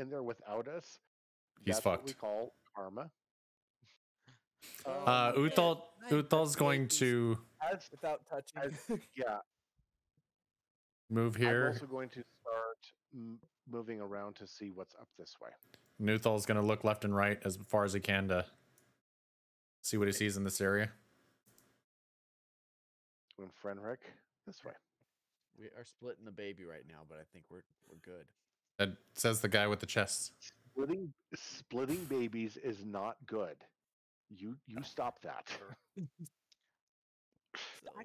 in there without us, He's that's fucked. what we call karma. Uthal's going to without touching. Yeah, move I'm here. also going to start moving around to see what's up this way. Uthal's going to look left and right as far as he can to see what he sees in this area. And Fenric, this way. We are splitting the baby right now, but I think we're good. That says the guy with the chest. Splitting babies is not good. You stop that. I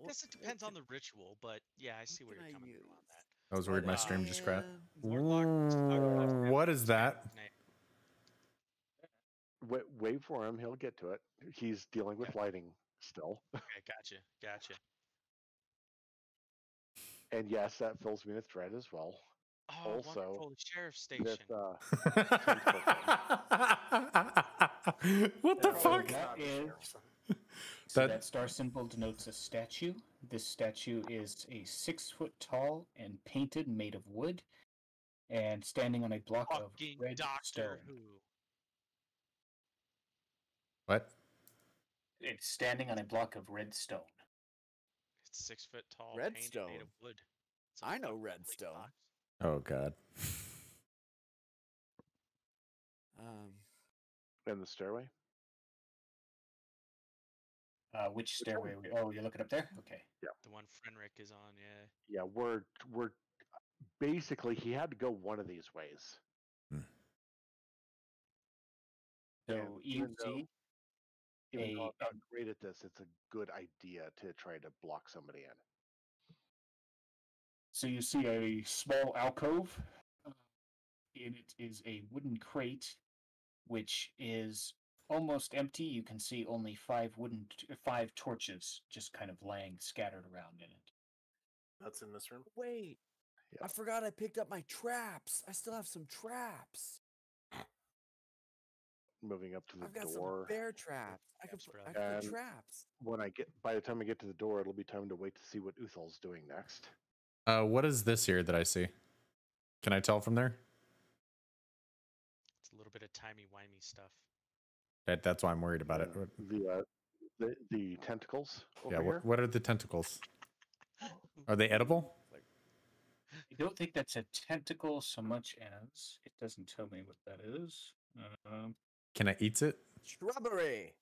guess it depends on the ritual, but yeah, I see where you're coming from on that. I was worried my stream just crashed. Warlock- What is that? Wait for him. He'll get to it. He's dealing with lighting still. Okay, gotcha. And yes, that fills me with dread as well. Oh, Also, wonderful, the sheriff's station. What the fuck? That star symbol denotes a statue. This statue is a 6 foot tall and painted, made of wood, and standing on a block of red stone. What? It's standing on a block of red stone. It's 6 foot tall, Redstone. made of wood. I know redstone. Oh god. In the stairway. Which stairway? Oh, you're looking up there? Okay. Yeah. The one Fenric is on, yeah. Yeah, we're basically he had to go one of these ways. So you see, even though I'm not great at this, it's a good idea to try to block somebody in. So you see a small alcove. And it is a wooden crate, which is almost empty. You can see only five torches just kind of laying scattered around in it. That's in this room. Wait, I forgot I picked up my traps. I still have some traps. Moving up to the I've got door. some bear traps. I can put traps. By the time I get to the door, it'll be time to wait to see what Uthal's doing next. What is this here that I see? Can I tell from there? It's a little bit of timey-wimey stuff. That's why I'm worried about it. The tentacles over Yeah, here? what are the tentacles? Are they edible? I don't think that's a tentacle so much as it doesn't tell me what that is. Can I eat it? Shrubbery.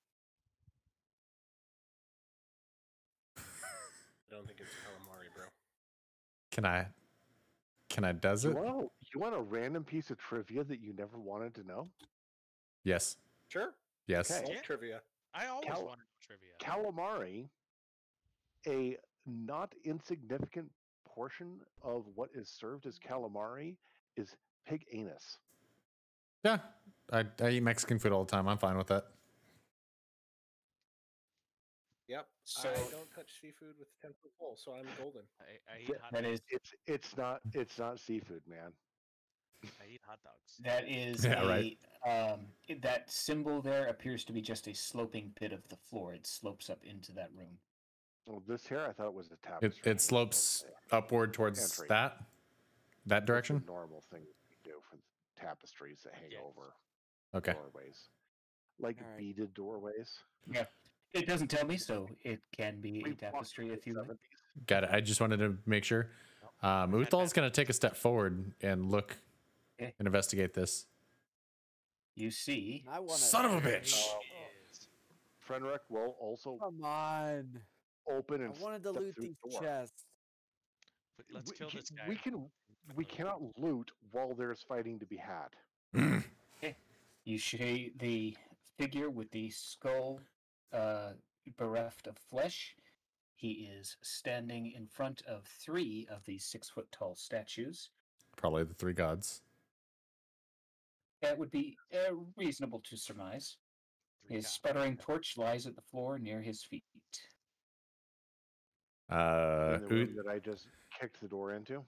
I don't think it's calamari, bro. Can I does it? You want a random piece of trivia that you never wanted to know? Yes. Sure. Yes. Okay. Yeah. Trivia. I always wanted trivia. Calamari, a not insignificant portion of what is served as calamari is pig anus. Yeah. I eat Mexican food all the time. I'm fine with that. Yep. So I don't touch seafood with 10 foot pole, so I'm golden. I eat hot that dogs. is It's not seafood, man. I eat hot dogs. that is right. That symbol there appears to be just a sloping pit of the floor. It slopes up into that room. Well, this here I thought it was a tapestry. It slopes upward towards Entry. that direction. It's a normal thing we do for tapestries that hang over Okay. doorways, like beaded doorways. Yeah. It doesn't tell me, so it can be a tapestry if you like. Got it. I just wanted to make sure. Uthal's going to take a step forward and look and investigate this. You see, son of a bitch. Fenric will also Come on. open and I wanted to step loot through these the door. chests. But let's kill this guy. We cannot loot while there's fighting to be had. you see the figure with the skull bereft of flesh. He is standing in front of 3 of these 6 foot tall statues. Probably the 3 gods. That would be reasonable to surmise. His sputtering torch lies at the floor near his feet. In the room that I just kicked the door into.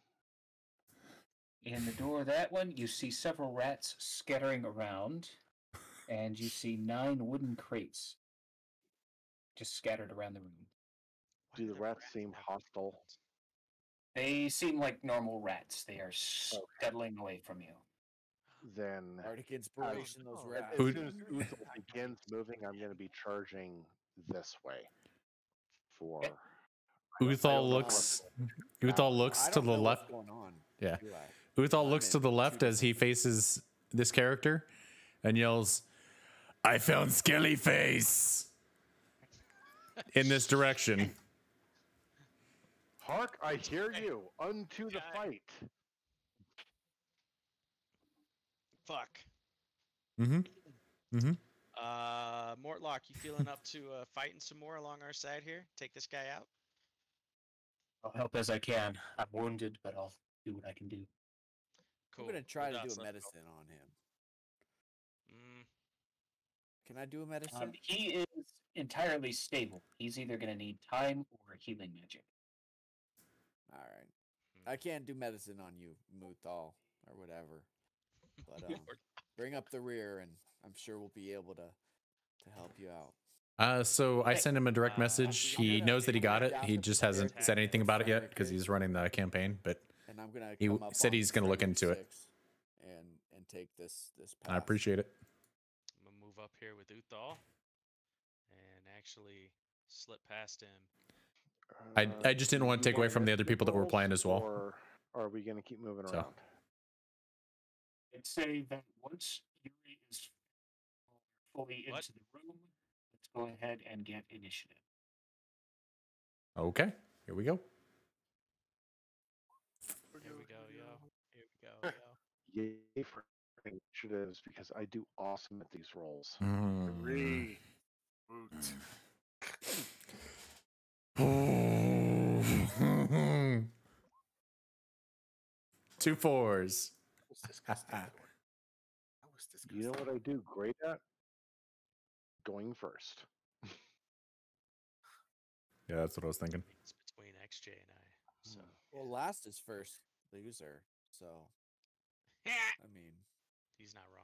In the door of that one, you see several rats scattering around, and you see 9 wooden crates just scattered around the room. Do the rats seem hostile? They seem like normal rats. They are scuttling away from you. then Arctic inspiration, those no. rats. as Who- soon as Uthal begins moving, I'm going to be charging this way. For I don't Uthal know looks. I Uthal looks to don't the know left. what's going on. Yeah. do I? Uthal I'm looks to in the left two as he different- faces this character and yells, "I found Skellyface!" in this direction. Hark, I hear you. Unto the fight. Fuck. Mm-hmm. Mm-hmm. Mortlock, you feeling up to fighting some more along our side here? Take this guy out? I'll help as I can. I'm wounded, but I'll do what I can do. Cool. I'm gonna try With to do us, a let's go. medicine on him. Mm, Can I do a medicine? He is entirely stable. He's either going to need time or healing magic. All right. I can't do medicine on you, Muthal, or whatever. But bring up the rear, and I'm sure we'll be able to help you out. So I sent him a direct message. He knows that he got it. He just hasn't said anything about it yet because he's running the campaign. But And I'm gonna. he Come up said on he's going to look frame into it. 6 and take this path. I appreciate it. I'm gonna move up here with Uthal and actually slip past him. I just didn't want to do you take away want from the other people that were rolls, playing as well. Or are we going to keep moving So. around? I'd say that once Yuri is fully What? into the room, let's go ahead and get initiative. Okay, here we go. Here we go, yo. Here we go, yo. Yay for initiatives because I do awesome at these rolls. Mm. 3. Woot. Two fours. That was disgusting. That was disgusting. You know what I do great at? Going first. Yeah, that's what I was thinking. It's between XJ and I. So Well, last is first loser, so I mean, he's not wrong.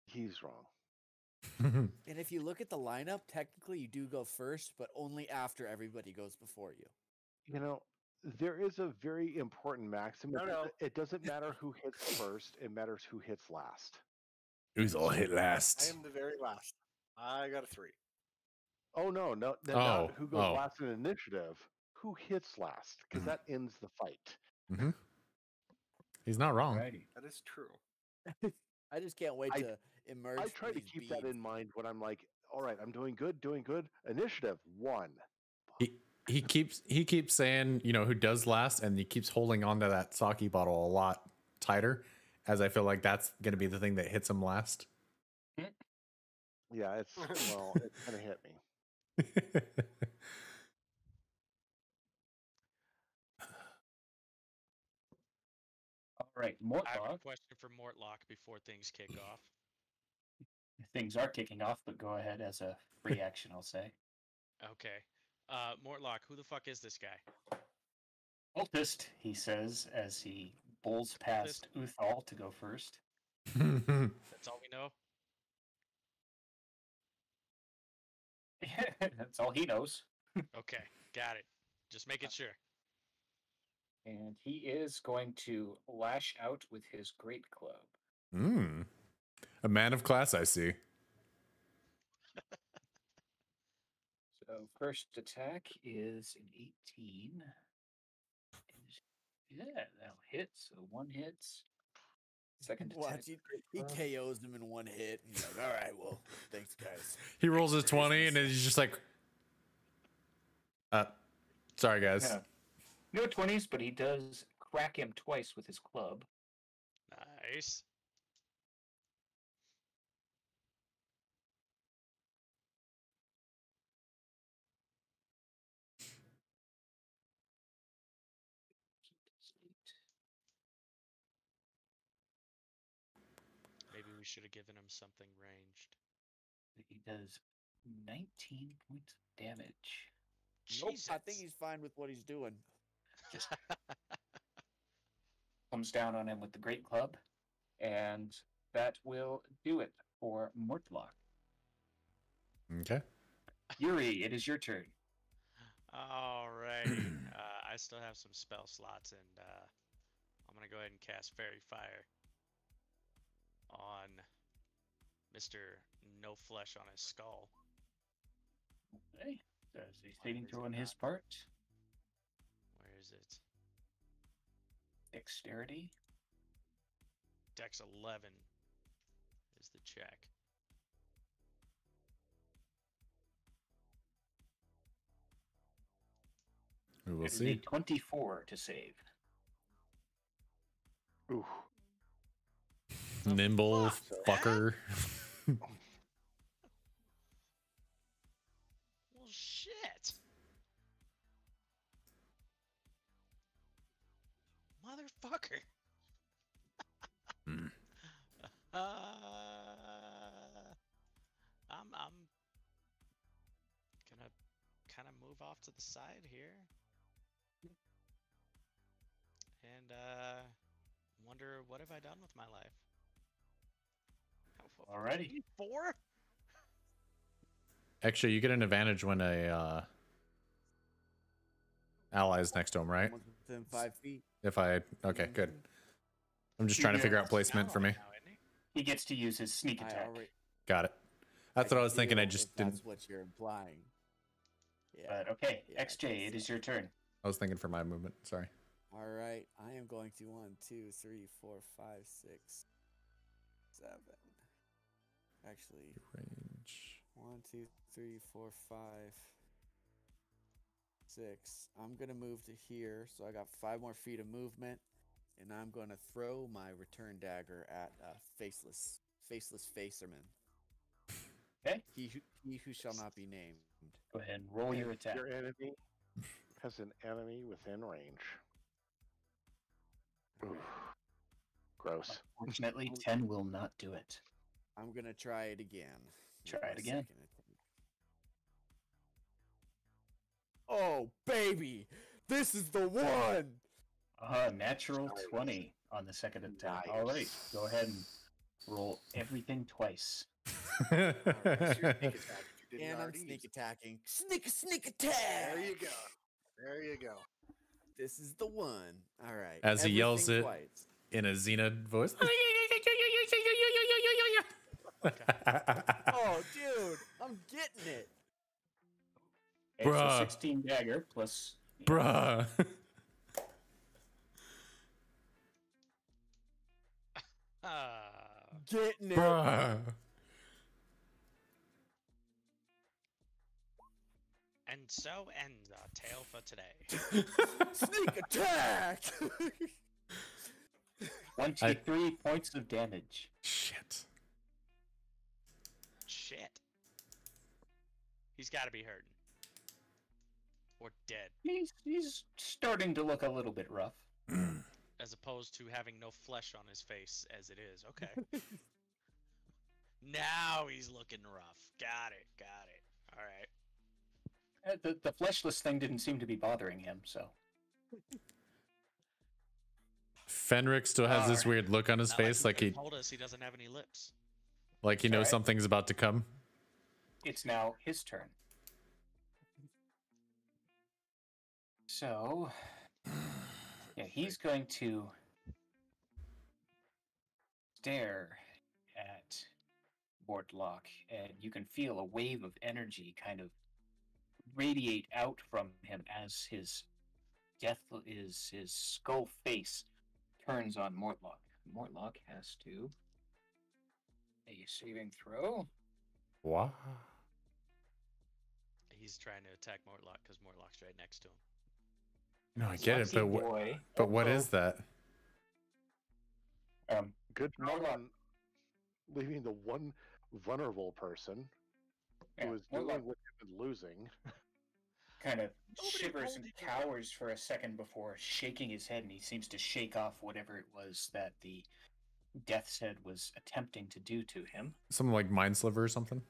He's wrong. and if you look at the lineup, technically you do go first, but only after everybody goes before you. You know, there is a very important maxim. No. It doesn't matter who hits first, it matters who hits last. Who's all hit I last? am the very last. I got a 3. Oh no, not Oh, who goes oh. last in initiative. Who hits last? Because that ends the fight. Mm-hmm. He's not wrong. Alrighty. That is true. I just can't wait I- to immerse. I try to these keep that beads. in mind when I'm like, all right, I'm doing good. Initiative 1. He keeps saying, you know, who does last, and he keeps holding onto that sake bottle a lot tighter, as I feel like that's going to be the thing that hits him last. Yeah, it's well, it kind of hit me. All right, I have a Mortlock. question for Mortlock before things kick off. Things are kicking off, but go ahead as a free action, I'll say. Okay. Mortlock, who the fuck is this guy? Cultist, he says as he bowls past Uthal to go first. That's all we know? That's all he knows. Okay, got it. Just making sure. And he is going to lash out with his great club. A man of class, I see. So first attack is an 18. Yeah, that'll hit. So 1 hits. Second attack. Watch, he KOs him in one hit. He's like, all right, well, thanks, guys. He rolls a 20, and then he's just like, sorry, guys. Yeah. No 20s, but he does crack him twice with his club. Nice. Maybe we should have given him something ranged. He does 19 points of damage. Nope, I think Jesus. he's fine with what he's doing. Comes down on him with the great club, and that will do it for Mortlock. Okay. Yuri, it is your turn. Alrighty. I still have some spell slots, and I'm going to go ahead and cast Fairy Fire on Mr. No Flesh on his skull. Okay. Does a Why saving is throw it on his not- part? Where is it? Dexterity. Dex 11 is the check. We will It is a see. 24 to save. Ooh. Nimble fuck, fucker. Well, shit. Motherfucker. Hmm. I'm gonna kind of move off to the side here and wonder what have I done with my life. Alrighty. 4? Actually, you get an advantage when a ally's next to him, right? Someone's within 5 feet. If I okay, good. I'm just You trying to do. figure out placement for me. Now, isn't he? He gets to use his sneak I attack. already. Got it. That's what I was thinking. I feel just if didn't. That's what you're implying. Yeah. But okay, Yeah, I XJ, guess it is so. your turn. I was thinking for my movement. Sorry. All right. I am going to 1, 2, 3, 4, 5, 6, 7. Actually, Range. 1, 2, 3, 4, 5, 6. I'm gonna move to here, so I got 5 more feet of movement, and I'm gonna throw my return dagger at faceless facerman. Okay. He who shall not be named. Go ahead and roll your And attack. Your enemy has an enemy within range. Ooh. Gross. Unfortunately, 10 will not do it. I'm gonna try it again. with Try my it again. second attempt. Oh baby, this is the one. Natural Nice. 20 on the second attack. Nice. All right, go ahead and roll everything twice. Sneak attack if you didn't And I'm already sneak use it. attacking. Sneak attack. There you go. There you go. This is the one. All right. As he yells Everything it twice. in a Xena voice. Oh, dude, I'm getting it. Okay, so Bruh. 16 dagger plus. Bruh. Getting it. Bruh. And so ends our tale for today. Sneak attack. 23 points of damage. Shit. Shit. He's got to be hurting. Or dead, He's starting to look a little bit rough. as opposed to having no flesh on his face as it is. Okay. Now he's looking rough. Got it. All right. The fleshless thing didn't seem to be bothering him, so. Fenric still has this weird look on his Not face, like he told us he doesn't have any lips. knows Alright. something's about to come. It's now his turn. So, yeah, he's going to stare at Mortlock, and you can feel a wave of energy kind of radiate out from him as his skull face turns on Mortlock. Mortlock has to a saving throw. What? He's trying to attack Mortlock because Mortlock's right next to him. No, I get it, Lucky but boy. but what Uh-oh. is that? Good job Mortlock. on leaving the one vulnerable person Yeah, who is Mortlock dealing with him and losing. kind of Nobody shivers told and you. cowers for a second before shaking his head, and he seems to shake off whatever it was that the Death's Head was attempting to do to him. Something like Mind Sliver or something?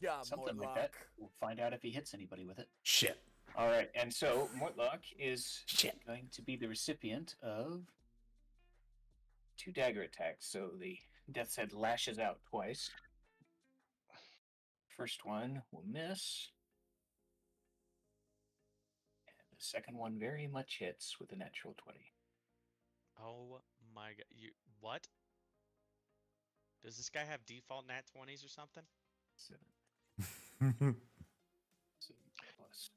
Yeah, Something Mortlock. like that. We'll find out if he hits anybody with it. Shit. All right, and so Mortlock is Shit. going to be the recipient of 2 dagger attacks. So the Death's Head lashes out twice. First one will miss. And the second one very much hits with a natural 20. my god, you what? Does this guy have default nat 20s or something? 7 plus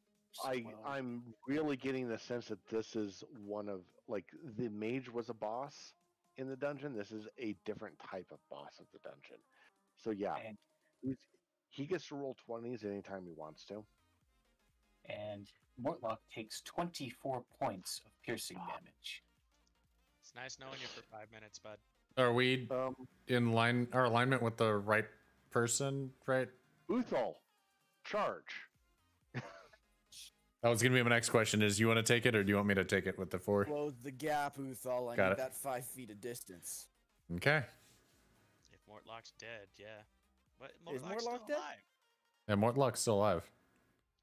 I 12. I'm really getting the sense that this is one of like the mage was a boss in the dungeon. This is a different type of boss of the dungeon. So yeah, And, he gets to roll 20s anytime he wants to. and Mortlock takes 24 points of piercing damage. It's nice knowing you for 5 minutes, bud. Are we Um, in line our alignment with the right person, right? Uthal, charge. That was gonna be my next question. Is you want to take it or do you want me to take it with the 4? Close the gap, Uthal. I Got need it. that 5 feet of distance. Okay. If Mortlock's dead, yeah. But Is Mortlock's Mortlock still dead? alive. And Mortlock's still alive.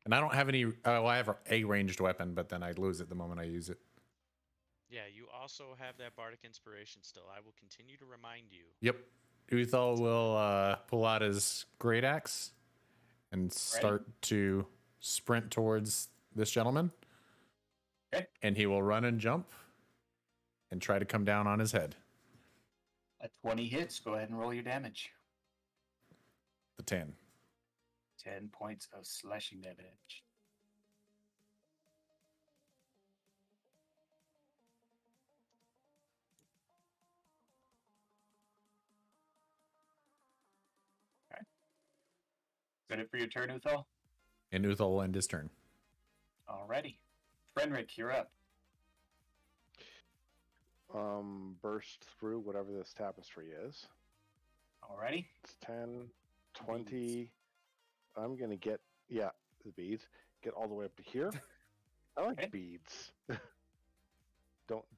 And I don't have any. Well, I have a ranged weapon, but then I lose it the moment I use it. Yeah, you also have that bardic inspiration still. I will continue to remind you. Yep. Uthal will pull out his great axe and start to sprint towards this gentleman. Okay. And he will run and jump and try to come down on his head. A 20 hits. Go ahead and roll your damage. The 10. 10 points of slashing damage. Okay. Is that it for your turn, Uthal? And Uthal will end his turn. Alrighty. Fenric, you're up. Burst through whatever this tapestry is. Alrighty. It's 10, 20. I'm gonna get the beads. Get all the way up to here. I like Okay. beads.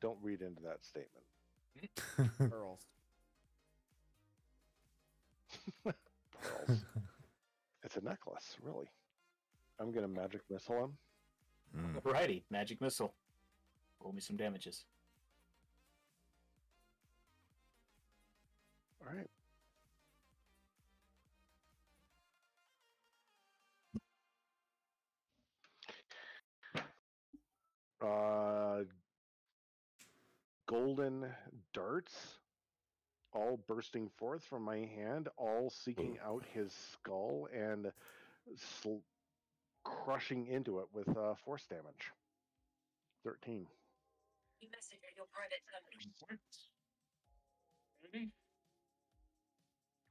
Don't read into that statement. Pearls. Pearls. It's a necklace, really. I'm gonna magic missile him. Alrighty. Magic missile. Roll me some damages. All right. Golden darts, all bursting forth from my hand, all seeking out his skull and crushing into it with force damage. 13.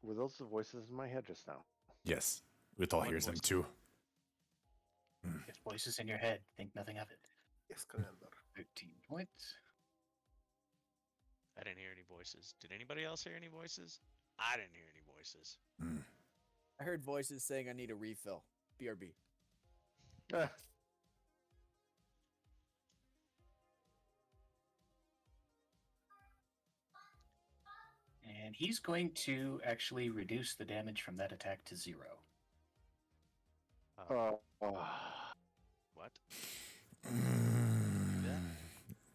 Were those the voices in my head just now? Yes. Uthal hears them too. If voices in your head, think nothing of it. Yes, Commander. 13 points. I didn't hear any voices. Did anybody else hear any voices? I didn't hear any voices. I heard voices saying I need a refill. BRB. And he's going to actually reduce the damage from that attack to 0. What?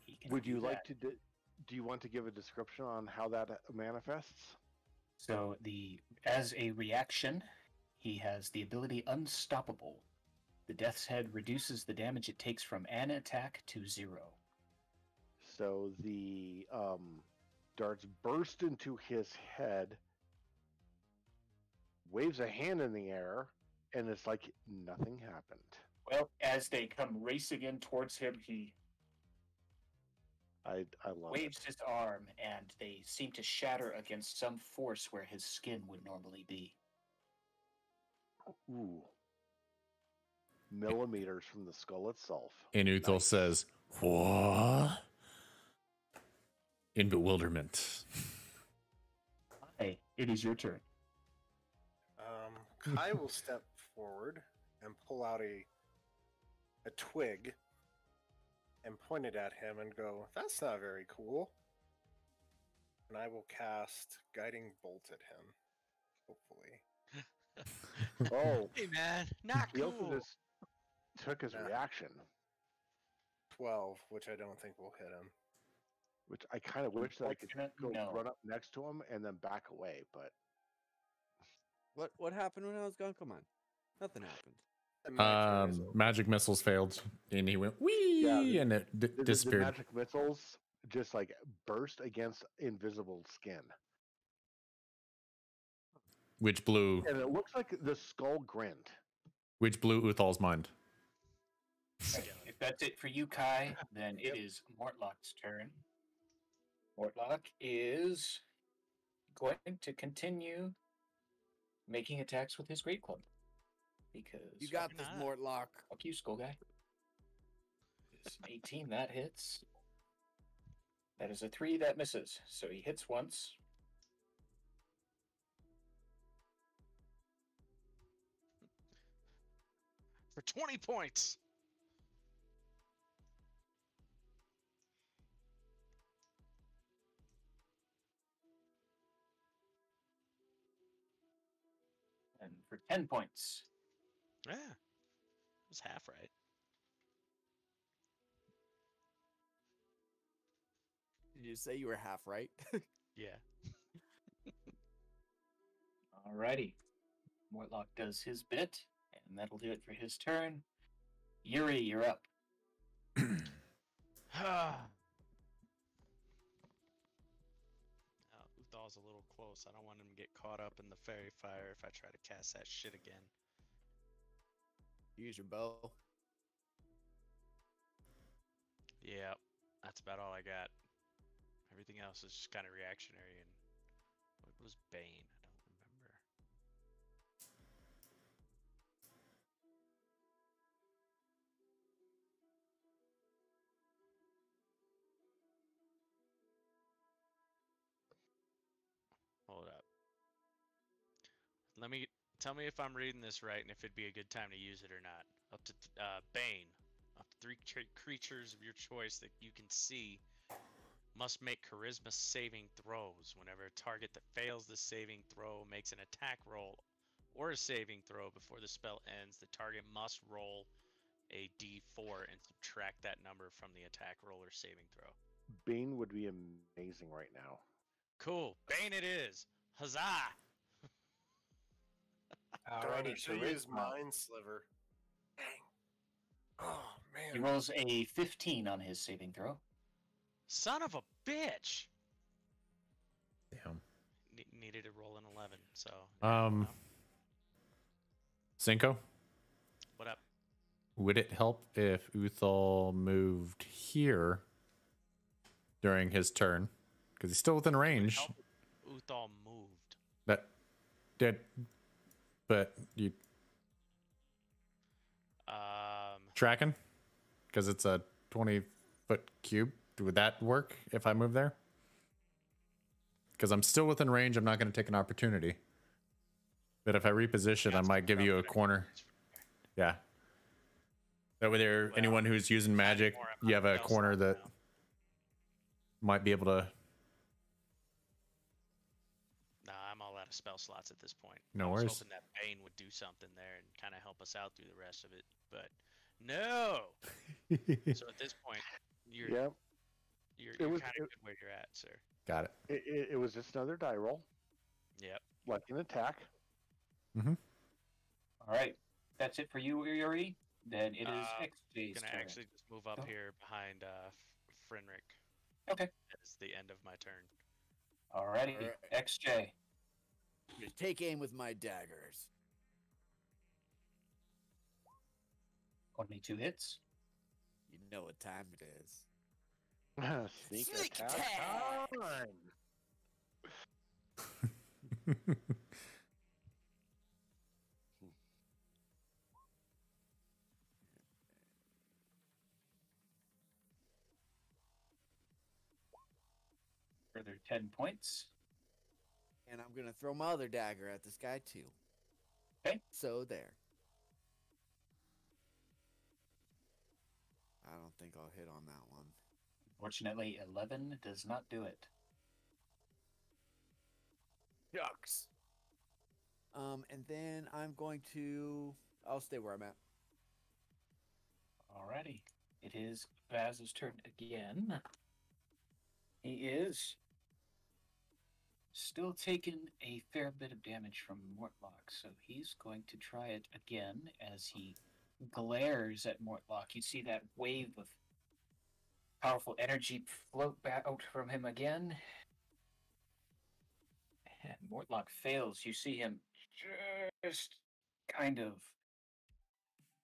He can Would do you like that. to? Do you want to give a description on how that manifests? So as a reaction, he has the ability Unstoppable. The Death's Head reduces the damage it takes from an attack to 0. So the darts burst into his head, waves a hand in the air, and it's like nothing happened. Well, as they come racing in towards him, he I love waves it. his arm, and they seem to shatter against some force where his skin would normally be. Ooh. Millimeters from the skull itself. And Uthal Nice. says, "What?" In bewilderment. Hey, it is your turn. Kai will step forward and pull out a twig and point it at him and go, "That's not very cool." And I will cast Guiding Bolt at him, hopefully. Oh, Hey man, not he also cool. just took his Yeah. reaction, 12, which I don't think will hit him. which I kind of wish that I could go No. run up next to him and then back away, but What happened when I was gone? Come on. Nothing happened. And my turn is over. Magic missiles failed, and he went wee, Yeah, and it the disappeared. magic missiles just like burst against invisible skin. Which blew And it looks like the skull grinned. Uthal's mind. Right. If that's it for you, Kai, then it is Mortlock's turn. Mortlock is going to continue making attacks with his Great Club. Because You got this, not. Mortlock. fuck you, Skull Guy. It's an 18, that hits. That is a 3, that misses. So he hits once. For 20 points. And for 10 points. Yeah. It was half right. Did you say you were half right? Yeah. Alrighty. Mortlock does his bit, and that'll do it for his turn. Yuri, you're up. Uthal's a little close. I don't want him to get caught up in the fairy fire if I try to cast that shit again. Use your bow. Yeah, that's about all I got. Everything else is just kind of reactionary. And what was Bane? I don't remember. Hold up. Tell me if I'm reading this right and if it'd be a good time to use it or not. Up to Bane. Up to 3 creatures of your choice that you can see must make charisma saving throws. Whenever a target that fails the saving throw makes an attack roll or a saving throw before the spell ends, the target must roll a d4 and subtract that number from the attack roll or saving throw. Bane would be amazing right now. Cool. Bane it is. Huzzah! Darn, I Alrighty, should use charisma. Mind Sliver. Dang. Oh, He man. rolls a 15 on his saving throw. Son of a bitch! Damn. Needed to roll an 11, so... Sinko, What up? would it help if Uthal moved here during his turn? Because he's still within range. Uthal moved. That did, but you tracking? Because it's a 20-foot cube. Would that work if I move there? Because I'm still within range, I'm not going to take an opportunity. But if I reposition, I might give you a corner. Yeah. That way, there anyone who's using magic, you have a corner that might be able to. Nah, I'm all out of spell slots at this point. No I was worries. hoping that Bane would do something there and kind of help us out through the rest of it, but no. So at this point, you're Yep. you're It was- kind of good where you're at, sir. Got it. It was just another die roll, Yep. like an attack. Alright, that's it for you, Yuri. Then it is XJ's Gonna turn. actually just move up Oh. here behind Frenric. Okay. That is the end of my turn. Alrighty, Alright. XJ. Just take aim with my daggers. 22 hits. You know what time it is. Sneak Sneak attack attack! time. Further 10 points. And I'm gonna throw my other dagger at this guy too. Okay. So there. I don't think I'll hit on that one. Fortunately, 11 does not do it. Yucks. And then I'm going to. I'll stay where I'm at. Alrighty. It is Vaz's turn again. He is still taking a fair bit of damage from Mortlock, so he's going to try it again as he glares at Mortlock. You see that wave of Powerful energy float back out from him again. And Mortlock fails. You see him just kind of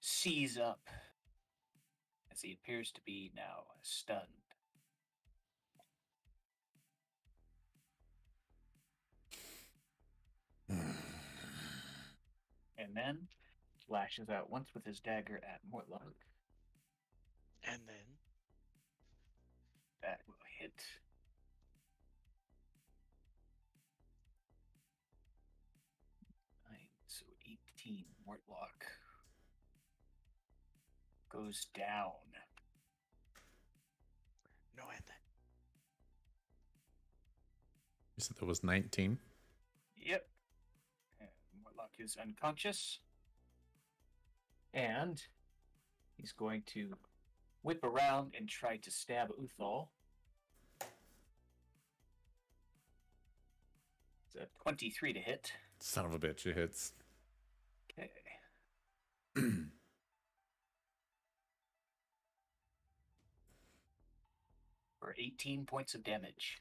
seize up as he appears to be now stunned. And then lashes out once with his dagger at Mortlock. And then That will hit. So 18. Mortlock goes down. no, and then You said that was 19. Yep. And Mortlock is unconscious. And he's going to whip around and try to stab Uthal. It's a 23 to hit. Son of a bitch, it hits. Okay. For 18 points of damage.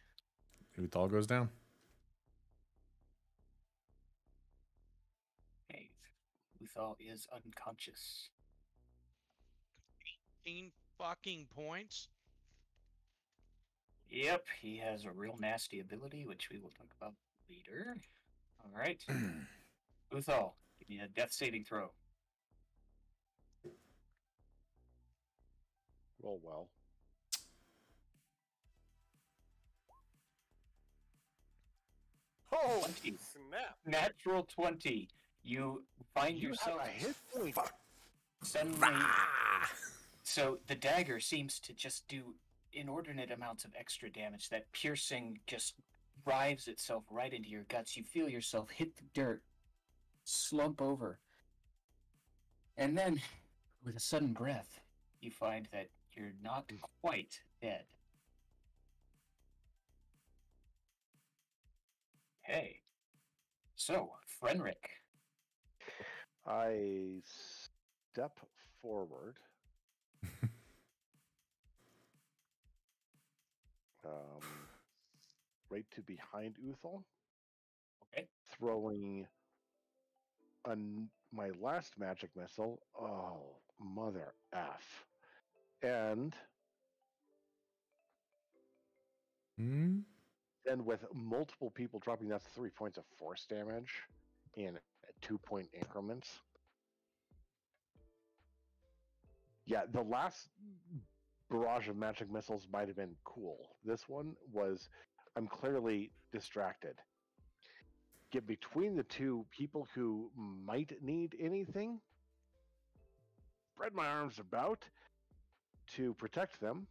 Uthal goes down. Okay. Uthal is unconscious. 18 fucking points. Yep, he has a real nasty ability, which we will talk about later. All right. Uthal, give me a death saving throw. Roll well. Oh, 20. snap! Natural 20. You find yourself have a hit point. suddenly. So the dagger seems to just do inordinate amounts of extra damage. That piercing just drives itself right into your guts. You feel yourself hit the dirt, slump over. And then, with a sudden breath, you find that you're not quite dead. Okay. So, Frenric. I step forward. Right to behind Uthal. Okay. Throwing my last magic missile. Oh, mother F. And then with multiple people dropping, that's 3 points of force damage in 2-point increments. Yeah, the last barrage of magic missiles might have been cool. This one was, I'm clearly distracted. Get between the two people who might need anything, spread my arms about to protect them.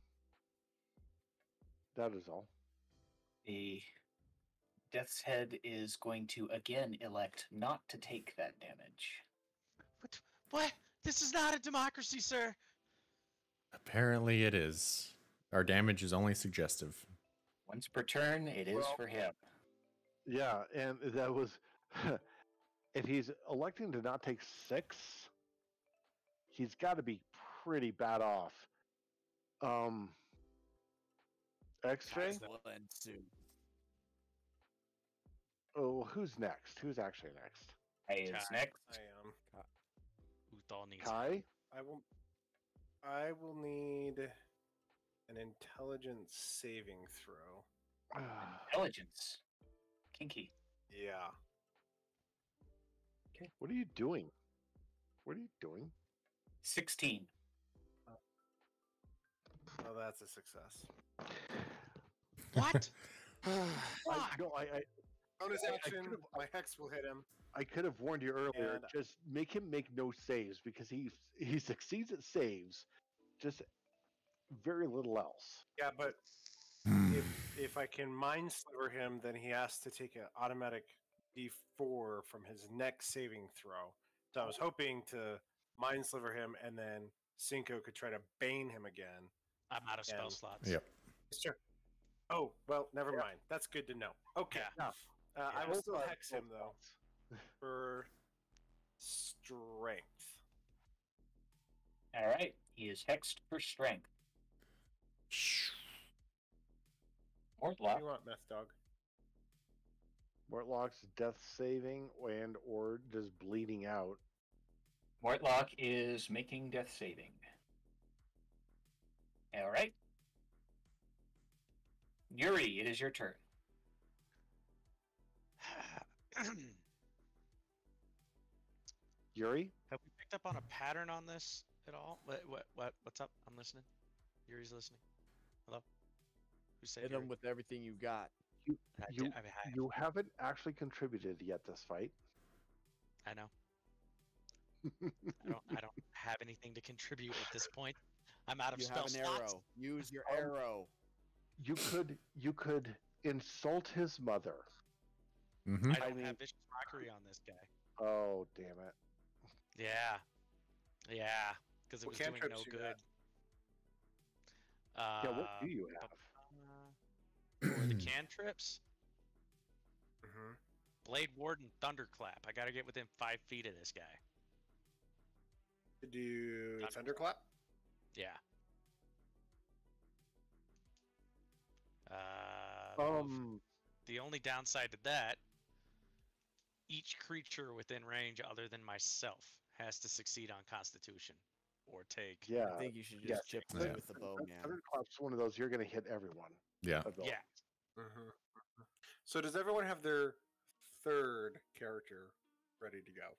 That is all. The Death's Head is going to again elect not to take that damage. What? This is not a democracy, sir. Apparently it is. Our damage is only suggestive. Once per turn, it is for him. Yeah, and that was if he's electing to not take 6, he's got to be pretty bad off. X-Ray? Oh, who's next? Who's actually next? Hey, is Kai. next. I am. Uthal needs Kai? I will need an intelligence saving throw. Intelligence. Kinky. Yeah. What are you doing? What are you doing? 16. Oh, that's a success. What? I Bonus I action, could've- my hex will hit him. I could have warned you earlier. And- Just make him make no saves because he succeeds at saves, just very little else. Yeah, but if I can mind sliver him, then he has to take an automatic D4 from his next saving throw. So I was hoping to mind sliver him, and then Sinko could try to bane him again. I'm out of spell And- slots. Yep. Sure. Oh, well, never mind. That's good to know. Okay. Yeah. I will Both still are- hex him, both though, spots. for strength. All right. He is hexed for strength. What Mortlock. do you want, Meth Dog? Mortlock's death saving and or just bleeding out. Mortlock is making death saving. All right. Yuri, it is your turn. Yuri? Have we picked up on a pattern on this at all? What's up? I'm listening. Yuri's listening. Hello? Who said Hit Yuri? him with everything you got. You haven't actually contributed yet this fight. I know. I don't have anything to contribute at this point. I'm out of You spell have an slots. arrow. Use your arrow. You could insult his mother. Mm-hmm. I don't mean- have vicious mockery on this guy. Oh, damn it. Yeah, because it What was doing cantrips no you good. Yeah, what do you have? For the cantrips, Mm-hmm. Blade Warden, Thunderclap. I gotta get within 5 feet of this guy. To do Thunder- Thunderclap? Yeah. The only downside to that, each creature within range other than myself has to succeed on Constitution or take. Yeah. I think you should yeah. just chip Yeah. away with the bow, man. Thunderclap's one of those you're going to hit everyone. Yeah. ability. Yeah. Mm-hmm. So does everyone have their third character ready to go?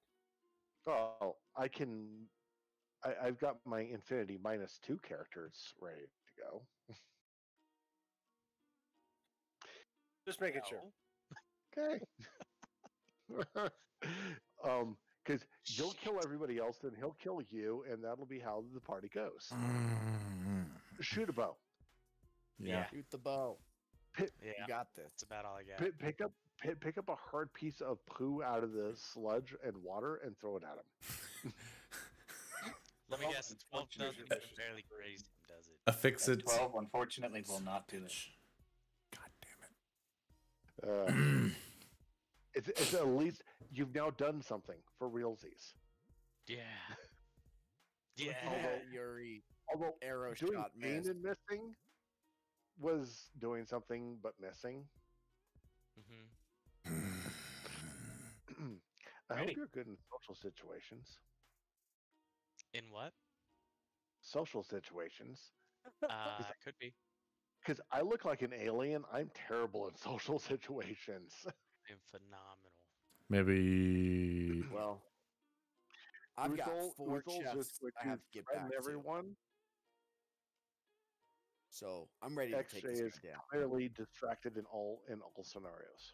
Oh, I've got my Infinity -2 characters ready to go. Just making sure. No. Okay. Because you'll kill everybody else, then he'll kill you, and that'll be how the party goes. Shoot a bow. Yeah. Shoot the bow. Pit, Yeah. You got this. That's about all I got. pick up a hard piece of poo out of the sludge and water and throw it at him. Let me guess. 12 doesn't even Vicious. barely graze him, does it? Affix it. 12, unfortunately, will not do it. God damn it. It's at least you've now done something for realsies. Yeah. Yeah. Yuri Although arrow doing shot pain missed. and missing was doing something but missing. Mm-hmm. I Ready. hope you're good in social situations. In what? Social situations. Could be. Because I look like an alien. I'm terrible in social situations. I'm phenomenal. Maybe. Well, I've got Uthal- 4 Uthal's chests just going I to have to get back threaten to. everyone. So I'm ready to take XJ this is guy down. clearly distracted in all scenarios.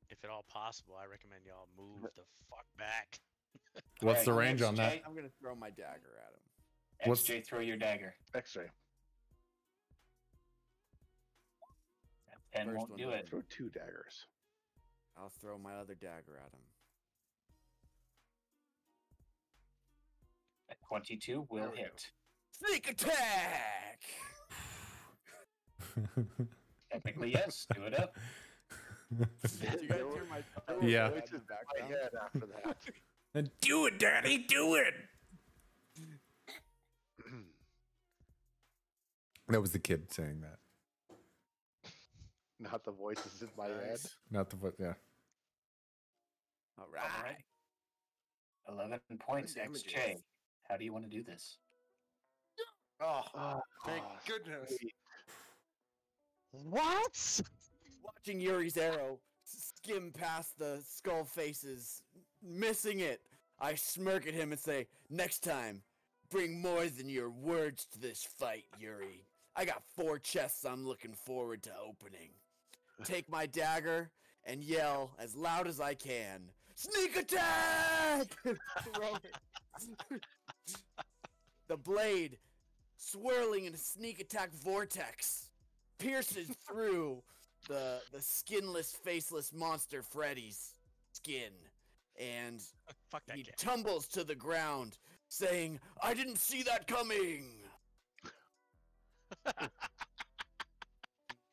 If at all possible, I recommend y'all move the fuck back. What's Alright, the range on that? XJ, I'm gonna throw my dagger at him. What's- XJ, throw your dagger. XJ, That pen First won't one do doesn't. it. throw 2 daggers. I'll throw my other dagger at him. A 22 will There we go. hit. Sneak attack! Technically, yes. Do it up. Did you guys hear my Yeah. voice in the My background? head after that. Then do it, Daddy. Do it. That was the kid saying that. Not the voices in my head. Nice. Not the yeah. All right. 11 points, damages. XJ. How do you want to do this? Oh, Oh, thank goodness. What? Watching Yuri's arrow skim past the skull faces, missing it, I smirk at him and say, "Next time, bring more than your words to this fight, Yuri. I got 4 chests I'm looking forward to opening. Take my dagger and yell as loud as I can, 'Sneak attack!' Throw it. The blade, swirling in a sneak attack vortex, pierces through the skinless, faceless monster Freddy's skin, and Fuck that he guy. tumbles to the ground, saying, 'I didn't see that coming!'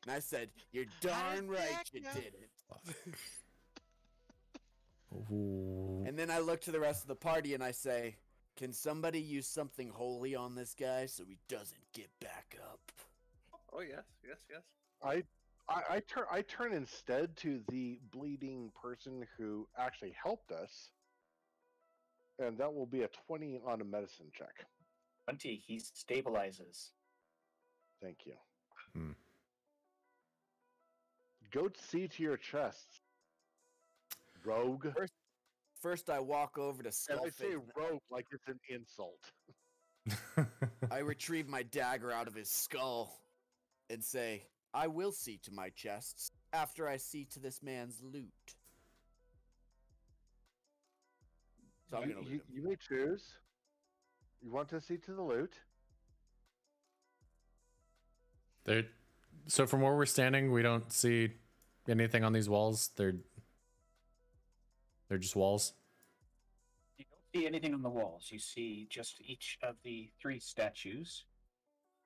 And I said, 'You're darn right you didn't.' Ooh. And then I look to the rest of the party and I say, Can somebody use something holy on this guy so he doesn't get back up? Oh yes, yes, yes. I turn instead to the bleeding person who actually helped us, and that will be a 20 on a medicine check. 20. He stabilizes. Thank you. Hmm. Go see to your chests, rogue. First, I walk over to And I Skullface. say rogue like it's an insult. I retrieve my dagger out of his skull and say, I will see to my chests after I see to this man's loot. So I'm going to loot him. You may choose. You want to see to the loot? So from where we're standing, we don't see anything on these walls. They're just walls. You don't see anything on the walls. You see just each of the 3 statues.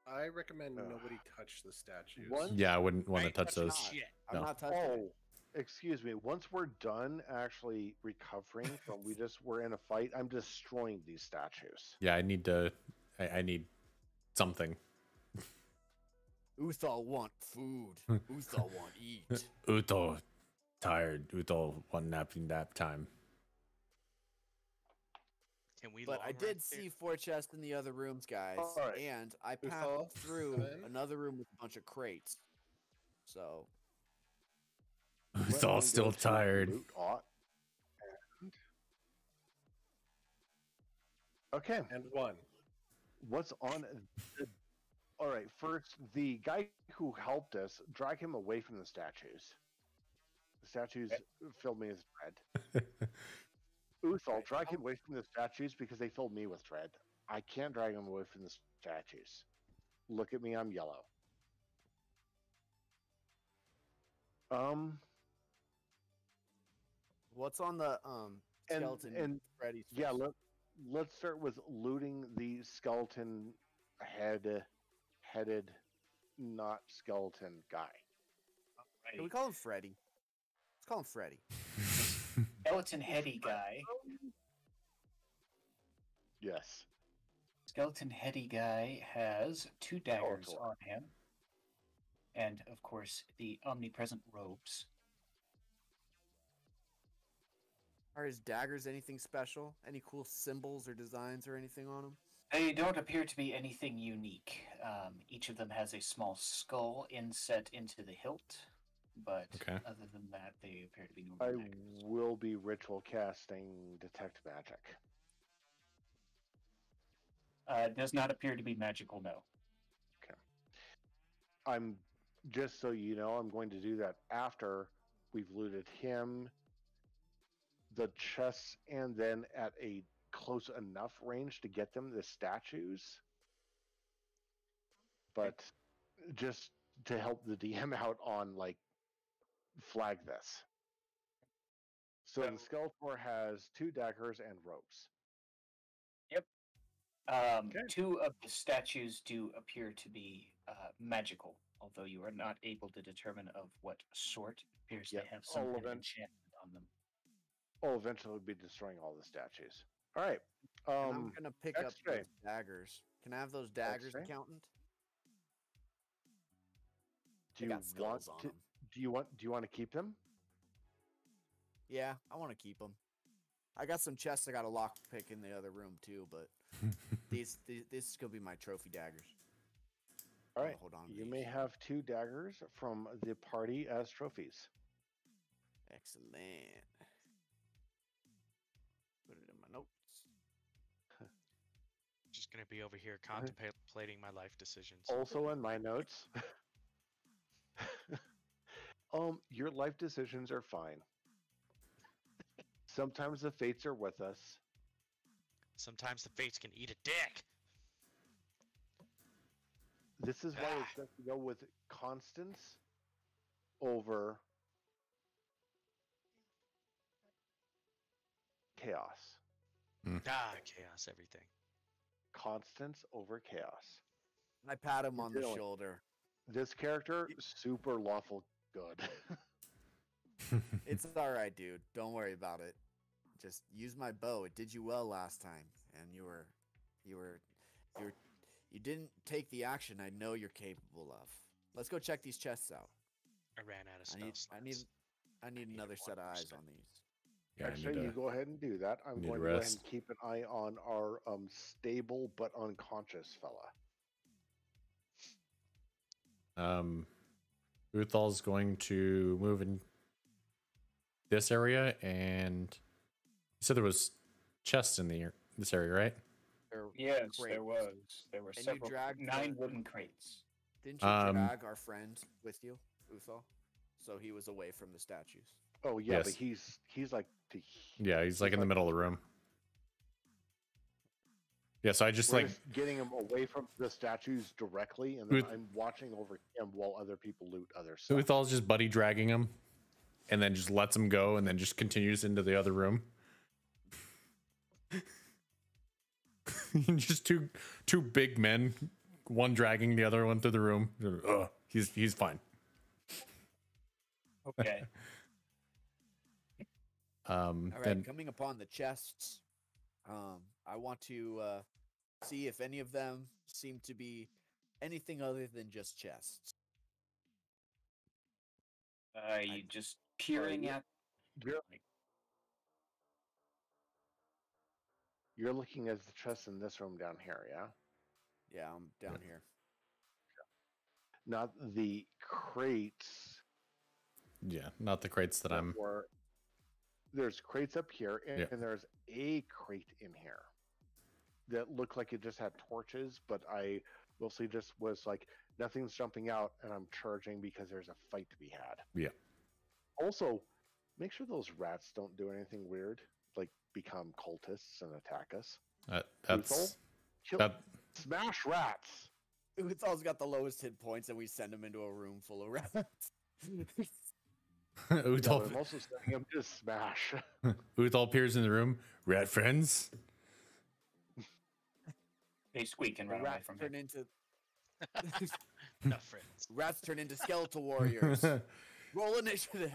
I recommend nobody touch the statues. Yeah, I wouldn't want to touch touching those. shit. I'm No. not touching it. Excuse me. Once we're done actually recovering from we just were in a fight, I'm destroying these statues. Yeah, I need to. I need something. Uthal want food. Uthal want eat. Uto tired. Uto want nap time. Can we? But I long did rest here? see 4 chests in the other rooms, guys. Alright. And I Uthal, passed through come in. another room with a bunch of crates. So, Uto still tired. Loot ought. And... Okay. And 1. What's on the... All right, first, the guy who helped us, drag him away from the statues. The statues filled me with dread. Uthal, drag him away from the statues because they filled me with dread. I can't drag him away from the statues. Look at me, I'm yellow. what's on the skeleton? and Freddy's yeah, face? let's start with looting the skeleton headed, not skeleton guy. Can we call him Freddy? Let's call him Freddy. Skeleton heady guy. Yes. Skeleton heady guy has 2 daggers Skeletor. on him. And, of course, the omnipresent robes. Are his daggers anything special? Any cool symbols or designs or anything on them? They don't appear to be anything unique. Each of them has a small skull inset into the hilt, but Okay. other than that, they appear to be I normal daggers. will be ritual casting detect magic. Does not appear to be magical, no. I'm just so you know, I'm going to do that after we've looted him, the chests, and then at a close enough range to get them the statues. But just to help the DM out on like flag this. So the Skeletor has 2 daggers and ropes. Okay. 2 of the statues do appear to be magical, although you are not able to determine of what sort. It appears Yep, they have some all kind of of it. enchantment on them. I'll eventually be destroying all the statues. All right. And I'm gonna pick up X-ray. those daggers. Can I have those daggers, X-ray? accountant? Do They you got want skulls on to? them. Do you want to keep them? Yeah, I want to keep them. I got some chests I got a lockpick in the other room too, but this is gonna be my trophy daggers. All I'm right. gonna hold on to You these. may have 2 daggers from the party as trophies. Excellent. Put it in my notes. Just gonna be over here contemplating my life decisions. Also in my notes. Your life decisions are fine. Sometimes the fates are with us. Sometimes the fates can eat a dick. This is why it's best to go with Constance over Chaos. Chaos, everything. Constance over Chaos. I pat him on the Really? shoulder. This character, super lawful good. It's all right, dude. Don't worry about it. Just use my bow. It did you well last time, and you didn't take the action I know you're capable of. Let's go check these chests out. I ran out of spell slots. I need another set of eyes on these. Yeah, Actually, you go ahead and do that. I'm need going to to go ahead rest. and keep an eye on our stable but unconscious fella. Uthal's going to move in this area, and you said there was chests in this area, right? Yes, Crates. there was. There were And you several. dragged 9 the- wooden crates. Didn't you drag our friend with you, Uthal? So he was away from the statues. Oh yeah, but Yes. he's like Yeah, he's like in the middle of the room. Yeah, so I just we're like just getting him away from the statues directly, and then I'm watching over him while other people loot other stuff. Uthal's just buddy dragging him, and then just lets him go, and then just continues into the other room. Just two big men, one dragging the other one through the room. Ugh, he's fine. Okay. All right, Then coming upon the chests, I want to see if any of them seem to be anything other than just chests. You just peering at. You're looking at the chest in this room down here, yeah? Yeah, I'm down here. Not the crates. yeah, not the crates that I'm. There's crates up here, and, Yeah. and there's a crate in here that looked like it just had torches, but I mostly just was like, nothing's jumping out, and I'm charging because there's a fight to be had. Yeah. Also, make sure those rats don't do anything weird, like become cultists and attack us. That's Kill, that. smash rats. Uthal's got the lowest hit points, and we send him into a room full of rats. Yeah, Uthal, but I'm also sending him to smash. Uthal appears in the room. Rat friends. They squeak and The run away rats from turn him. into No friends. rats turn into skeletal warriors. Roll initiative.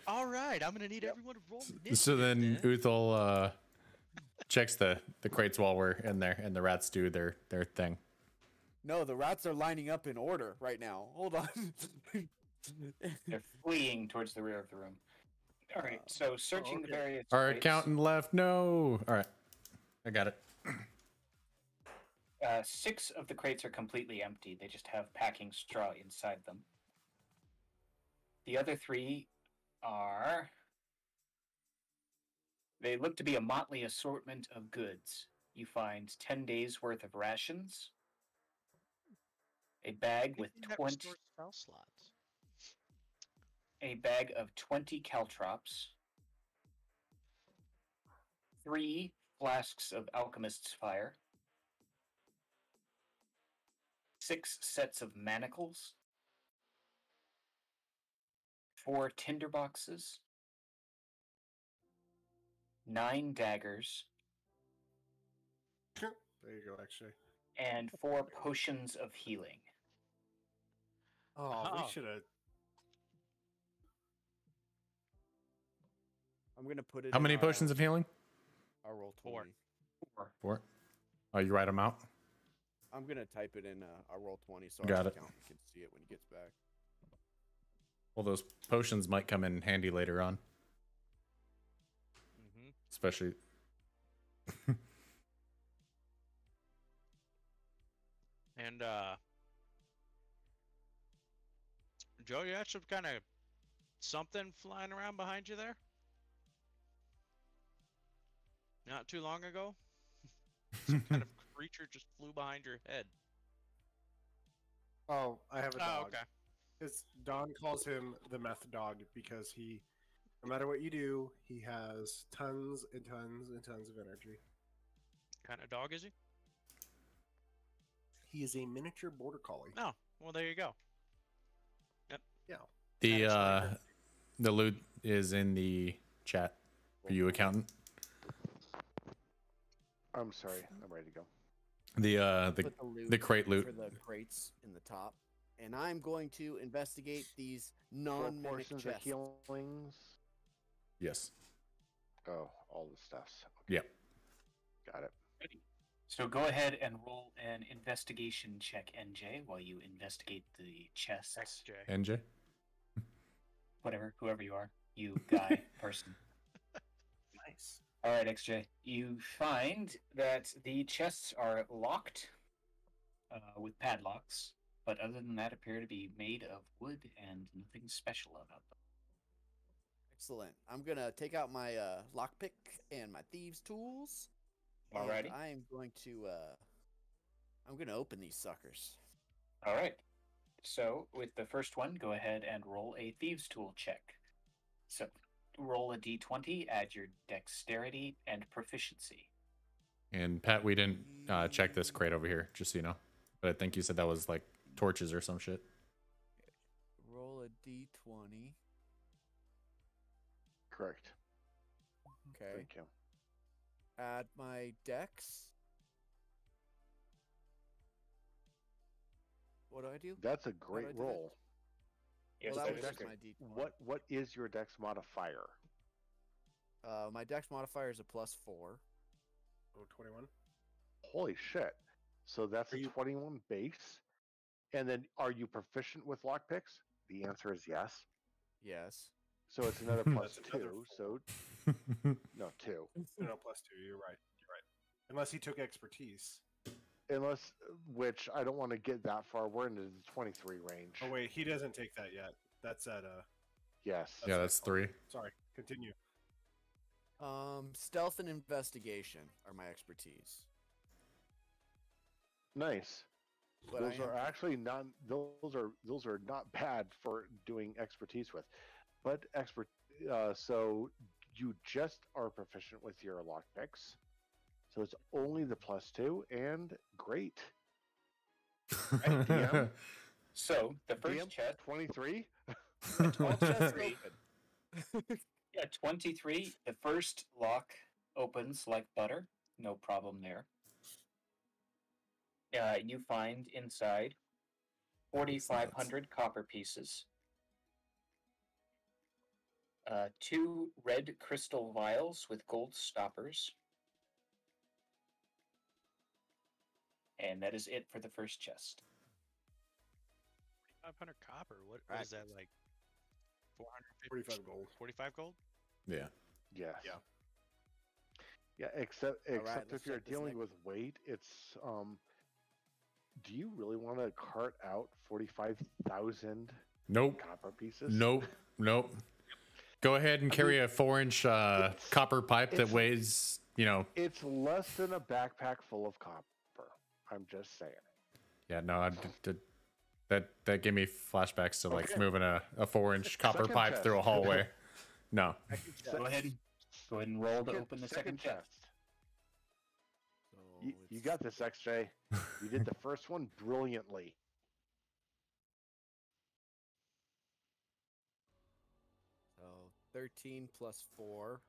All right, I'm gonna need everyone to roll. So then initiative Uthal checks the crates while we're in there, and the rats do their thing. No, the rats are lining up in order right now. Hold on. They're fleeing towards the rear of the room. All right, so searching the various. Our crates, accountant left. No. All right, I got it. 6 of the crates are completely empty. They just have packing straw inside them. The other 3 are. They look to be a motley assortment of goods. You find 10 days worth of rations, a bag with that 20. restores spell slots. A bag of 20 caltrops, 3 flasks of alchemist's fire, 6 sets of manacles, 4 tinderboxes, 9 daggers, There you go, actually. and 4 potions of healing. Oh, Oh. we should have. I'm gonna put it. How in many our, potions of healing? Our roll 20. 4. 4. Oh, you write them out. I'm gonna type it in our roll 20 so Got our it. accountant can see it when he gets back. Well, those potions might come in handy later on, Mm-hmm. especially. And Joe, you had some kind of something flying around behind you there? Not too long ago? Some kind of creature just flew behind your head. Oh, I have a dog. Oh, okay. Because Don calls him the meth dog because he, no matter what you do, he has tons and tons and tons of energy. Kind of dog is he? He is a miniature border collie. Oh, well, there you go. Yeah. The loot is in the chat for you, accountant. I'm sorry, I'm ready to go. The Put crate loot. for the crates in the top, and I'm going to investigate these 4 non-mimic portions of chests. healings. Yes. Oh, all the stuffs. Yeah. Got it. Ready. So go ahead and roll an investigation check, NJ, while you investigate the chests. XJ. NJ. Whoever you are, you guy, person. Nice. All right, XJ. You find that the chests are locked with padlocks, but other than that, appear to be made of wood and nothing special about them. Excellent. I'm gonna take out my lockpick and my thieves' tools. Alrighty. And I'm going to open these suckers. All right. So with the first one, go ahead and roll a thieves' tool check. So roll a d20, add your dexterity and proficiency. And Pat, we didn't check this crate over here, just so you know. But I think you said that was like torches or some shit. Roll a d20. Correct. Okay. Thank you. Add my dex. What do I do? That's a great I do that? roll. Yes, Well, that that is was just good. my d20. What is your dex modifier? My dex modifier is a +4. Oh, 21. Holy shit. So that's Are a you- 21 base. And then are you proficient with lockpicks? The answer is yes. Yes. So it's another plus That's another 2. So no, 2. No, +2. You're right. You're right. Unless he took expertise. Unless, which I don't want to get that far. We're into the 23 range. Oh wait, he doesn't take that yet. That's at Yes. Yeah, that's 3. Sorry. Continue. Stealth and investigation are my expertise. Nice. But Those I are am- actually not. Those are not bad for doing expertise with, but so you just are proficient with your lockpicks, so it's only the +2 and great. Right, DM? So the first DM chest, 23. All chests open. yeah, 23. The first lock opens like butter. No problem there. You find inside 4,500 copper pieces, 2 red crystal vials with gold stoppers, and that is it for the first chest. 500 copper. What Right. is that like? 450. 45 gold. 45 gold. Yeah. Yes. Yeah. Yeah. Except let's if you're check this dealing next. with weight, it's Do you really want to cart out 45,000 Nope. copper pieces? Nope. Nope. Go ahead and carry a 4-inch copper pipe that it's- weighs, It's less than a backpack full of copper. I'm just saying. Yeah, no, that gave me flashbacks to like Okay. moving a 4-inch copper Second pipe chest. through a hallway. No. Go ahead and roll to open the second chest. So You it's- got this, XJ. You did the first one brilliantly. So 13 plus 4,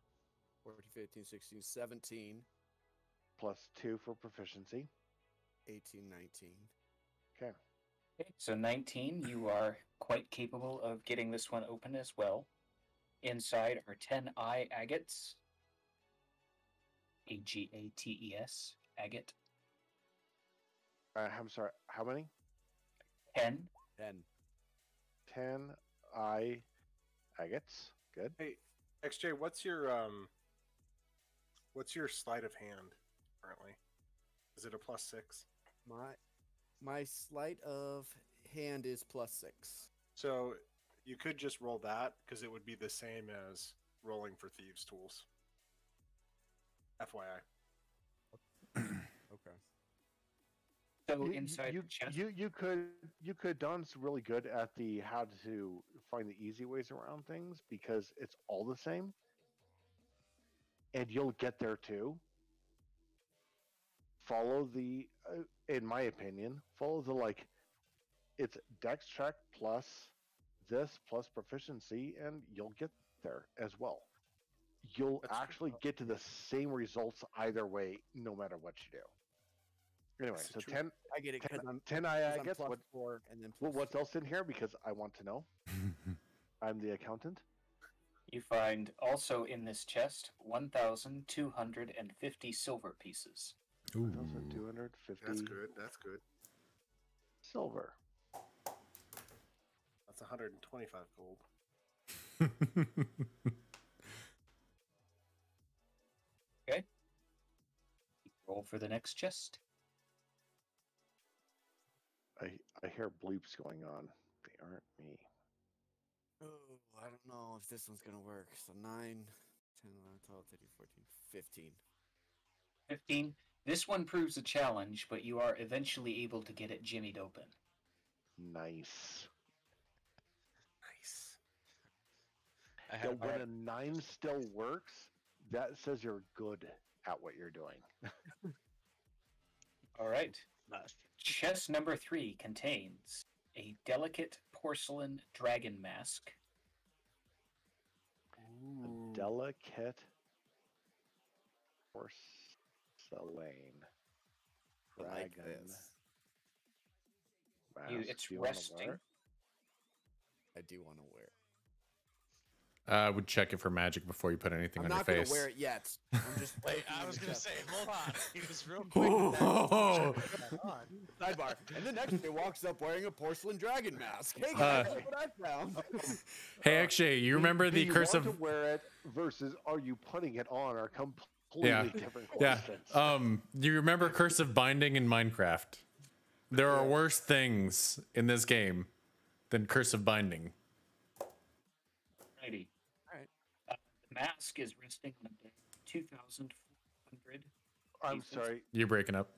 14, 15, 16, 17, +2 for proficiency. 18, 19. Okay. Okay, so 19, you are quite capable of getting this one open as well. Inside are 10 eye agates. Agates, agate. I'm sorry. How many? 10. 10. 10 eye agates. Good. Hey, XJ, what's your sleight of hand currently? Is it a +6? My sleight of hand is +6. So you could just roll that because it would be the same as rolling for thieves' tools. FYI. Okay. So You- inside you, the chest. you could Don's really good at the how to find the easy ways around things because it's all the same, and you'll get there too. Follow the, in my opinion, follow the it's dex check plus this plus proficiency, and you'll get there as well. You'll That's true. actually get to the same results either way, no matter what you do. Anyway, That's so true. 10, I get it 10, because I'm, 10 eye 'cause I'm agates. What, +4 and then what's +6. else in here? Because I want to know. I'm the accountant. You find also in this chest 1,250 silver pieces. Ooh. 1,250 That's good. That's good. silver. That's 125 gold. Okay. Roll for the next chest. I hear bleeps going on. They aren't me. Oh, I don't know if this one's gonna work. So 9, 10, 11, 12, 13, 14, 15. 15. This one proves a challenge, but you are eventually able to get it jimmied open. Nice. Nice. I Yeah, have when a 9 still works, that says you're good at what you're doing. All right. not. Chest number 3 contains a delicate porcelain dragon mask, A delicate porcelain I like dragon this. mask. it's Do you wanna wear resting. it? I do want to wear it. I would check it for magic before you put anything I'm on not your gonna face. wear it yet. I'm just Wait, looking I in was the gonna chest. say, hold on. He was real quick. with that. Oh. Sidebar. And the next day walks up wearing a porcelain dragon mask. Hey Uh, guys, look what I found. Hey, actually, you remember Do the you curse want of? to wear it versus are you putting it on are completely Yeah. different Yeah. questions. Do you remember curse of binding in Minecraft? There are worse things in this game than curse of binding. Righty. Alright. The mask is resting on a bed of 2,400. I'm pieces. sorry. You're breaking up.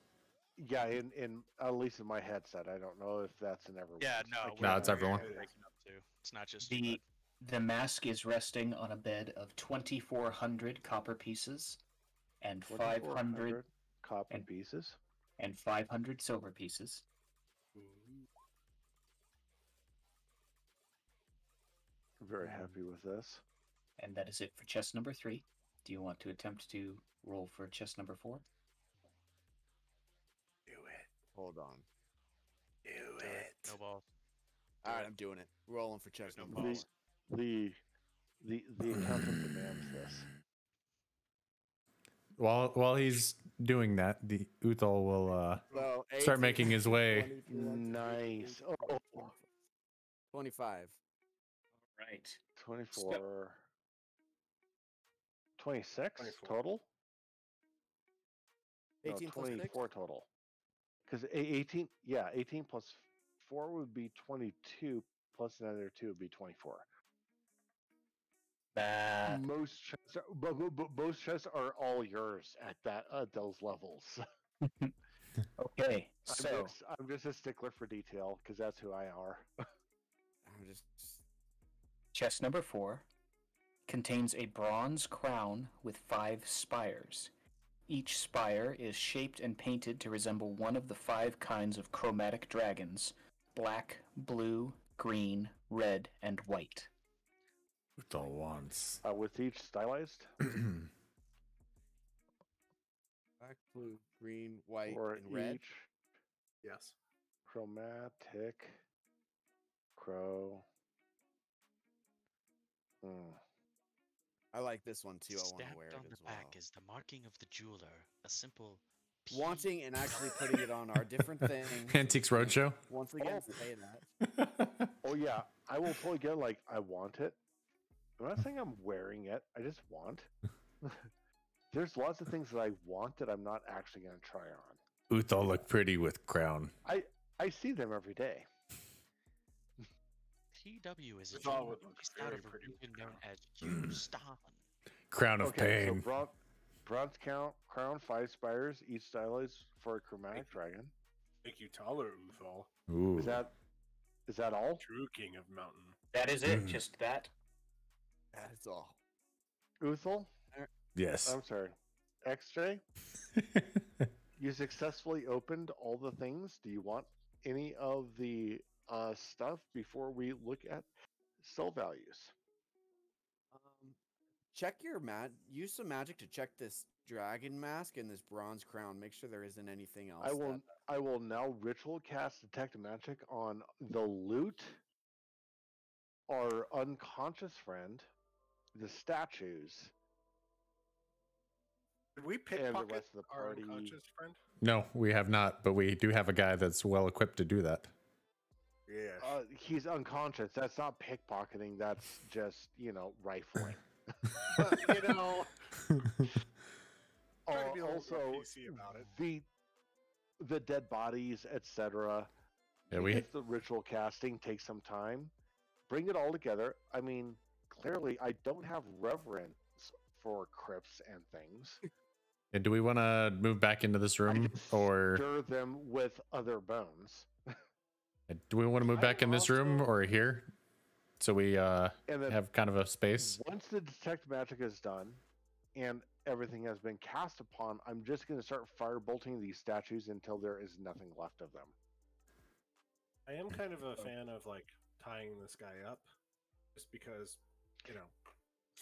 Yeah, in at least in my headset, I don't know if that's in everyone's. Yeah, I no. can't No, it's remember. everyone. Breaking up too. It's not just you, The bud. the mask is resting on a bed of 2,400 copper pieces and 500 2,400 copper and- pieces. and 500 silver pieces. Very happy with this. And that is it for chest number 3. Do you want to attempt to roll for chest number 4? Do it. Hold on. Do Do it. it. No balls. All right, I'm doing it. Rolling for chest No number balls. 4. The accountant demands this. While he's doing that, the Uthal will So, start 18, making his way. 20, Nice. 18, Oh, 25. Right. 24. 26 24. total? No, 18 plus 6? 24 total. Because 18, yeah, 18 plus 4 would be 22, plus another 2 would be 24. Most chests are, but most chests are all yours at those levels. Okay, so I'm just a stickler for detail because that's who I are. I'm just. chest number 4 contains a bronze crown with 5 spires. Each spire is shaped and painted to resemble one of the 5 kinds of chromatic dragons: black, blue, green, red, and white. Uthal wants. With each stylized, Black, blue, green, white, or and red. each Yes. chromatic crow. I like this one too. I want to Stamped wear on it the as well. back is the marking of the jeweler. A simple P. Wanting and actually putting it on are different things. Antiques Roadshow. Once again, Oh. say that. Oh yeah, I will totally get like I want it. I'm not saying I'm wearing it. I just want. There's lots of things that I want that I'm not actually going to try on. Uthal look pretty with crown. I see them every day. TW is a It's all gem with based very out of a pretty region with known as Houston. Crown of pain. So bronze crown 5 spires, each stylized for a chromatic dragon. Make you taller, Uthal. Ooh. Is that all? True king of mountain. That is it, just that. That's all. Uthal? Yes. I'm sorry. XJ? You successfully opened all the things. Do you want any of the stuff before we look at sell values? Check your use some magic to check this dragon mask and this bronze crown. Make sure there isn't anything else. I will now ritual cast detect magic on the loot, our unconscious friend, the statues Did we and the pickpocket rest of the our party. unconscious friend? No, we have not, but we do have a guy that's well equipped to do that. Yeah. He's unconscious. That's not pickpocketing. That's just rifling. But trying to be a little Also, more PC about it. the dead bodies, etc. Yeah, Because the ritual casting takes some time. Bring it all together. I mean, clearly, I don't have reverence for crypts and things. And do we want to move back into this I room, just or stir them with other bones. do we want to move back in this room or here, so we And then have kind of a space? once the detect magic is done, and everything has been cast upon, I'm just going to start firebolting these statues until there is nothing left of them. I am kind of a fan of like tying this guy up, just because,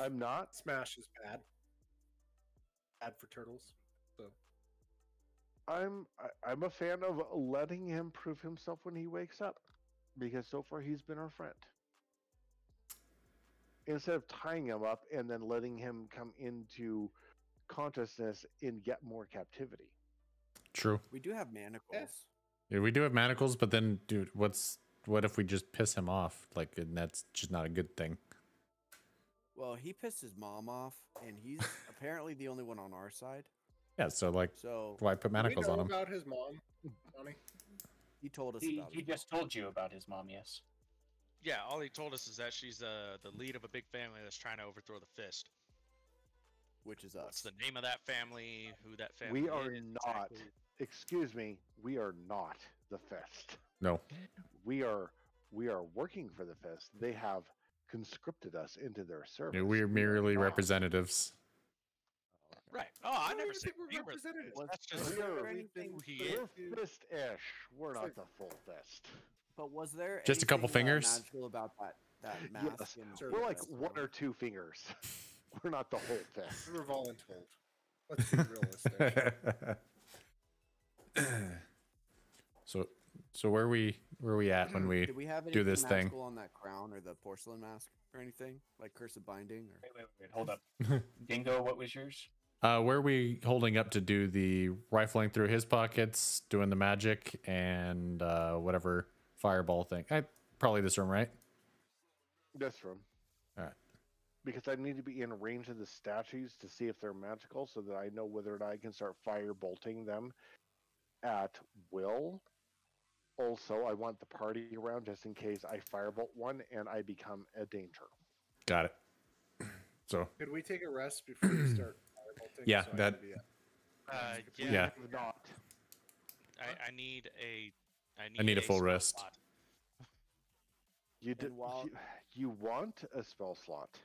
I'm not. Smash is bad. Bad for turtles. So I'm a fan of letting him prove himself when he wakes up, because so far he's been our friend. Instead of tying him up and then letting him come into consciousness in yet more captivity. True. We do have manacles. Yeah, we do have manacles, but then, dude, what if we just piss him off? Like, and that's just not a good thing. Well, he pissed his mom off, and he's apparently the only one on our side. Yeah, so like, So why put manacles do we know on him? about his mom, Johnny? he told us He about it. just told you about his mom, yes. Yeah, all he told us is that she's the lead of a big family that's trying to overthrow the Fist. Which is What's us. the name of that family? Who that family We are is? not. exactly. Excuse me. We are not the Fist. No. We are working for the Fist. They have conscripted us into their service. We're We are merely not. representatives. Right. Oh, I don't never even said think we're we were the represented. Fist. That's just We are- who he is. We're Fist-ish. We're not the full Fist. But was there Just a couple anything, fingers? magical about that mask? Yes, and we're like the one or stone? two fingers. We're not the whole Fist. We were voluntold. Let's be realistic. so where we at when we Did we have do anything this thing? magical on that crown or the porcelain mask or anything like curse of binding? Or Wait, hold up. Dingo, what was yours? Where are we holding up to do the rifling through his pockets, doing the magic, and whatever fireball thing? Probably this room, right? This room. All right. Because I need to be in range of the statues to see if they're magical so that I know whether or not I can start fire bolting them at will. Also, I want the party around just in case I firebolt one and I become a danger. Got it. So Could we take a rest before we start firebolting? Yeah, so I that- can be Yeah. Not. I need a. I need a full spell rest. slot. You did. while- You want a spell slot?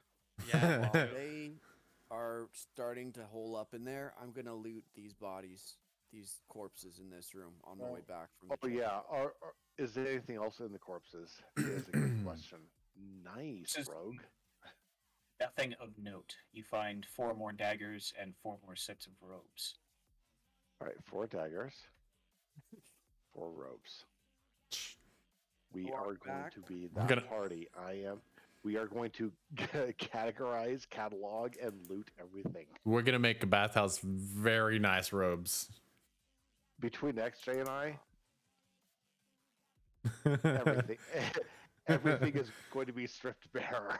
Yeah. while they are starting to hole up in there, I'm gonna loot these bodies, these corpses in this room on my way back from the Oh church. yeah. Is there anything else in the corpses? Is a good question. Nice, This is- rogue. Nothing of note. You find 4 more daggers and 4 more sets of robes. All right, 4 daggers, 4 robes. We Walk are going back. to be I'm that gonna- party. We are going to categorize, catalog, and loot everything. we're gonna make a bathhouse very nice robes. Between XJ and I, everything, everything is going to be stripped bare.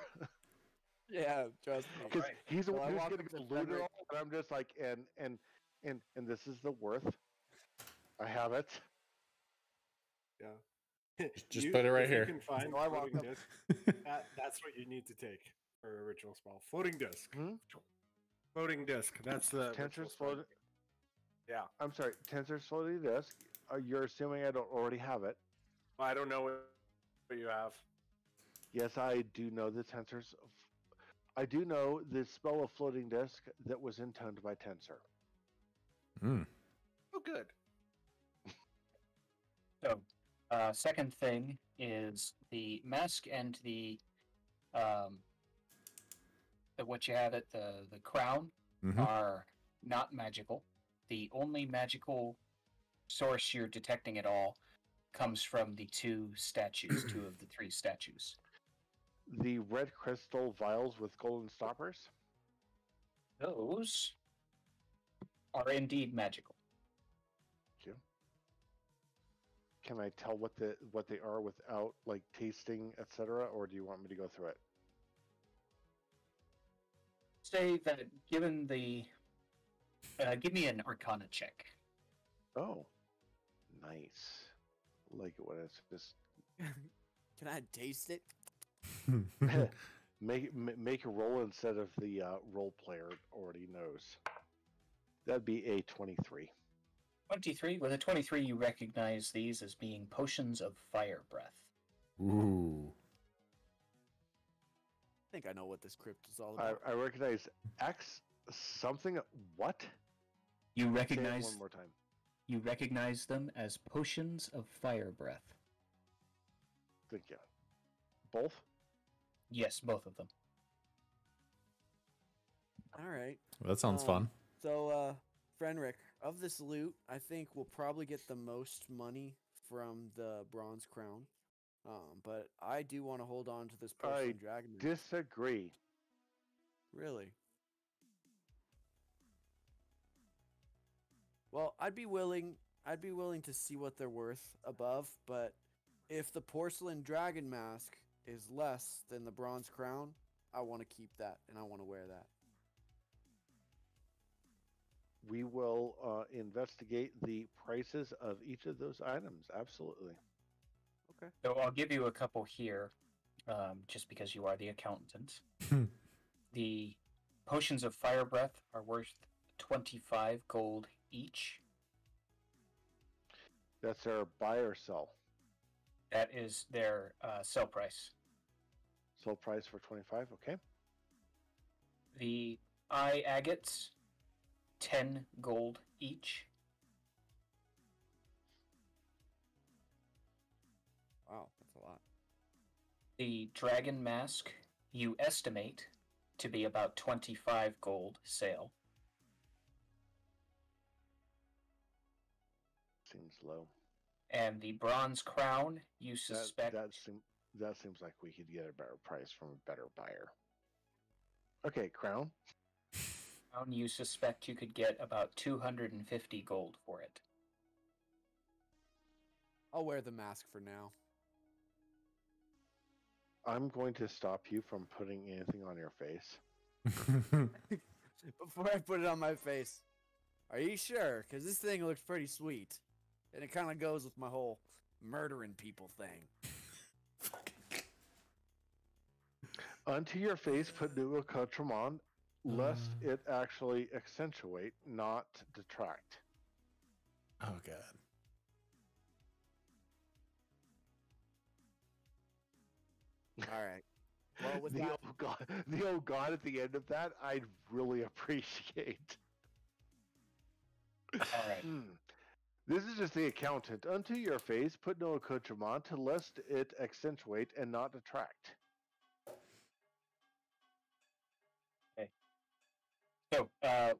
Yeah, trust me. Because Right. he's the Well, I one who's walk going up to to go loot it Frederick. all, and I'm just like, and this is the worth. I have it. Yeah. Just put it right if here. You can find So I walk floating up- disc. That's what you need to take for original spell. Floating disc. Hmm? Floating disc. That's the Tensor's ritual spell. floating. Yeah. I'm sorry, Tensor's floating disc. You're assuming I don't already have it. I don't know what you have. Yes, I do know the Tensor's. I do know the spell of floating disc that was intoned by Tensor. Hmm. Oh, good. So, second thing is the mask and the what you have at the crown Mhm. are not magical. The only magical source you're detecting at all comes from the 2 statues, 2 of the 3 statues. the red crystal vials with golden stoppers. Those are indeed magical. Thank you. Can I tell what they are without like tasting, etc., or do you want me to go through it? Say that given the... give me an Arcana check. Oh, nice. Like it when it's just Can I taste it? make a roll instead of the role player already knows. That'd be a 23. 23. With a 23, you recognize these as being potions of fire breath. Ooh. I think I know what this crypt is all about. I recognize X something. What? You Say it recognize one more time. You recognize them as potions of fire breath. Thank you. Both? Yes, both of them. All right. That sounds fun. So, Fenric, of this loot, I think we'll probably get the most money from the bronze crown. But I do want to hold on to this porcelain dragon. Disagree. Really? Well, I'd be willing to see what they're worth above, but if the porcelain dragon mask is less than the bronze crown, I want to keep that and I want to wear that. We will investigate the prices of each of those items. Absolutely. Okay. So I'll give you a couple here, just because you are the accountant. The potions of fire breath are worth 25 gold each. That's our buy or sell. That is their sell price. Sell price for 25. Okay. The eye agates, 10 gold each. Wow, that's a lot. The dragon mask, you estimate to be about 25 gold sale. Seems low. And the bronze crown, you suspect... That seems like we could get a better price from a better buyer. Okay, crown. Crown, you suspect you could get about 250 gold for it. I'll wear the mask for now. I'm going to stop you from putting anything on your face. Before I put it on my face, are you sure? Because this thing looks pretty sweet. And it kind of goes with my whole murdering people thing. Onto your face, put new accoutrement, lest it actually accentuate, not detract. Oh, God. All right. Well, with the that... old god at the end of that, I'd really appreciate. All right. This is just the accountant. Unto your face, put no accoutrement, lest it accentuate and not detract. Okay. So,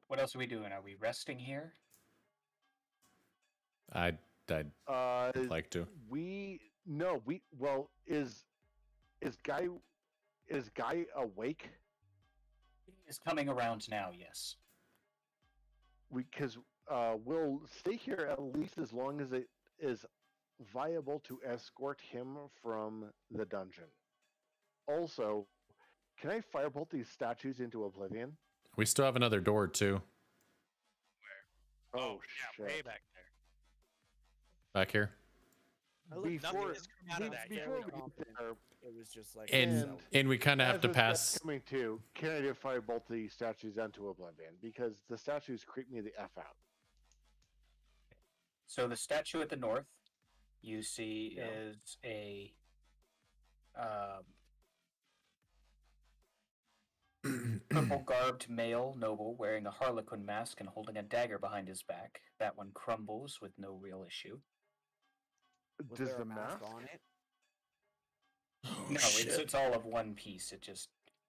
what else are we doing? Are we resting here? I'd like to. Is Guy awake? He is coming around now, yes. Because we'll stay here at least as long as it is viable to escort him from the dungeon. Also, can I firebolt these statues into oblivion? We still have another door, too. Where? Oh, yeah, shit. way back there. Back here. Nothing has come out of that yet. Before we get there, It was just like... And we kind of have to as pass. coming to, can I do firebolt the statues into oblivion? Because the statues creep me the F out. So the statue at the north, you see, is a purple-garbed male noble wearing a harlequin mask and holding a dagger behind his back. That one crumbles with no real issue. Was Does there the a mask mask on it? No, it's all of one piece. It just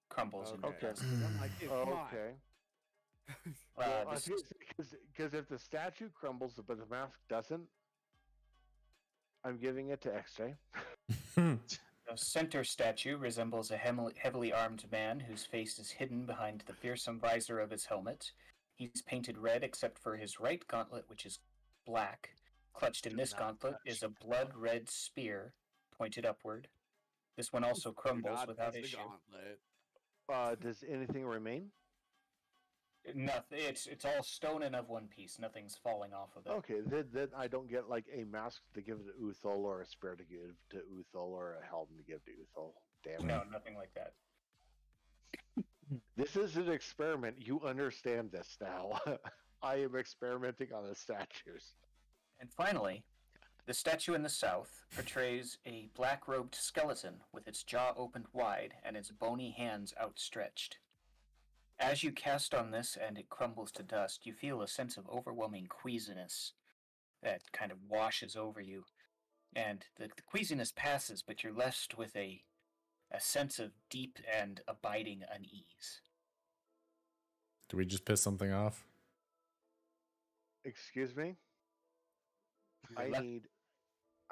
crumbles into Okay. dust. I'm like, dude, come on. Okay. Uh, Well, this- because if the statue crumbles but the mask doesn't, I'm giving it to XJ. The center statue resembles a heavily armed man whose face is hidden behind the fearsome visor of his helmet. He's painted red except for his right gauntlet, which is black. Clutched in Do this not gauntlet touch. is a blood-red spear pointed upward. This one also Do crumbles not without touch the issue. gauntlet. Does anything remain? Nothing. It's all stone and of one piece. Nothing's falling off of it. Okay, then I don't get like a mask to give to Uthul or a spear to give to Uthul or a helm to give to Uthul. Damn it. No, nothing like that. This is an experiment. You understand this now. I am experimenting on the statues. And finally, the statue in the south portrays a black-robed skeleton with its jaw opened wide and its bony hands outstretched. As you cast on this and it crumbles to dust, you feel a sense of overwhelming queasiness that kind of washes over you. And the queasiness passes, but you're left with a sense of deep and abiding unease. Do we just piss something off? Excuse me? I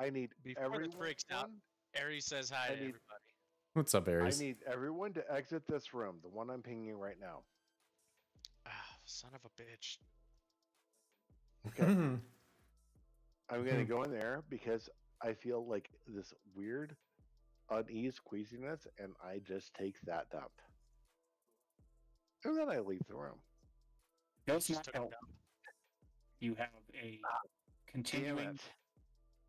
need Before everyone. this breaks out, Ares says hi to everybody. What's up, I Ares? need everyone to exit this room, the one I'm pinging right now. Ah, son of a bitch. Okay. I'm gonna go in there because I feel like this weird unease, queasiness, and I just take that dump. And then I leave the room. Does Just not took a help. dump. You have a continuing,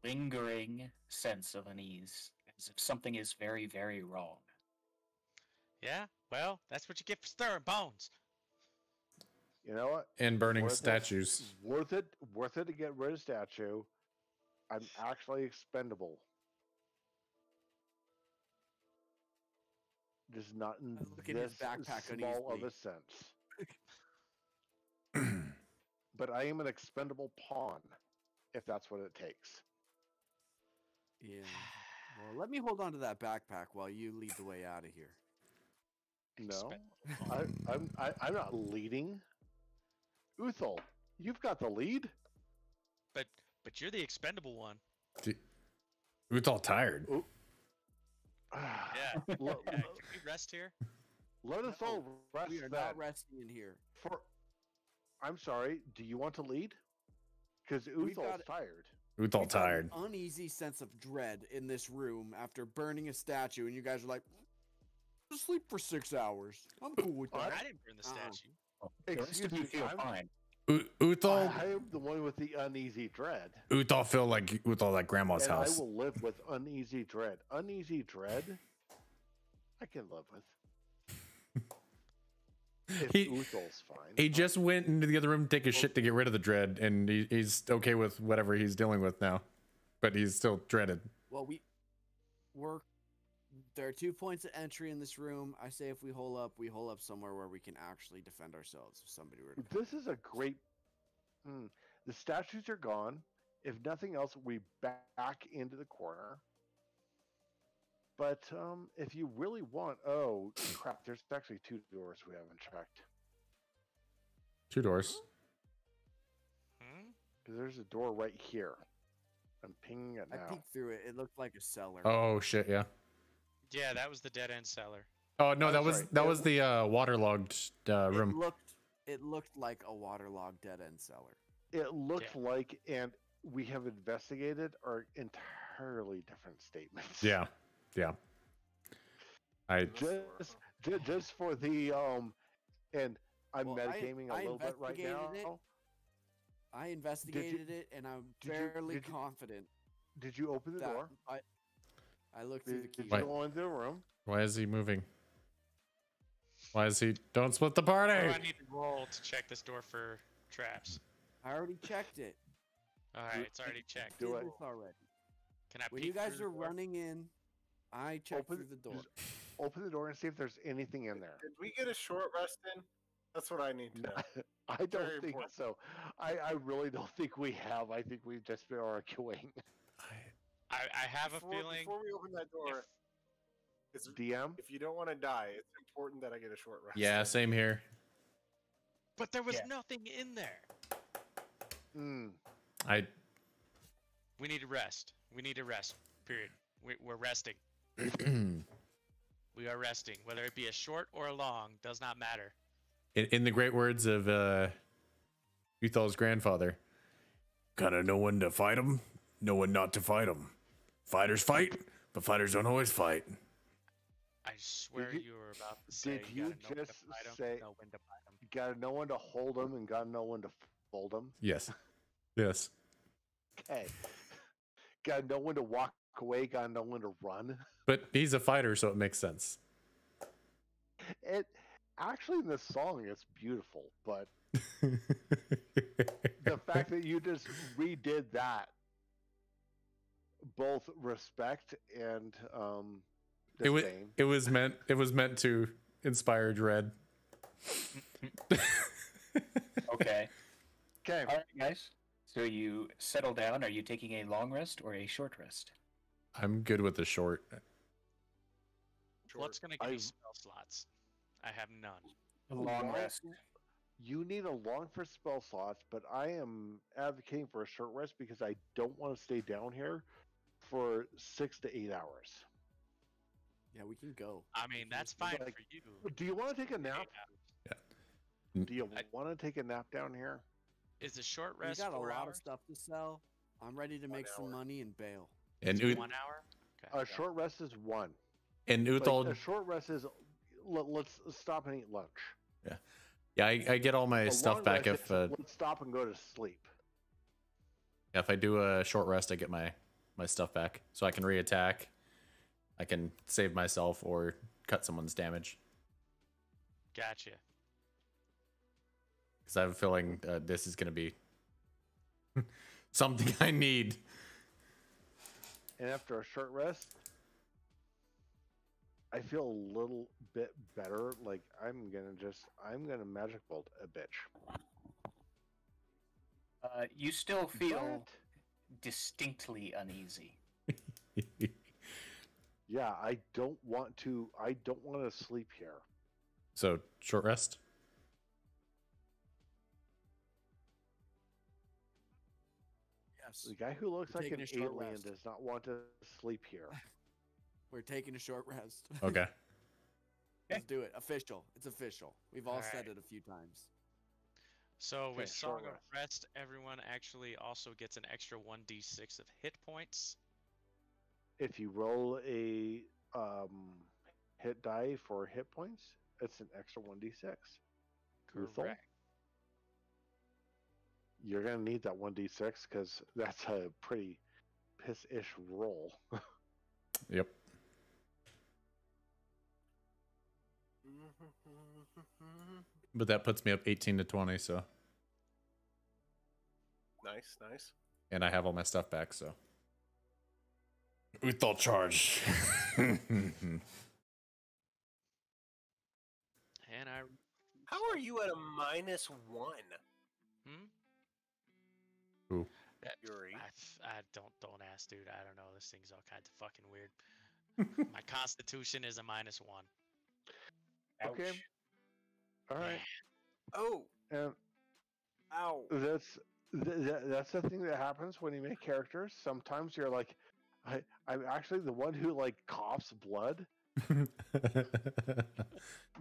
lingering sense of unease, as if something is very, very wrong. Yeah, well, that's what you get for stirring bones. You know what? And burning Worth it. statues. Worth it to get rid of statue. I'm actually expendable. Just not in Look at his this backpack small of uneasily. a sense. But I am an expendable pawn, if that's what it takes. Yeah. Well, let me hold on to that backpack while you lead the way out of here. No, I'm not leading. Uthul, you've got the lead. But you're the expendable one. It's all tired. Ooh. Yeah. Let, Yeah, can we rest here? let us No, all rest. We are then. not resting in here. I'm sorry. Do you want to lead? Because We've Uthul's got- tired. It's all We've got tired. an uneasy sense of dread in this room after burning a statue, and you guys are like, just sleep for 6 hours. I'm cool with that. I didn't burn the statue. The rest Excuse of you me, feel I'm- fine. Uthal, I am the one with the uneasy dread. Uthal feel like Uthal like grandma's And house. I will live with uneasy dread. Uneasy dread, I can live with. If He- Uthul's fine. He just went into the other room to take a shit to get rid of the dread, and he's okay with whatever he's dealing with now. But he's still dreaded. Well, there are 2 points of entry in this room. I say if we hole up somewhere where we can actually defend ourselves if somebody were to come. This is a great. The statues are gone. If nothing else, we back into the corner. But if you really want, oh crap! There's actually 2 doors we haven't checked. 2 doors. Hmm? Because there's a door right here. I'm pinging it I now. peeked through it. It looked like a cellar. Oh shit, yeah. Yeah, that was the dead end cellar. Oh no, I'm that sorry, was the waterlogged room. It looked like a waterlogged dead end cellar. It looked like, and we have investigated, are entirely different statements. Yeah, yeah. I Just for the and I'm Well, metagaming a I little bit right investigated now. it. I investigated it, and I'm fairly did you- confident Did you open the that door? I looked through the Did key. you Wait. go into the room? why is he moving? Why is he? Don't split the Oh, party. I need to roll to check this door for traps. I already checked it. All right, it's already checked. Do Did it. this already. Can I When peek you guys through are the door? running in, I checked Open through the door. just Open the door and see if there's anything in there. Did we get a short rest in? That's what I need to know. I don't Very think important. so. I really don't think we have. I think we've just been arguing. I have a feeling. Before we open that door, it's, DM? if you don't want to die, it's important that I get a short rest. Yeah, in. same here. But there was Yeah. nothing in there. I We need to rest. We need to rest. Period. We're resting. We are resting, whether it be a short or a long, does not matter. In the great words of Uthal's grandfather, gotta know when to fight 'em, know when not to fight 'em. Fighters fight, but fighters don't always fight. I swear you were about to say. Did you gotta know when to just fight 'em, say- know when to fight 'em. You gotta know when to hold them and gotta know when to fold them. Yes. Yes. Okay. Gotta know when to walk away, gotta know when to run. But he's a fighter, so it makes sense. It actually in this song it's beautiful, but the fact that you just redid that, both respect and disdain. it was meant to inspire dread. Okay. Okay. All right, guys. So you settle down. Are you taking a long rest or a short rest? I'm good with the short. What's gonna give I- me spell slots? I have none. A long rest. You need a long for spell slots, but I am advocating for a short rest because I don't want to stay down here for 6 to 8 hours. Yeah, we can go. I mean, that's fine like- for you. Do you want to take a nap? Yeah. Do you want to take a nap down here? Is the short We rest got a 4 lot hours? of stuff to sell. I'm ready to make some hour. money and bail. And Is it Ut- 1 hour? Okay. A short rest is 1. and Like, Uthal, a short rest is let's stop and eat lunch. yeah, I get all my A stuff long back rest if is, let's stop and go to sleep. I do a short rest. I get my stuff back, so I can reattack. I can save myself or cut someone's damage. Gotcha. Because I have a feeling this is going to be something I need. And after a short rest, I feel a little bit better. Like I'm gonna magic bolt a bitch. You still feel But, distinctly uneasy. yeah, I don't want to sleep here. So short rest. Yes. The guy who looks We're like an taking a short alien rest. does not want to sleep here. We're taking a short rest. Okay. Let's do it. Official. It's official. We've all said Alright. it a few times. So Okay, with Song short of Rest, everyone actually also gets an extra 1d6 of hit points. If you roll a hit die for hit points, it's an extra 1d6. Uthal? Correct. You're gonna need that 1d6 because that's a pretty piss-ish roll. Yep. But that puts me up 18 to 20. So, Nice, nice. and I have all my stuff back. So, Uthal charge. And I. How are you at a -1? Hmm? Who? Yuri. I don't ask, dude. I don't know. This thing's all kinds of fucking weird. My Constitution is a -1. Okay. Ouch. All right. Oh, And ow. that's the thing that happens when you make characters. Sometimes you're like, I'm actually the one who like coughs blood,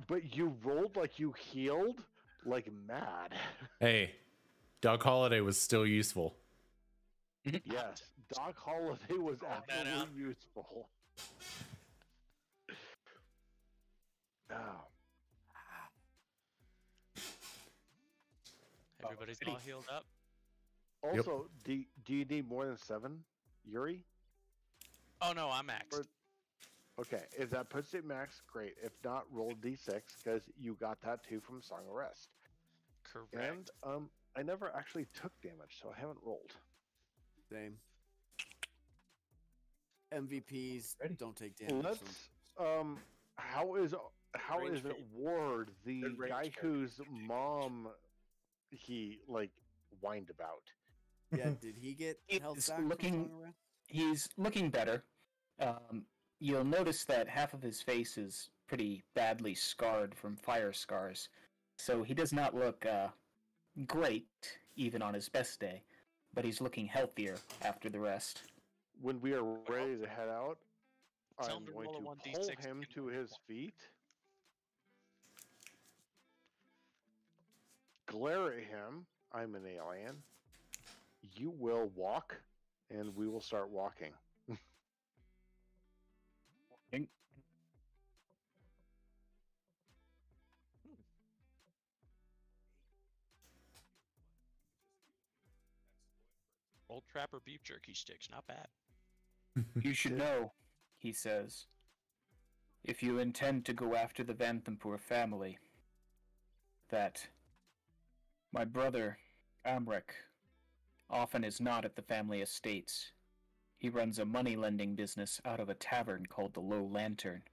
but you rolled like you healed like mad. Hey, Doc Holiday was still useful. Yes, Doc Holiday was Called that out. absolutely useful. Oh, Everybody's all healed up. also, do you need more than 7, Yuri? Oh no, I'm maxed. Or- Okay, if that puts it max, great. If not, roll d6 because you got that too from Song of Rest. Correct. And I never actually took damage, so I haven't rolled. Same. MVPs Ready. don't take damage. Let's how is Range it feat. Ward, the Good range guy character. whose mom he like whined about? Yeah, did he get health He's back from looking- Song of Rest? He's looking better. You'll notice that half of his face is pretty badly scarred from fire scars, so he does not look great even on his best day, but he's looking healthier after the rest. When we are ready to head out, Tell I'm him to going roll a to 1d6 pull and him give to him his one. feet, glare at him. I'm an alien. You will walk, and we will start walking. Old Trapper beef jerky sticks, not bad. You should know, he says, if you intend to go after the Vanthampur family, that my brother, Amrek, often is not at the family estates. He runs a money-lending business out of a tavern called the Low Lantern.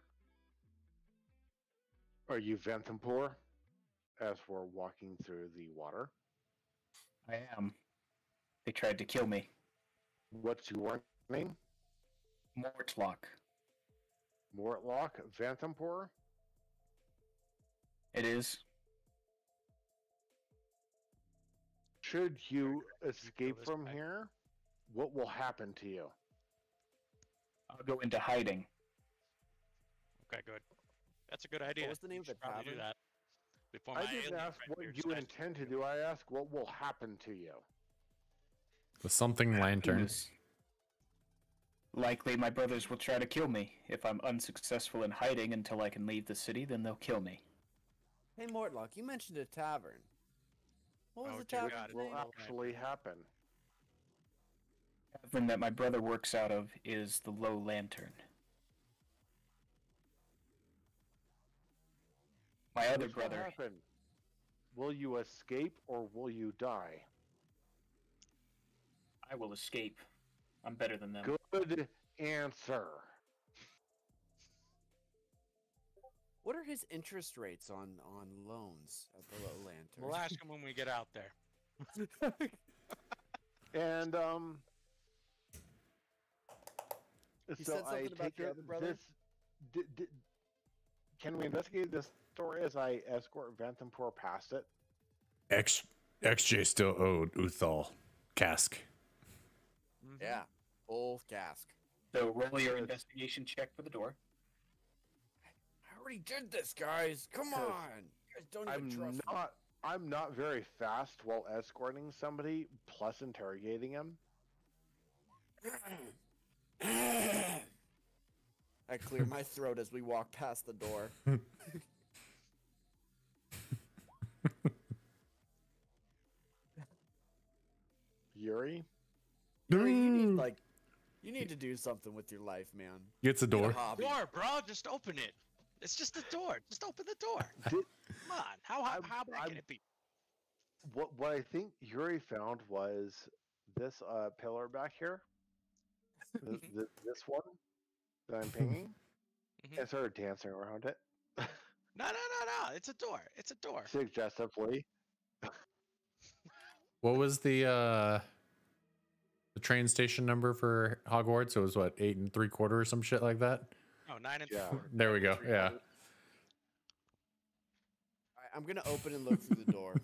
Are you Venthampur? As we're walking through the water. I am. They tried to kill me. What's your name? Mortlock. Mortlock Vanthampur? It is. Should you escape this from way. here, what will happen to you? I'll go into hiding. Okay, good. That's a good idea. What was the name You of the should probably do tavern? that. Before I my didn't alien ask friend what here you decides intend to kill do. I ask what will happen to you. The something lantern. Yes. Likely my brothers will try to kill me. If I'm unsuccessful in hiding until I can leave the city, then they'll kill me. Hey, Mortlock, you mentioned a tavern. What was Oh, the dear tavern God, Will name? actually happen. The tavern that my brother works out of is the Low Lantern. My other Which will brother, happen? Will you escape or will you die? I will escape. I'm better than them. Good answer. What are his interest rates on loans at the Low Lantern? We'll ask him when we get out there. And He so said something I about take your it other brother? can we investigate this story as I escort Vanthampur past it? XJ still owed Uthal cask. Yeah, full cask. So roll your Good. investigation check for the door. I already did this, guys. Come Good. on. You guys don't even trust me. I'm not very fast while escorting somebody plus interrogating him. I clear my throat as we walk past the door. Yuri? Yuri, you need to do something with your life, man. Gets the Get a door. hobby. Door, bro. Just open it. It's just a door. Just open the door. Did- Come on. How bad can it be? What I think Yuri found was this pillar back here. This one that I'm pinging. Mhm. And started dancing around it. No. It's a door. It's a door. Suggestively. What was the train station number for Hogwarts? It was what, 8 3/4 or some shit like that? No, 9 and Yeah. 4. There we go. Yeah. Alright, I'm gonna open and look through the door.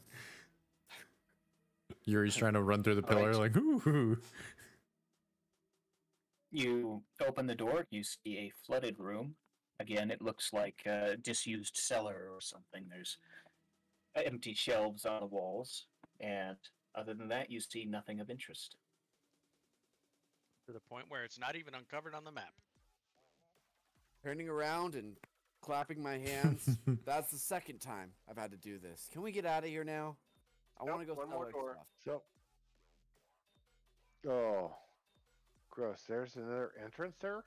Yuri's trying to run through the pillar Alright. like, ooh. You open the door, you see a flooded room. Again, it looks like a disused cellar or something. There's empty shelves on the walls, and other than that, you see nothing of interest. To the point where it's not even uncovered on the map. Turning around and clapping my hands. That's the second time I've had to do this. Can we get out of here now? I want to go one sell more our door. stuff. So. Oh. Gross. There's another entrance there?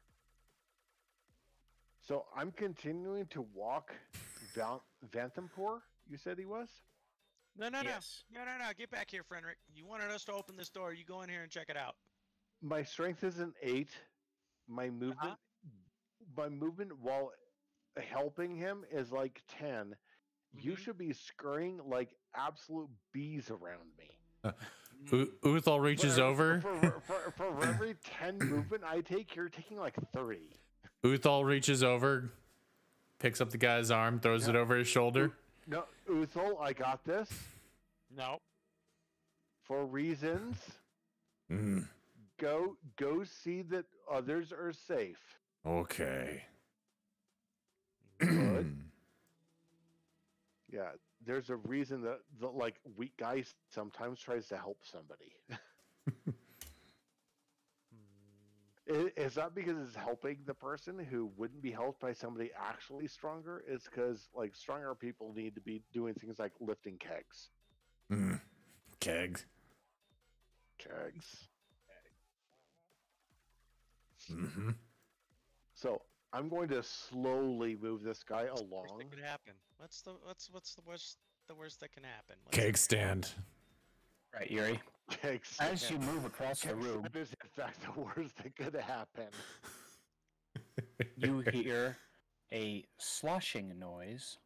So I'm continuing to walk Vanthampur, you said he was? No. Yes. No. Get back here, Frederick. You wanted us to open this door. You go in here and check it out. My strength is an 8. My movement while helping him is like 10. You Mhm. should be scurrying like absolute bees around me. Uthal reaches over. For every 10 movement I take, you're taking like 30. Uthal reaches over, picks up the guy's arm, throws it over his shoulder. No, Uthal, I got this. No. For reasons. Mm. Go see that others are safe. Okay. Good. Yeah, there's a reason that the like weak guy sometimes tries to help somebody. It's not because it's helping the person who wouldn't be helped by somebody actually stronger. It's because like stronger people need to be doing things like lifting kegs. Kegs. Kegs. Mm-hmm. So I'm going to slowly move this guy along. What could happen? What's the worst that can happen? Keg stand. Right, Yuri. Kegs. As you move across the room, That is in fact the worst that could happen. you hear a sloshing noise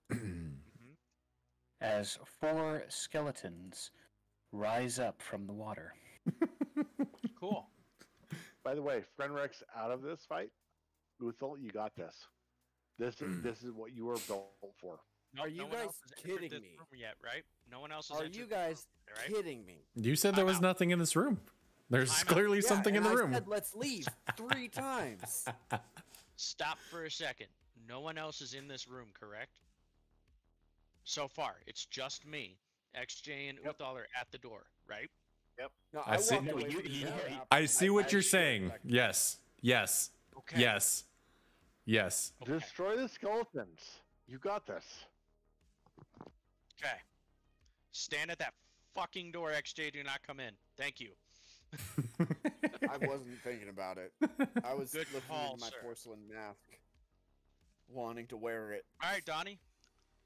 as 4 skeletons rise up from the water. Cool. By the way, Frenrex out of this fight. Uthal, you got this. This is what you were built for. No, Are you no one guys else has entered kidding this me? room yet, right? No one else has Are entered you this room, guys right? kidding me? You said there was out. nothing in this room. There's I'm out. clearly Yeah, something in and the I room. said, let's leave 3 times. Stop for a second. No one else is in this room, correct? So far, it's just me. XJ and Yep. Uthal are at the door, right? No, I see- walked No, away you- from the you- door you- after I see what I you're showed saying. back- Yes. Yes. Okay. Yes. Yes. Okay. Destroy the skeletons. You got this. Okay. Stand at that fucking door, XJ. Do not come in. Thank you. I wasn't thinking about it. I was Good looking call, at my sir. porcelain mask, wanting to wear it. All right, Donnie.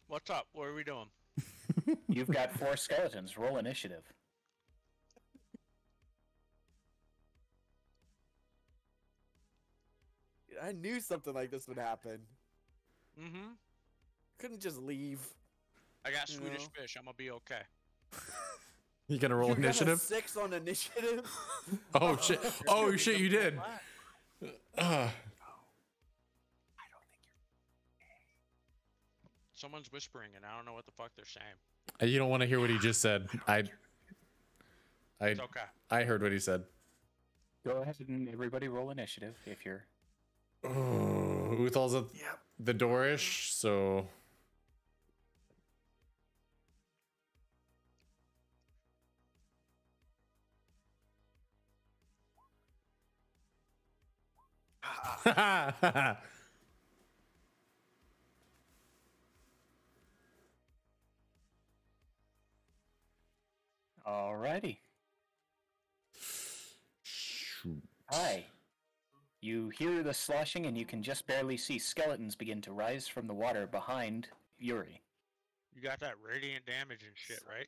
What's up? What are we doing? You've got 4 skeletons. Roll initiative. I knew something like this would happen. Mm-hmm. Couldn't just leave. I got You Swedish know? fish. I'm gonna be okay. You gonna roll You got a initiative? 6 on initiative. Oh shit! Oh shit! You did. Someone's whispering, and I don't know what the fuck they're saying. You don't want to hear what he just said. It's okay. I heard what he said. Go ahead and everybody roll initiative if you're. Oh, Uthal's at the doorish, so Alrighty. shoot. Hi. You hear the sloshing, and you can just barely see skeletons begin to rise from the water behind Yuri. You got that radiant damage and shit, right?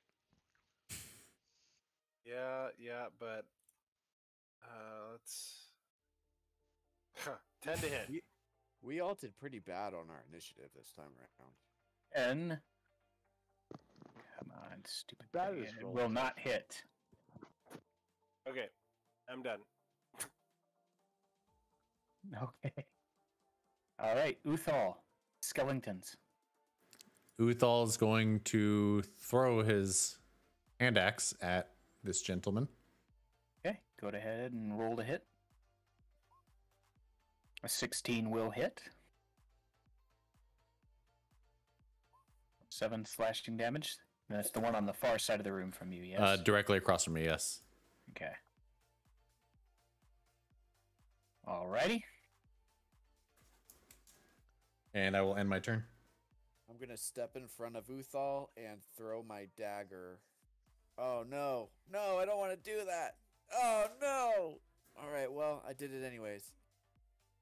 Yeah, but let's 10 to hit. We all did pretty bad on our initiative this time around. And come on, stupid. That thing. is It roll will tough. not hit. Okay, I'm done. Okay. All right, Uthal, skeletons. Uthal's going to throw his hand axe at this gentleman. Okay, go ahead and roll to hit. A 16 will hit. 7 slashing damage. That's the one on the far side of the room from you, yes? Directly across from me. Yes. Okay. Alrighty. And I will end my turn. I'm gonna step in front of Uthal and throw my dagger. Oh no, no, I don't want to do that. Oh no! All right, well, I did it anyways.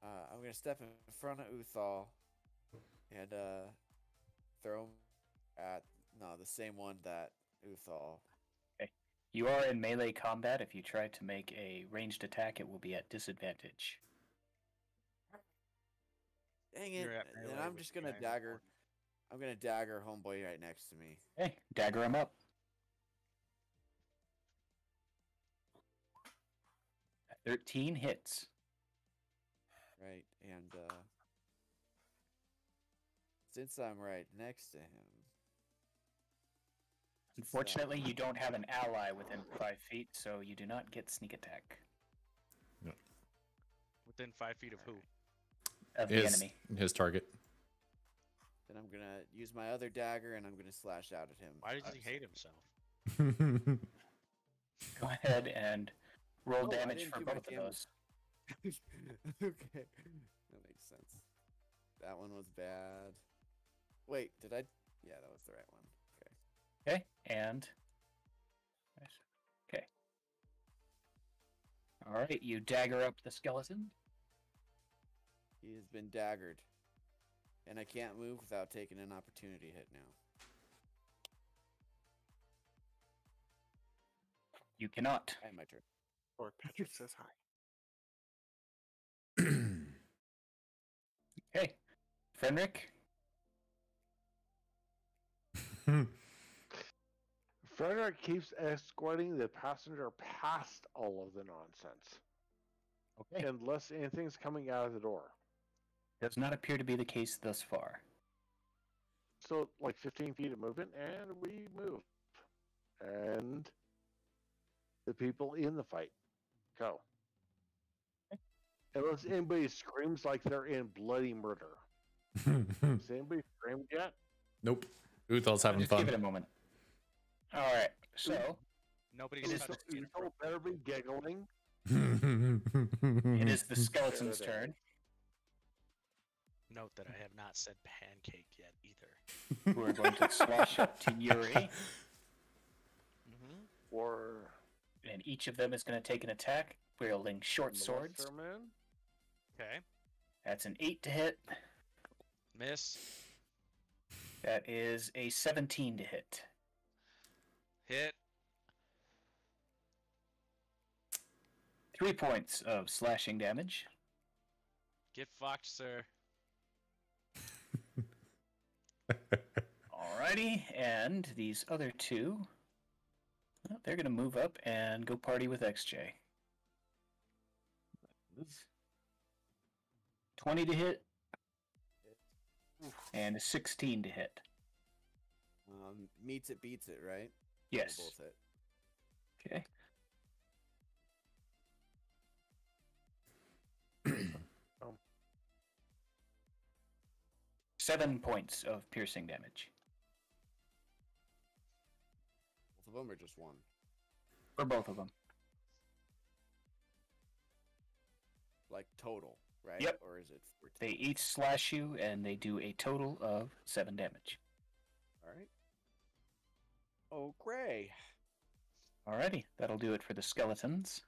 I'm gonna step in front of Uthal and throw him at the same one that Uthal. You are in melee combat. If you try to make a ranged attack, it will be at disadvantage. Dang it! You're at And melee I'm with just the gonna guy in the dagger. corner. I'm gonna dagger homeboy right next to me. Okay, dagger him up. A 13 hits. Right, and since I'm right next to him, Unfortunately, you don't have an ally within 5 feet, so you do not get sneak attack. Within 5 feet of who? of the enemy. His target. Then I'm gonna use my other dagger and I'm gonna slash out at him. Why does he hate himself? Go ahead and roll Oh, I damage didn't for do my both of damage. those. Okay, that makes sense. That one was bad. Wait, did I? Yeah, that was the right one. Okay. Okay, and okay. All right, you dagger up the skeleton. He has been daggered. And I can't move without taking an opportunity hit now. You cannot. And my turn. Or Patrick says hi. Okay, Fenric. Frederick keeps escorting the passenger past all of the nonsense, Okay, unless anything's coming out of the door. does not appear to be the case thus far. So, like 15 feet of movement, and we move. And the people in the fight go. Unless anybody screams like they're in bloody murder. Has anybody screamed yet? Nope. Uthal's having Just fun. give it a moment. All right, so Nobody's It is touched You his don't better be giggling. it is the skeleton's turn. Note that I have not said pancake yet either. We're going to slash up to Yuri, Or and each of them is going to take an attack, wielding short swords. Molester Man. Okay. That's an 8 to hit. Miss. That is a 17 to hit. Hit. 3 points of slashing damage. Get fucked, sir. Alrighty, and these other two, well, they're going to move up and go party with XJ. 20 to hit, and a 16 to hit. Meets it, beats it, right? Yes. Both hit. Okay. Oh. 7 points of piercing damage. Both of them or just one? For both of them. Like total, right? Yep. Or is it 14? They each slash you, and they do a total of 7 damage. All right. Oh, gray. Alrighty, that'll do it for the skeletons.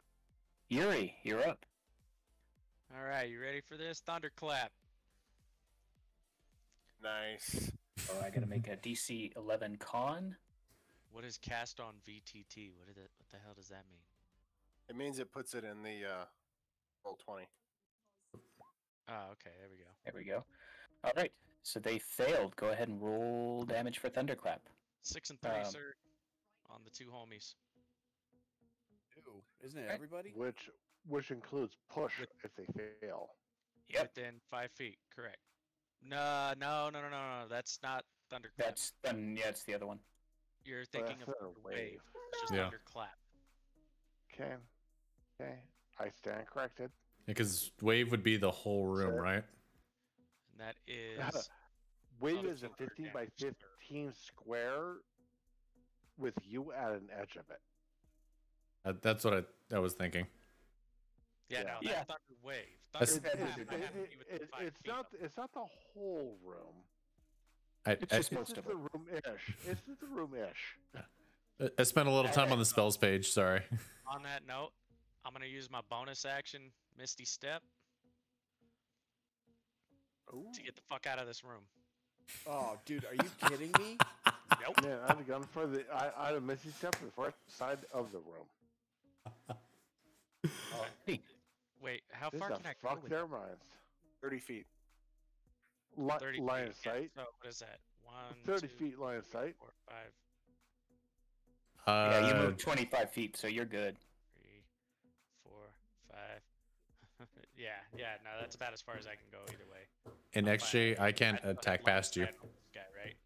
Yuri, you're up. All right, you ready for this? Thunderclap. Nice. So I gotta make a DC 11 con. What is cast on VTT? What the hell does that mean? It means it puts it in the roll 20. Oh, okay, there we go. There we go. Alright, so they failed. Go ahead and roll damage for Thunderclap. 6 and 3, sir. On the two homies. Ew. Isn't it Okay. everybody? Which includes push if they fail. Yep. Within 5 feet, correct. No. That's not Thunderclap. That's yeah, it's the other one. You're thinking that's of a Wave. wave. It's just Yeah. Thunderclap. Okay. I stand corrected. Because wave would be the whole room, Sure. right? And that is Wave Oh, is a 200 15 by damage, sir. 15 square with you at an edge of it. That's what I was thinking. yeah, Yeah. no, Yeah. that's Thunder Wave. That's- Thunderclap, I have to be within 5 It's feet not. of it. It's not the whole room. It's just It's most just of the it. room-ish. It's just the room-ish. I spent a little time on the spells page. Sorry. On that note, I'm gonna use my bonus action, Misty Step, Ooh. to get the fuck out of this room. Oh, dude, are you kidding me? Nope. Man, I'd have gone for I'd have missed step to the far side of the room. Hey, Wait, how This far is can I to go fuck with their minds. 30 feet. 30 Line of feet? Yeah, sight. so what is that? 1, 30 2, feet line of sight. 4, 5, yeah, you moved 25 feet, so you're good. 3, 4, 5. yeah, no, that's about as far as I can go either way. In I'm XJ, fine. I can't still have attack line of past you. sight on this guy, right?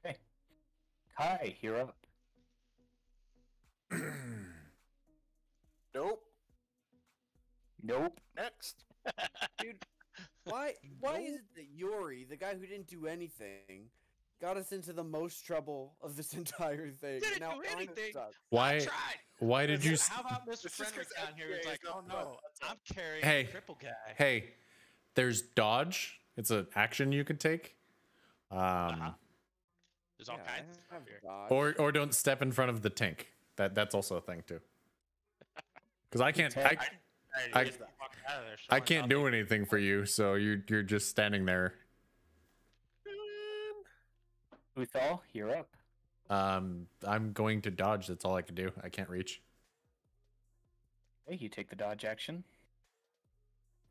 Okay. Kai, you're up. Nope. Nope. Next. Dude, why is it that Yuri, the guy who didn't do anything, got us into the most trouble of this entire thing? Didn't Now do I'm anything. stuck. Why? I tried. Why did you? How about Mr. It's just 'cause Frederick down here? It's FJ like, is oh up no, front, that's all. I'm carrying Hey. the cripple guy. Hey, there's dodge. It's an action you could take. There's all Yeah, kinds I of stuff have here. dodge. Or don't step in front of the tank. That's also a thing too. Because I can't I Get the fuck out of there. I Someone can't help do me. anything for you, so you're just standing there. Uthal, you're up. I'm going to dodge. That's all I can do. I can't reach. Okay, you take the dodge action.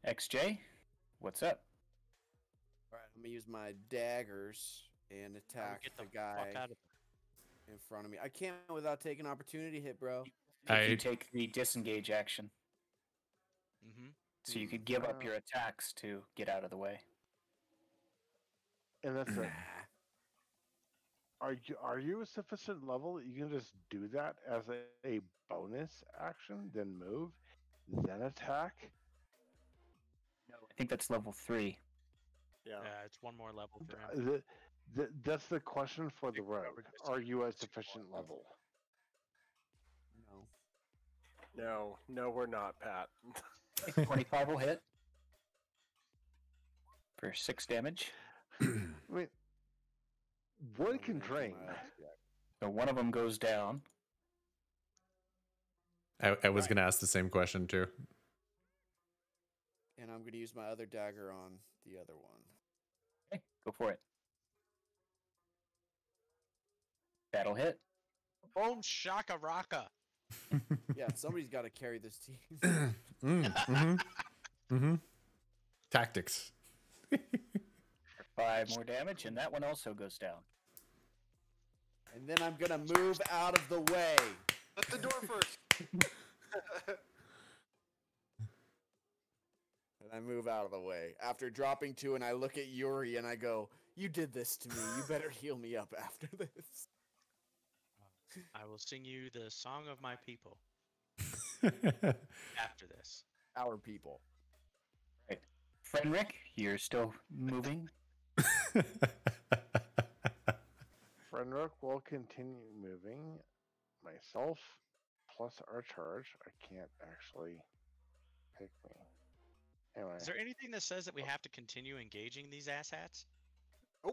XJ, what's up? All right, I'm gonna use my daggers and I would attack get the the guy fuck out of in front of me. I can't without taking opportunity hit, bro. You take the disengage action, Mm-hmm. so you could give up your attacks to get out of the way. And that's Nah. it. Are you a sufficient level that you can just do that as a bonus action, then move, then attack? No, I think that's level 3. Yeah. It's one more level for him. That's the question for the rogue. Are you at sufficient level? No. No, we're not, Pat. 25 will hit for 6 damage. I mean, one I'm can gonna do drain. my attack. So one of them goes down. I was gonna ask the same question too. And I'm gonna use my other dagger on the other one. Okay, go for it. That'll hit. Boom shaka raka. Yeah, somebody's got to carry this team. Tactics. 5 more damage, and that one also goes down. And then I'm gonna move out of the way. Let the door first. And I move out of the way after dropping 2, and I look at Yuri and I go, "You did this to me. You better heal me up after this." I will sing you the song of my people after this. Our people. Right. Fenric, you're still moving. Frenrook will continue moving. Myself plus our charge. I can't actually pick me. Anyway, Is there anything that says that we have to continue engaging these asshats?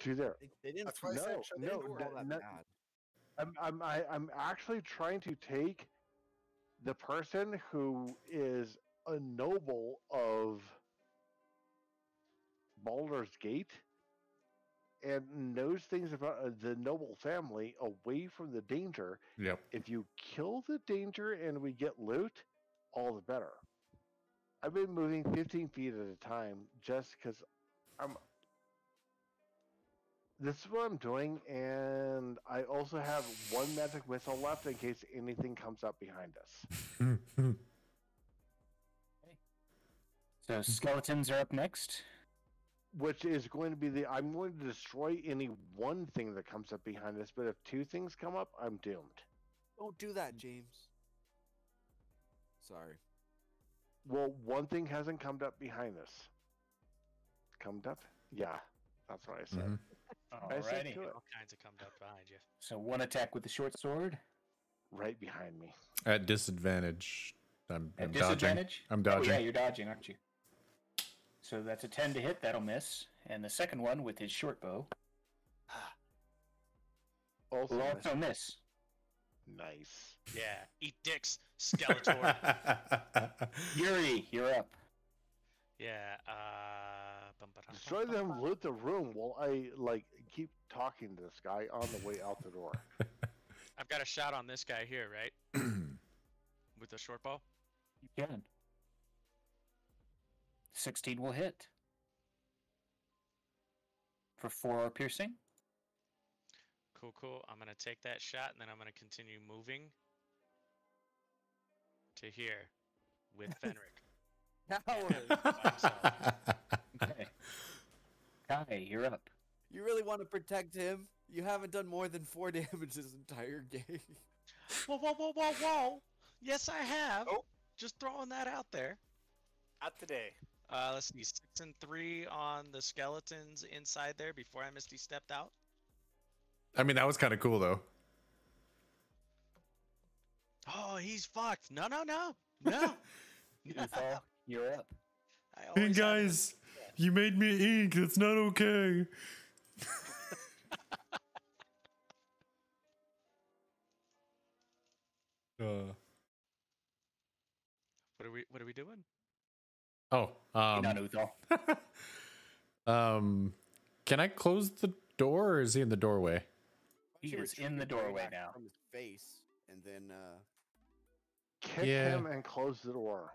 to there. They didn't. That's why I said No, shut they the didn't door. roll that no. bad. I'm actually trying to take the person who is a noble of Baldur's Gate and knows things about the noble family away from the danger. Yep. If you kill the danger and we get loot, all the better. I've been moving 15 feet at a time just because this is what I'm doing, and I also have one magic missile left in case anything comes up behind us. So skeletons are up next. Which is going to be I'm going to destroy any one thing that comes up behind us, but if 2 things come up, I'm doomed. Don't do that, James. Sorry. Well, one thing hasn't come up behind us. Come up? Yeah, that's what I said. I said Alrighty. to it. All kinds of come up behind you. So one attack with the short sword. Right behind me. At disadvantage. I'm At dodging. disadvantage? I'm Oh, dodging. yeah, you're dodging, aren't you? So that's a 10 to hit. That'll miss. And the second one with his short bow Also, will also miss. nice. Yeah, eat dicks, Skeletor. Yuri, you're up. Yeah, Destroy them, loot the room while I keep talking to this guy on the way out the door. I've got a shot on this guy here, right? With the short bow. You can. 16 will hit. For 4 piercing. Cool. I'm gonna take that shot, and then I'm gonna continue moving to here with Fenric. Howard, Okay. Kai, you're up. you really want to protect him? You haven't done more than 4 damage this entire game. Whoa! Yes, I have. Oh. Just throwing that out there. Not today. Let's see, 6 and 3 on the skeletons inside there before I Misty stepped out. I mean, that was kind of cool though. Oh, he's fucked. No. No. Uthal, you're up. I Hey always have him- guys, you made me ink. It's not okay. What are we doing? Oh, Not Uthal. can I close the door, or is he in the doorway? Why don't He you is retreat in the your doorway back now. from his face, and then Kick Yeah. him and close the door.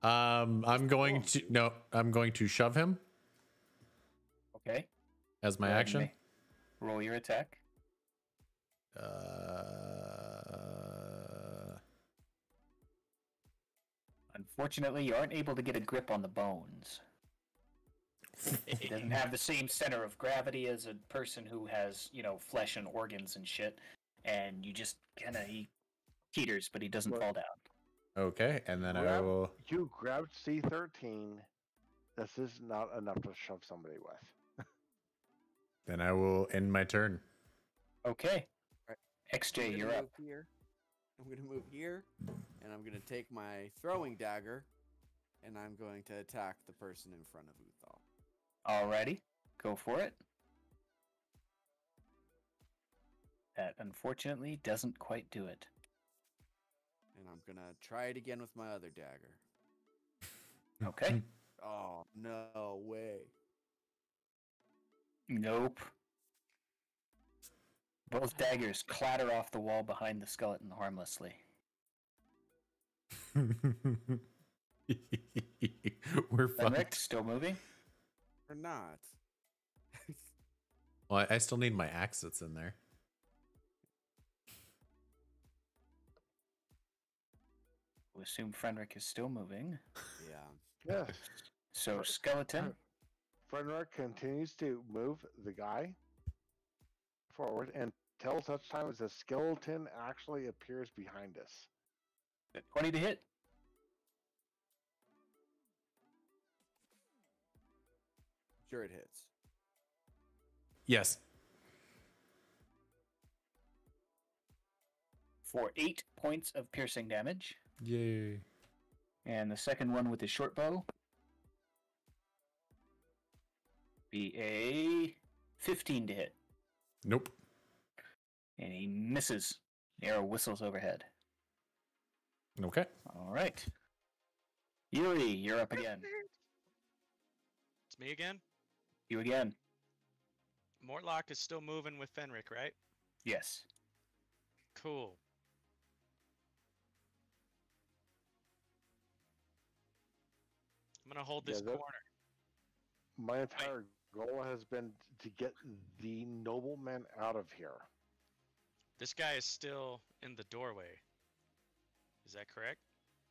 I'm going to I'm going to shove him Okay. as my Go ahead and action. Roll your attack. Unfortunately, you aren't able to get a grip on the bones. It doesn't have the same center of gravity as a person who has, flesh and organs and shit. And you just he teeters, but he doesn't fall down. Okay, and then I will. You grabbed C13. This is not enough to shove somebody with. Then I will end my turn. Okay. Right. XJ, you're up. Here. I'm gonna move here, and I'm gonna take my throwing dagger, and I'm going to attack the person in front of Uthal. Alrighty. Go for it. That unfortunately doesn't quite do it. And I'm gonna try it again with my other dagger. Okay. Oh, no way. Nope. Both daggers clatter off the wall behind the skeleton harmlessly. We're Fenric, fucked. still moving? Or not. Well, I still need my axe that's in there. We'll assume Fenric is still moving. Yeah. Yes. So, skeleton. Fenric continues to move the guy forward until such time as the skeleton actually appears behind us. 20 to hit. Sure it hits. Yes. For 8 points of piercing damage. Yay. And the second one with the short bow. Be a 15 to hit. Nope. And he misses. The arrow whistles overhead. Okay. All right. Yuri, you're up again. It's me again. You again. Mortlock is still moving with Fenric, right? Yes. Cool. I'm gonna hold this Yeah, that- corner. My entire goal has been to get the nobleman out of here. This guy is still in the doorway. Is that correct?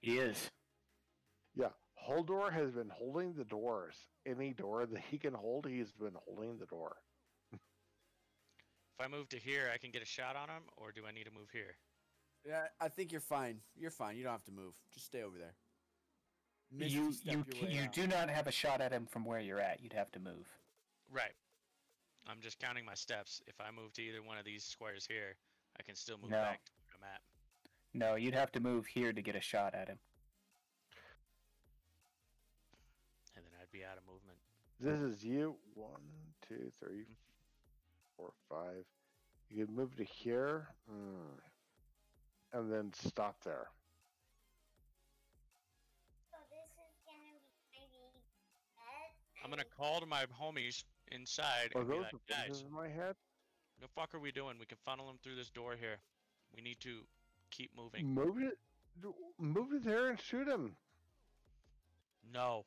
He is. Yeah, Holdor has been holding the doors. Any door that he can hold, he's been holding the door. If I move to here, I can get a shot on him, or do I need to move here? Yeah, I think you're fine. You're fine. You don't have to move. Just stay over there. Misty You step you your way you out. do not have a shot at him from where you're at. You'd have to move. Right. I'm just counting my steps. If I move to either one of these squares here, I can still move No. back to where I'm at. No, you'd have to move here to get a shot at him. And then I'd be out of movement. This is you. 1, 2, 3, 4, 5. You can move to here, and then stop there. I'm gonna call to my homies inside Are and be those like, the guys, voices in my head? the fuck are we doing? We can funnel them through this door here. We need to keep moving. Move it there and shoot him. No.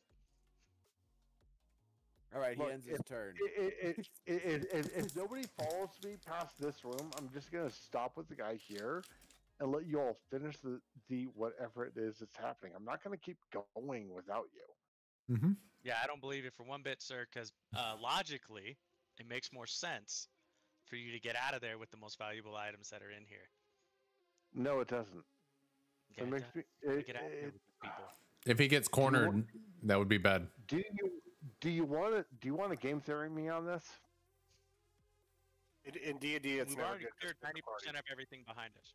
All right, he Look, ends his turn. If nobody follows me past this room, I'm just gonna stop with the guy here and let you all finish the whatever it is that's happening. I'm not gonna keep going without you. Mm-hmm. Yeah, I don't believe it for one bit, sir, because logically, it makes more sense for you to get out of there with the most valuable items that are in here. No, it doesn't. Yeah, It makes me. get out of here with these people. If he gets cornered, that would be bad. Do you want to game theory me on this? In D&D, it's We've never already good. cleared to split the 90% of everything behind us.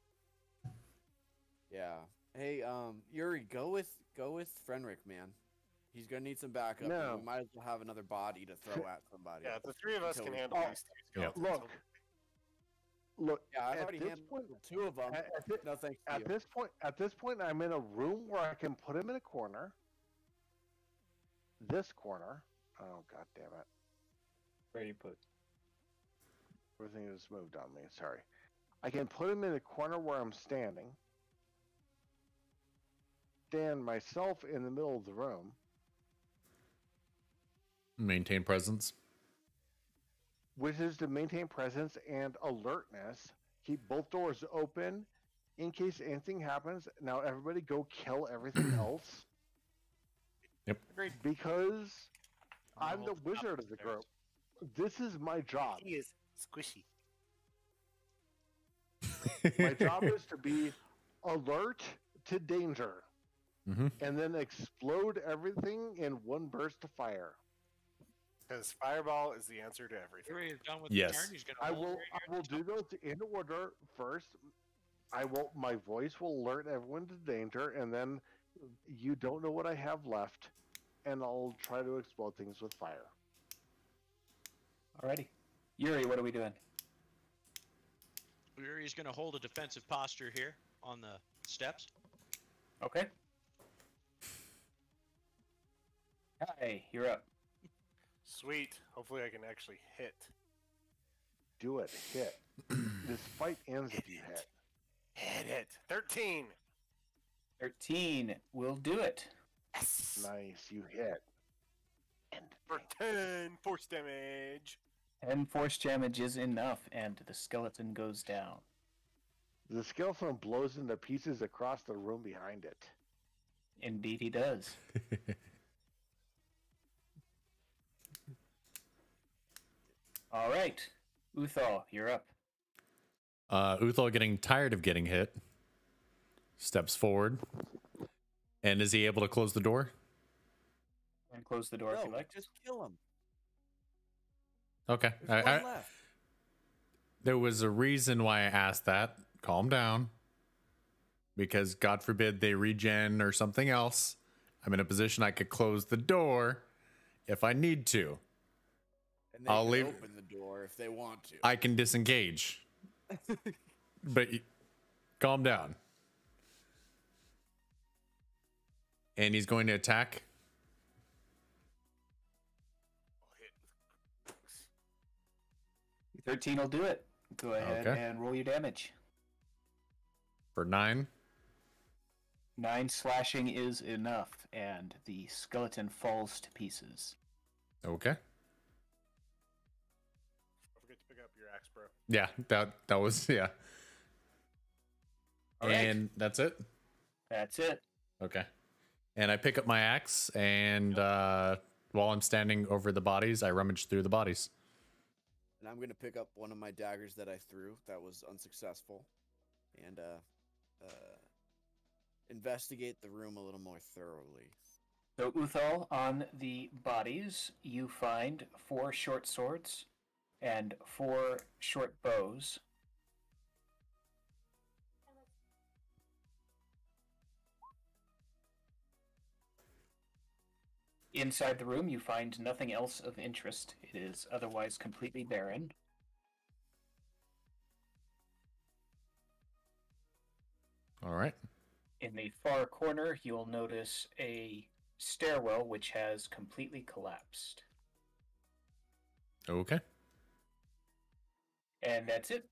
Yeah. Hey, Yuri, go with Frenric, man. He's gonna need some backup. No. And we might as well have no body to throw at somebody. Yeah, the three of us Until can we- handle Oh, these two skeletons. Look. Yeah, I've at already this handled point, 2 of them. No thanks to you. At this point, I'm in a room where I can put him in a corner. This corner. Oh, god damn it! Where do you put? Everything has moved on me. Sorry. I can put him in a corner where I'm standing. Stand myself in the middle of the room. Maintain presence. Which is to maintain presence and alertness. Keep both doors open in case anything happens. Now everybody go kill everything else. Yep. Agreed. Because I'm the hold the wizard of the upstairs. group. This is my job. He is squishy. My job is to be alert to danger Mm-hmm. and then explode everything in one burst of fire. Because fireball is the answer to everything. Here he is done with Yes. the turn. He's gonna I hold will right I here. will do those in order first. My voice will alert everyone to danger, and then you don't know what I have left, and I'll try to explode things with fire. Alrighty. Yuri, what are we doing? He's gonna hold a defensive posture here on the steps. Okay. Hi, you're up. Sweet. Hopefully I can actually hit. Do it, hit. This fight ends if you hit. Hit it. 13. 13 will do it. Yes. Nice, you hit. For 10 force damage. 10 force damage is enough, and the skeleton goes down. The skeleton blows into pieces across the room behind it. Indeed, he does. All right, Uthal, you're up. Uthal, getting tired of getting hit, steps forward. And is he able to close the door? And close the door if you like. Just kill him. Okay. There's one left. There was a reason why I asked that. Calm down. Because God forbid they regen or something else. I'm in a position I could close the door if I need to. And they I'll can leave- open the door if they want to. I can disengage. But calm down. And he's going to attack. 13 will do it. Go ahead Okay. and roll your damage. For 9. 9 slashing is enough, and the skeleton falls to pieces. Okay. Don't forget to pick up your axe, bro. Yeah, that was, yeah. All right. And that's it? That's it. Okay. And I pick up my axe, and while I'm standing over the bodies, I rummage through the bodies. And I'm going to pick up one of my daggers that I threw that was unsuccessful. And investigate the room a little more thoroughly. So, Uthal, on the bodies, you find 4 short swords and 4 short bows. Inside the room, you find nothing else of interest. It is otherwise completely barren. All right. In the far corner, you'll notice a stairwell which has completely collapsed. Okay. And that's it.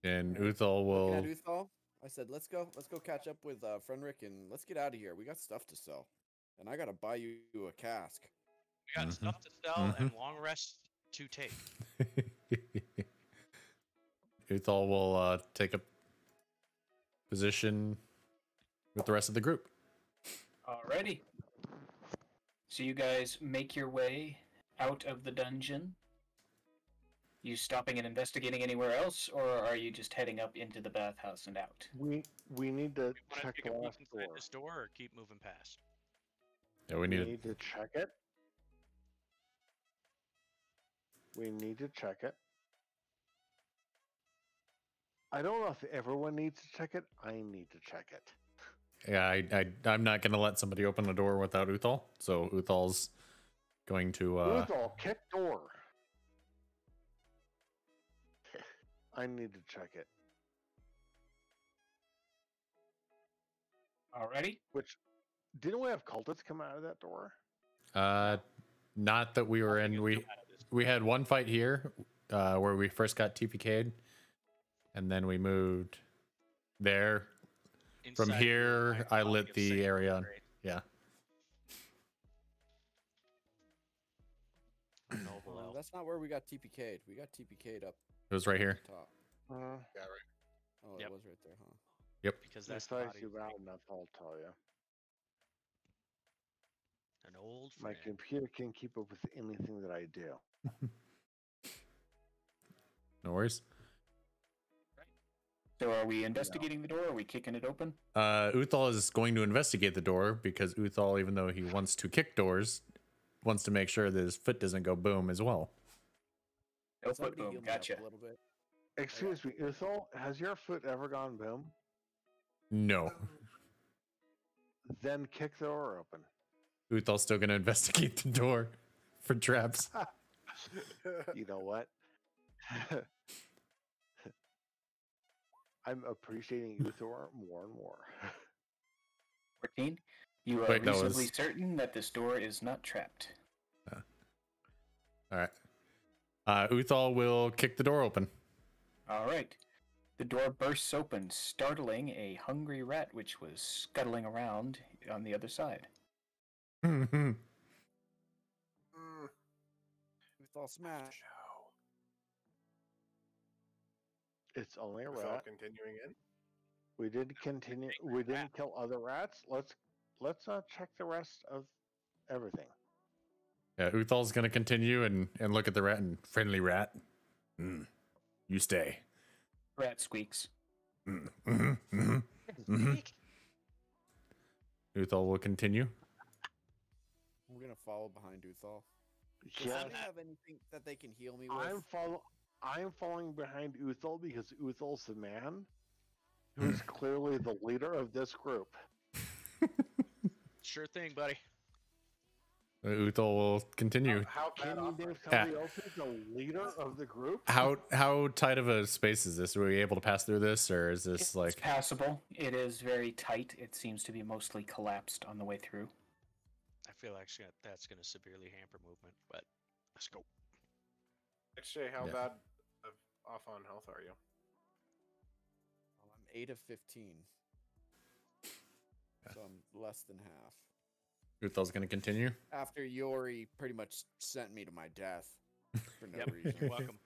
And Uthal will... Looking at Uthal, I said, let's go catch up with Frenric and let's get out of here. We got stuff to sell. And I gotta buy you a cask. We got stuff to sell and long rests to take. Uthal will take a position with the rest of the group. Alrighty. So you guys make your way out of the dungeon. you stopping and investigating anywhere else, or are you just heading up into the bathhouse and out? We need to Want to check take the a peek last inside door. this door or keep moving past? Yeah, we We need need to check it. We need to check it. I don't know if everyone needs to check it. I need to check it. Yeah, I'm not gonna let somebody open the door without Uthal. So Uthal's going to Uthal, kick door. I need to check it. Alrighty. Which didn't we have cultists come out of that door? not that we were in. We had one fight here, where we first got TPK'd, and then we moved there. From Inside here, your I body lit of the sand area on. grade. Yeah. Noble elf. That's not where we got TPK'd. We got TPK'd up It was right here. top. Yeah, right. Oh, Yep. it was right there, huh? Yep. Because If that's the I body see of loud enough, I'll tell you. an old My friend. computer can keep up with anything that I do. No worries. So are we investigating the door? Or are we kicking it open? Uthal is going to investigate the door because Uthal, even though he wants to kick doors, wants to make sure that his foot doesn't go boom as well. No foot Somebody boom. heal me up Gotcha. a little bit. Excuse me, Uthal, has your foot ever gone boom? No. Then kick the door open. Uthal's still going to investigate the door for traps. You know what? I'm appreciating Uthor more and more. 14. You are Wait, that reasonably was- certain that this door is not trapped. All right. Uthal will kick the door open. All right. The door bursts open, startling a hungry rat which was scuttling around on the other side. Mm, It's all smash. It's only a without rat. continuing in. We did continue. We didn't kill other rats. Let's check the rest of everything. Yeah, Uthal's going to continue and look at the rat and friendly rat. You stay. Rat squeaks. Uthal will continue. We're gonna follow behind Uthal. Does Yeah, anybody have anything that they can heal me with? I'm following behind Uthal because Uthal's the man who's clearly the leader of this group. Sure thing, buddy. Uthal will continue. How Can bad you off name are somebody else who's the leader of the group? How tight of a space is this? Are we able to pass through this, or is this It's like? passable. It is very tight. It seems to be mostly collapsed on the way through. I feel like that's gonna severely hamper movement, but let's go. XJ, how Yeah. bad off on health are you? I'm 8 of 15. So I'm less than half. Uthal's going to continue. After Yori pretty much sent me to my death for no Yep. reason. You're welcome.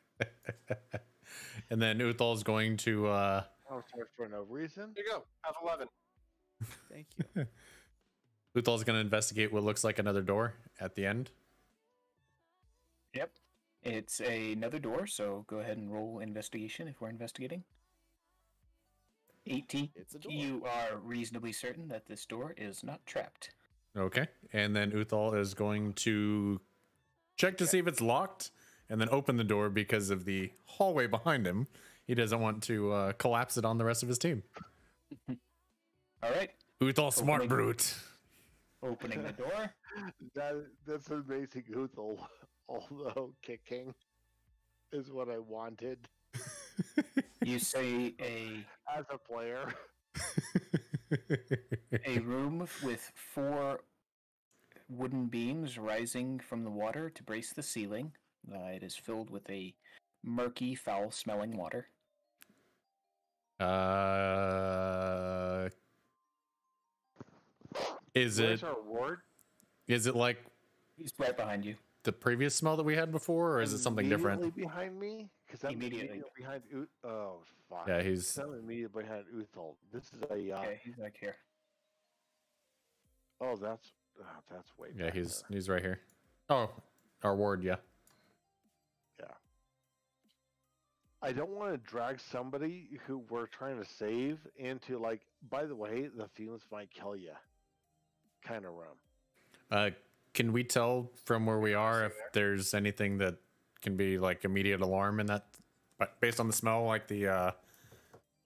And then Uthal's going to Oh, sorry, for no reason. There you go. Have 11. Thank you. Uthal's going to investigate what looks like another door at the end. Yep. It's another door, so go ahead and roll investigation if we're investigating. 18. It's a door. You are reasonably certain that this door is not trapped. Okay. And then Uthal is going to check to see if it's locked and then open the door because of the hallway behind him. He doesn't want to collapse it on the rest of his team. All right. Uthal, smart Opening- brute. Opening the door. That's amazing, Uthal. Although kicking is what I wanted You say as a player. a room with 4 wooden beams rising from the water to brace the ceiling. It is filled with a murky, foul-smelling water. Is Where's it our ward? like He's right behind you. the previous smell that we had before, or is it something different? Immediately behind me? Because I'm Immediately. immediately behind Oh, fuck. Yeah, he's I'm immediately behind Uthal. This is a Okay, he's back here. Oh, that's way yeah, back he's there. right here. Oh, our ward, yeah. Yeah. I don't want to drag somebody who we're trying to save into like, by the way, the fumes might kill you kind of room. Can we tell from where we are if there's anything that can be like immediate alarm in that, based on the smell, like the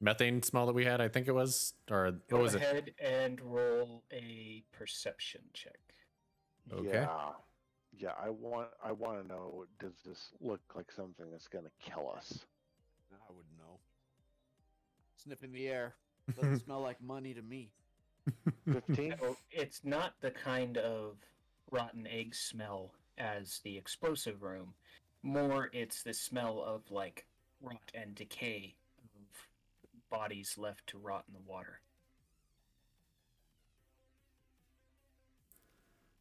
methane smell that we had? I think it was, or what was it? Go ahead and roll a perception check. Okay. Yeah. I want to know. Does this look like something that's gonna kill us? I wouldn't know. Sniffing the air. Doesn't smell like money to me. 15. So it's not the kind of rotten egg smell as the explosive room. More, it's the smell of like rot and decay of bodies left to rot in the water.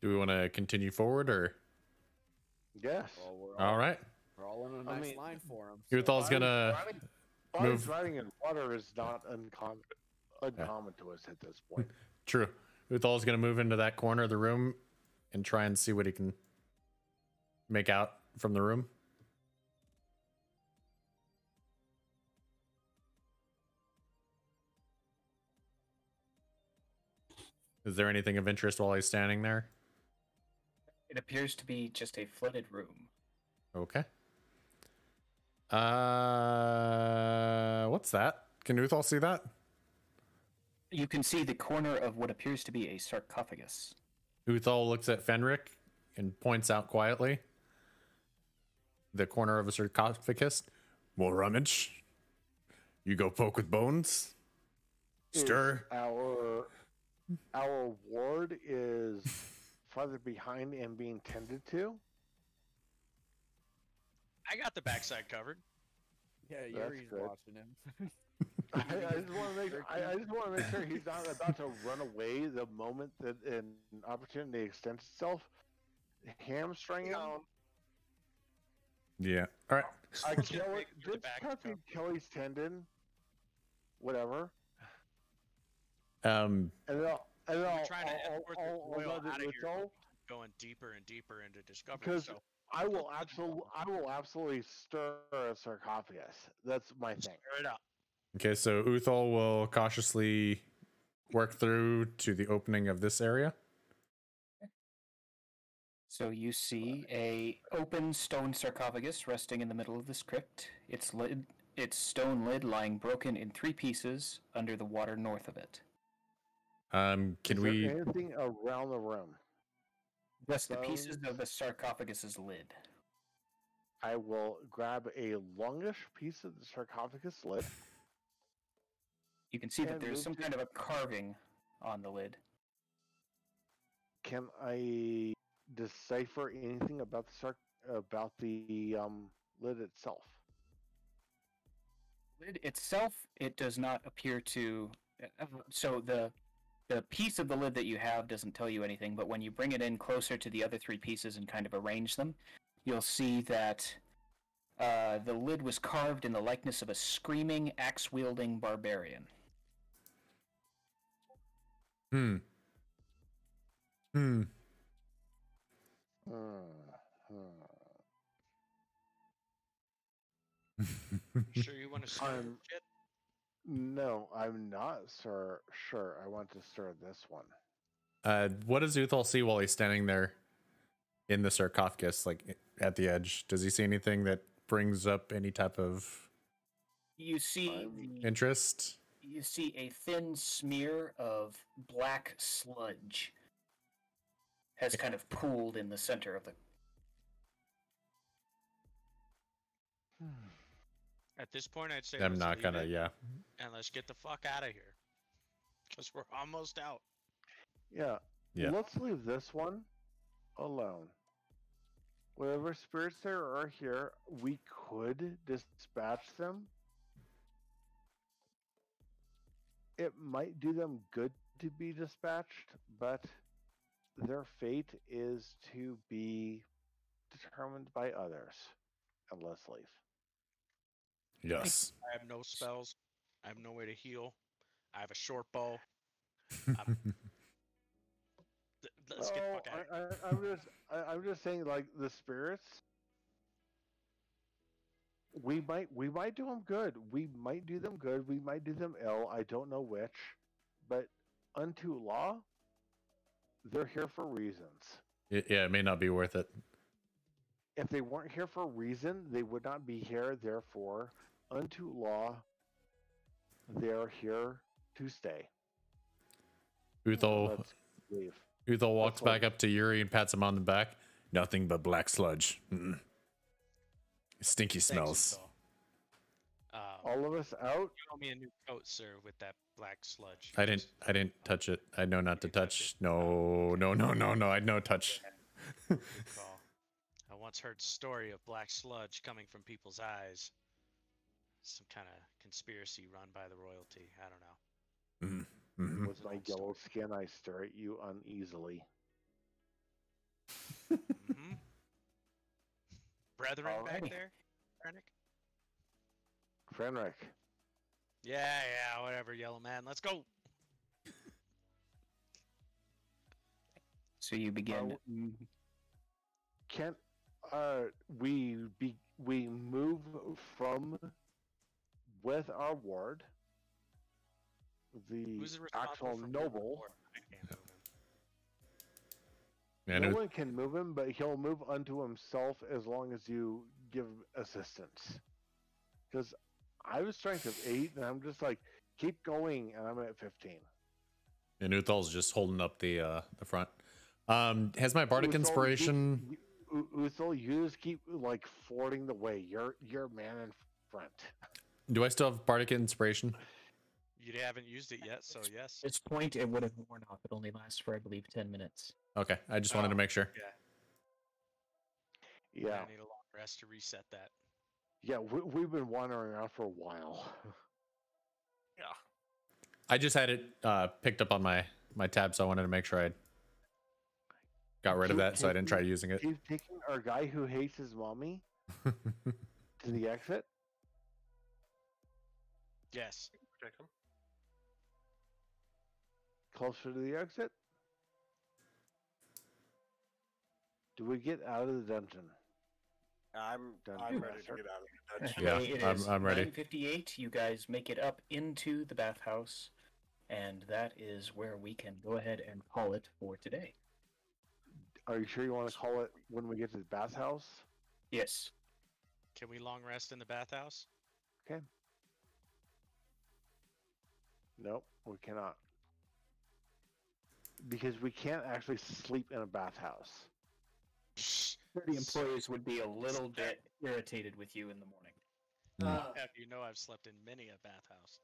Do we want to continue forward, or? Yes. Well, All right. We're all in a nice line for him. Uthal's gonna move. Riding in water is not uncommon to us at this point. True. Uthal's gonna move into that corner of the room and try and see what he can make out from the room. Is there anything of interest while he's standing there? It appears to be just a flooded room. Okay. What's that? Can Uthal see that? You can see the corner of what appears to be a sarcophagus. Uthal looks at Fenric and points out quietly the corner of a sarcophagus. More rummage. You go poke with bones. Stir. Our ward is farther behind and being tended to. I got the backside covered. Yeah, Yuri's watching him. I just want to make sure he's not about to run away the moment that an opportunity extends itself. Hamstring him. Yeah. All right. I kill it. Just touching Kelly's tendon. Whatever. And then I'll trying to escort the oil out of here, going deeper and deeper into discovery. Because so I will absolutely stir a sarcophagus. That's my thing. stir it up. Okay, so Uthal will cautiously work through to the opening of this area. So you see a open stone sarcophagus resting in the middle of this crypt. Its stone lid lying broken in 3 pieces under the water north of it. Can Is we? there anything around the room? Just the pieces of the sarcophagus's lid. I will grab a longish piece of the sarcophagus lid. You can see that there's some kind of a carving on the lid. Can I decipher anything about the lid itself? Lid itself, it does not appear to. So the piece of the lid that you have doesn't tell you anything, but when you bring it in closer to the other 3 pieces and kind of arrange them, you'll see that the lid was carved in the likeness of a screaming, axe-wielding barbarian. Sure you want to stir shit? No, I'm not sure. I want to stir this one. What does Uthal see while he's standing there in the sarcophagus, like at the edge? Does he see anything that brings up any type of interest? You see a thin smear of black sludge has kind of pooled in the center of the. At this point, I'd say I'm not gonna, yeah. And let's get the fuck out of here, because we're almost out. Yeah. Let's leave this one alone. Whatever spirits there are here, we could dispatch them. It might do them good to be dispatched, but their fate is to be determined by others. And let's leave. Yes. I have no spells. I have no way to heal. I have a short bow. Let's get the fuck out. I'm just saying, like, the spirits. We might do them good. We might do them good. We might do them ill. I don't know which. But unto law, they're here for reasons. Yeah, it may not be worth it. If they weren't here for a reason, they would not be here. Therefore, unto law, they're here to stay. Uthal Let's leave. walks Let's back leave. up to Yuri and pats him on the back. Nothing but black sludge. Stinky smells. All of us out. You owe me a new coat, sir, with that black sludge. I didn't touch it. I know not to touch. No. I know touch. Good call. I once heard story of black sludge coming from people's eyes. Some kind of conspiracy run by the royalty. I don't know. Mm-hmm. With my yellow skin, I stare at you uneasily. Mm-hmm. Brethren back Alrighty. there, Krennic? Fenric, Yeah, whatever, yellow man. Let's go. So you begin. can we move from with our ward, the Who's responsible actual for moving noble? forward? I can't move him. Man, No one can move him, but he'll move unto himself as long as you give assistance. Because I was strength of 8, and I'm just like, keep going, and I'm at 15. and Uthal's just holding up the front. Has my bardic inspiration? Uthal, you just keep like fording the way. You're man in front. Do I still have bardic inspiration? You haven't used it yet, so yes. At this point, it would have worn off. It only lasts for, I believe, 10 minutes. Okay, I just wanted to make sure. Yeah. Yeah, I need a long rest to reset that. yeah. We've been wandering around for a while. Yeah. I just had it picked up on my tab, so I wanted to make sure I got rid of that, so I didn't try using it. Keep taking our guy who hates his mommy to the exit. Yes. Protect him. Closer to the exit. Do we get out of the dungeon? I'm Done. ready to get out of the dungeon. Yeah, It is I'm ready. 9:58. You guys make it up into the bathhouse, and that is where we can go ahead and call it for today. Are you sure you want to call it when we get to the bathhouse? Yes. Can we long rest in the bathhouse? Okay. Nope, we cannot. Because we can't actually sleep in a bathhouse. The employees would be a little bit irritated with you in the morning. Have you know I've slept in many a bathhouse.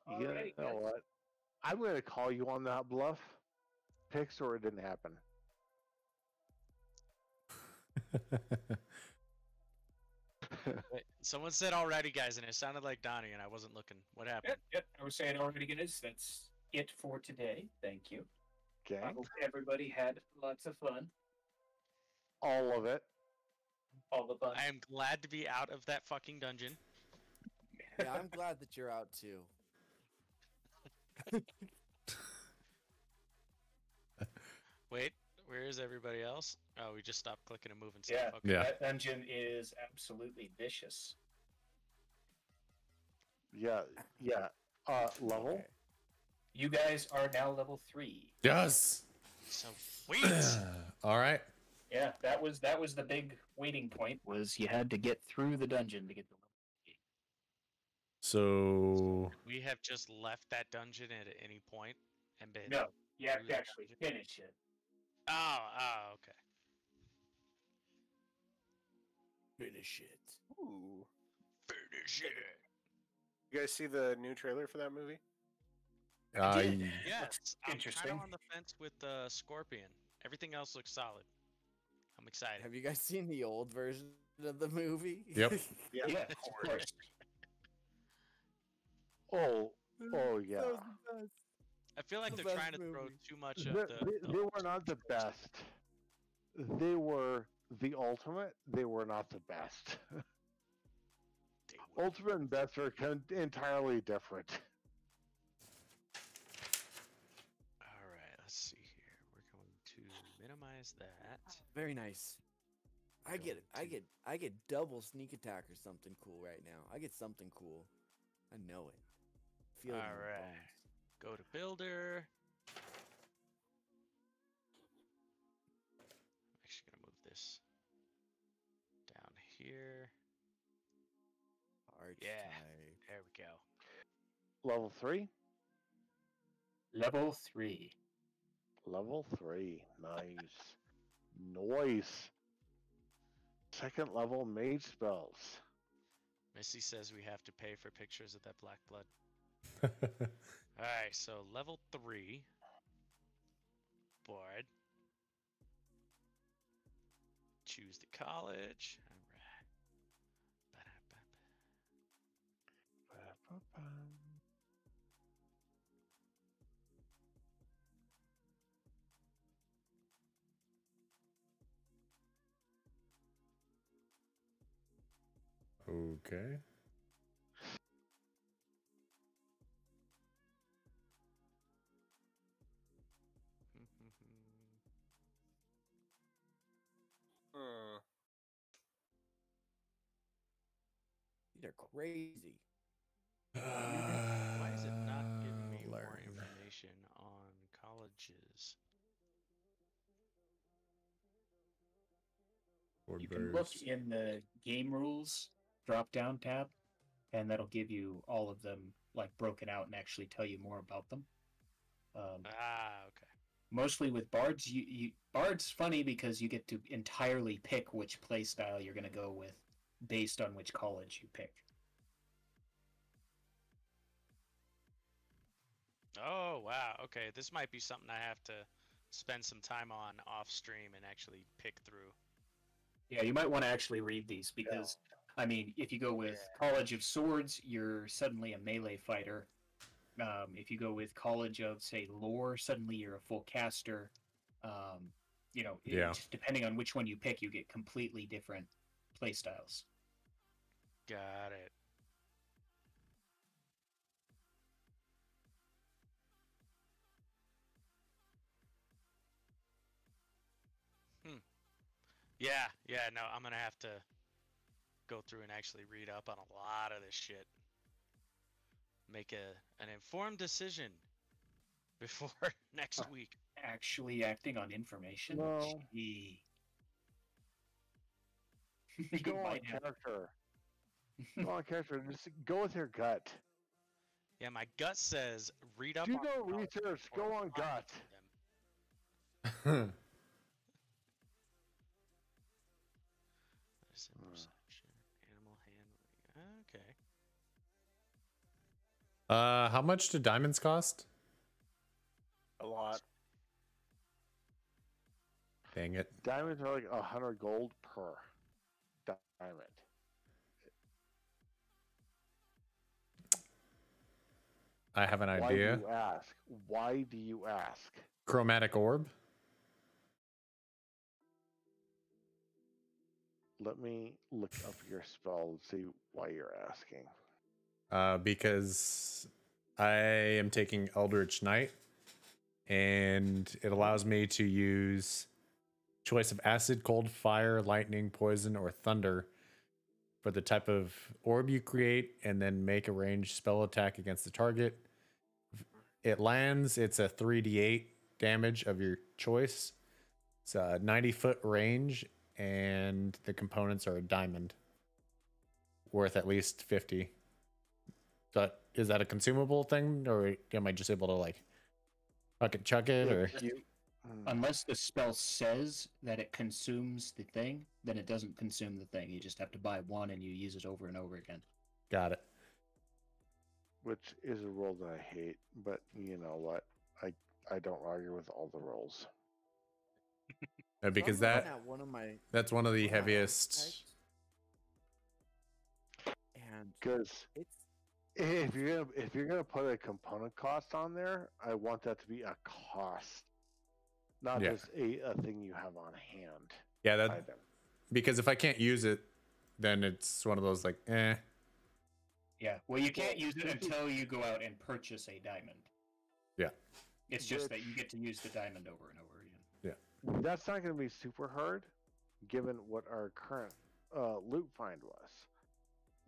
You Alrighty, know guys. what? I'm going to call you on that bluff. Pix or it didn't happen. Wait, someone said already, guys, and it sounded like Donnie, and I wasn't looking. What happened? Yep. I was saying already, guys. That's it for today. Thank you. Okay. I hope everybody had lots of fun. All of it. All the fun. I am glad to be out of that fucking dungeon. Yeah, I'm glad that you're out too. Wait, where is everybody else? Oh, we just stopped clicking and moving Yeah. stuff. Okay. Yeah. That dungeon is absolutely vicious. Yeah. Level. Okay. You guys are now level 3. Yes. So sweet. All right. Yeah, that was the big waiting point. Was you had to get through the dungeon to get the level. So We have just left that dungeon at any point and been. No, you have through to the actually dungeon? finish it. Oh, okay. Finish it. Ooh. Finish it. You guys see the new trailer for that movie? Yes, I'm interesting. kind of on the fence with Scorpion. Everything else looks solid. I'm excited. Have you guys seen the old version of the movie? Yep. Yeah. Yeah, of course. Oh yeah. That was the best. I feel like The they're best trying to throw movie. too much They, of they were not the best. They were the ultimate. They were not the best. Ultimate and best are entirely different. All right, let's see here. We're going to minimize that. Very nice. I get double sneak attack or something cool right now. I get something cool. I know it. Feel it in my Alright. bones. Go to builder. I'm actually gonna move this down here. Archetype. There we go. Level 3? Level 3. Level 3. Nice. Nice. Second level mage spells. Missy says we have to pay for pictures of that black blood. Alright, so level 3 board. Choose the college. Alright. Okay. These are crazy. Why is it not giving me more Learn. information on colleges? You can look in the game rules drop-down tab, and that'll give you all of them like broken out and actually tell you more about them. Okay. Mostly with bards, bard's funny because you get to entirely pick which playstyle you're going to go with based on which college you pick. Oh, wow. Okay, this might be something I have to spend some time on off stream and actually pick through. Yeah, you might want to actually read these because, I mean, if you go with College of Swords, you're suddenly a melee fighter. If you go with College of, say, Lore, suddenly you're a full caster. Just depending on which one you pick, you get completely different playstyles. Got it. Yeah, no, I'm gonna have to go through and actually read up on a lot of this shit. Make an informed decision before next week. Actually acting on information? No. Gee. Go on character. Go on character. Just go with your gut. Yeah, my gut says read up Do on no college research. or Go on apply gut. to them. Medicine, perception, animal handling. Okay. How much do diamonds cost? A lot. Dang it. Diamonds are like 100 gold per diamond. I have an Why idea. do you ask? Why do you ask? Chromatic orb. Let me look up your spell and see why you're asking. Because I am taking Eldritch Knight, and it allows me to use choice of acid, cold, fire, lightning, poison, or thunder for the type of orb you create, and then make a ranged spell attack against the target. If it lands, it's a 3d8 damage of your choice. It's a 90-foot range, and the components are a diamond worth at least 50. But is that a consumable thing, or am I just able to like fucking chuck it? Or Unless the spell says that it consumes the thing, then it doesn't consume the thing. You just have to buy one and you use it over and over again. Got it. Which is a rule that I hate, but you know what? I don't argue with all the rules. Because So I'm looking at one of my that's one of the one of my heaviest. archetypes, and Because it's if you're gonna put a component cost on there, I want that to be a cost, not Yeah. just a thing you have on hand. Yeah, that Item. because if I can't use it, then it's one of those like, eh. Yeah, well, you can't use it until you go out and purchase a diamond. Yeah. It's just that you get to use the diamond over and over again. That's not going to be super hard, given what our current loot find was.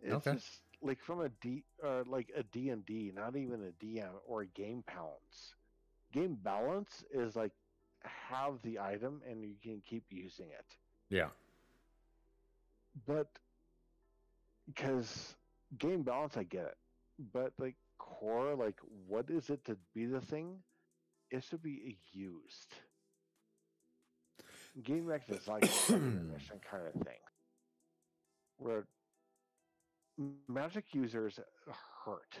It's Okay. just like from a D or like a D&D, not even a DM or a game balance. Game balance is like have the item and you can keep using it. Yeah. But because game balance, I get it. But like core, like what is it to be the thing? Is to be used. Game mech is like recognition kind of thing, where magic users hurt.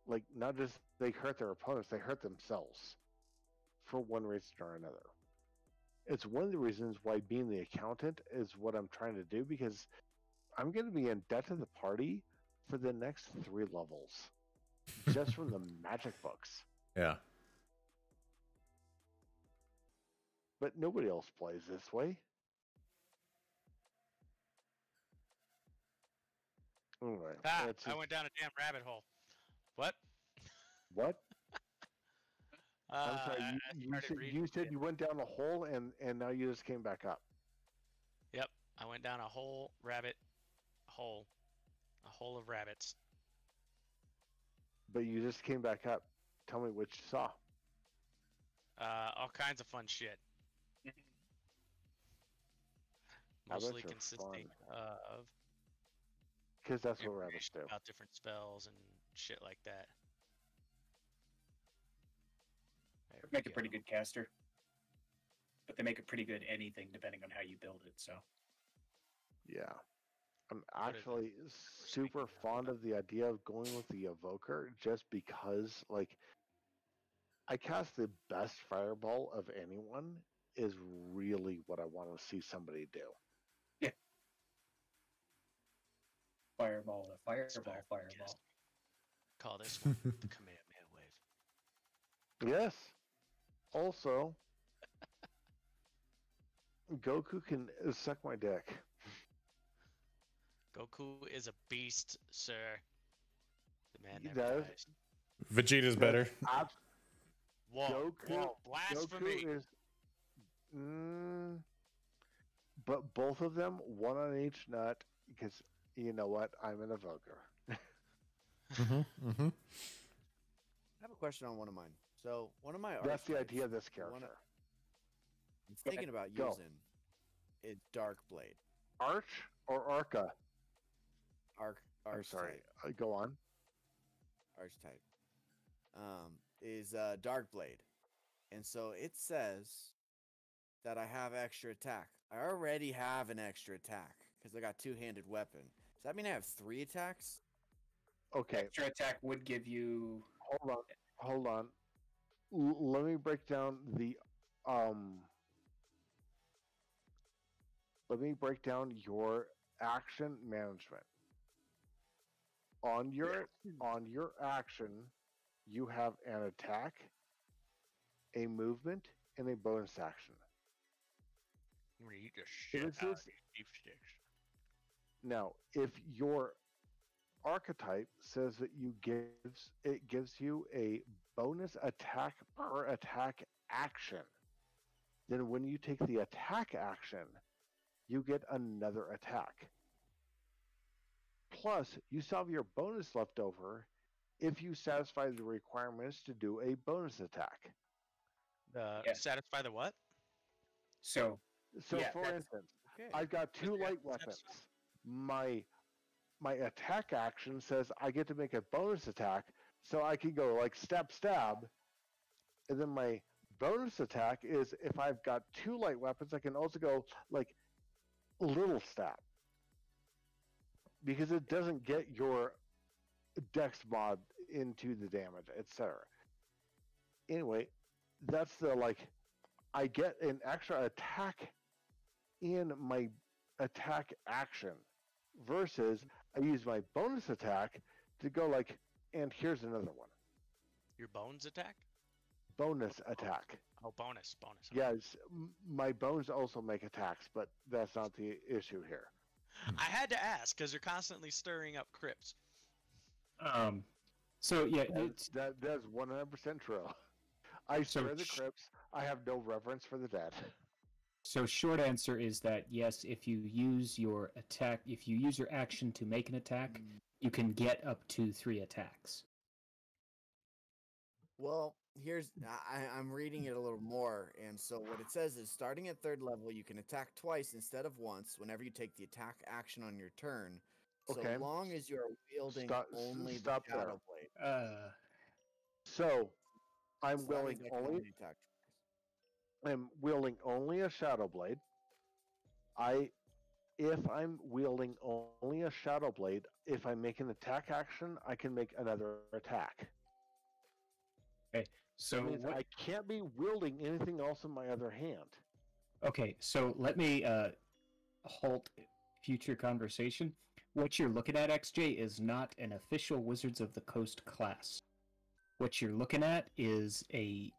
Like not just they hurt their opponents, they hurt themselves for one reason or another. It's one of the reasons why being the accountant is what I'm trying to do because I'm going to be in debt to the party for the next 3 levels just from the magic books. Yeah. But nobody else plays this way. Anyway, I went down a damn rabbit hole. What? What? I'm sorry. I You said you went down a hole and now you just came back up. Yep, I went down a whole rabbit hole, a hole of rabbits. But you just came back up. Tell me what you saw. All kinds of fun shit. Mostly consisting of because that's what rabbits do. About different spells and shit like that. Make a pretty good caster, but they make a pretty good anything depending on how you build it. So, yeah, I'm actually super fond of the idea of going with the evoker just because, like, I cast the best fireball of anyone is really what I want to see somebody do. Yeah, fireball, fireball. Call this one the Kamehameha wave. Yes. Also, Goku can suck my dick. Goku is a beast, sir. The man He never does. dies. Vegeta's better. Whoa, blasphemy! Goku is, but both of them, one on each nut, because you know what? I'm an evoker. I have a question on one of mine. So one of my That's the idea of this character. I'm thinking about using is Dark Blade. Arch or Arca? Arch I'm sorry. type. Go on. Archetype. Is Dark Blade. And so it says that I have extra attack. I already have an extra attack because I got two-handed weapon. Does that mean I have 3 attacks? Okay. Extra attack would give you. Hold on. Let me break down the Let me break down your action management. On your action, you have an attack, a movement, and a bonus action. I'm gonna eat the shit out of these beef sticks. Now, if your archetype says that it gives you a bonus attack per attack action, then when you take the attack action, you get another attack. Plus, you still have your bonus left over if you satisfy the requirements to do a bonus attack. Satisfy the what? So yeah, for instance, Okay. I've got 2 light weapons. My attack action says I get to make a bonus attack, so I can go like stab, and then my bonus attack is if I've got 2 light weapons, I can also go like little stab because it doesn't get your dex mod into the damage, etc. Anyway, that's the I get an extra attack in my attack action versus I use my bonus attack to go and here's another one. Your bones attack? Bonus attack. Oh, bonus. Yes, my bones also make attacks, but that's not the issue here. I had to ask because you're constantly stirring up crypts. So yeah, that's 100% true. I stir the crypts. I have no reverence for the dead. So short answer is that yes, if you use your action to make an attack, you can get up to 3 attacks. Well, I'm reading it a little more, and so what it says is starting at 3rd level, you can attack twice instead of once whenever you take the attack action on your turn, Okay. so long as you're wielding only the Stop there. Shadow Blade. So I'm So that wielding means I can only. only attack twice. I'm wielding only a shadow blade. If I'm wielding only a shadow blade, if I make an attack action, I can make another attack. Okay, so That means I can't be wielding anything else in my other hand. Okay, so let me halt future conversation. What you're looking at, XJ, is not an official Wizards of the Coast class. What you're looking at is a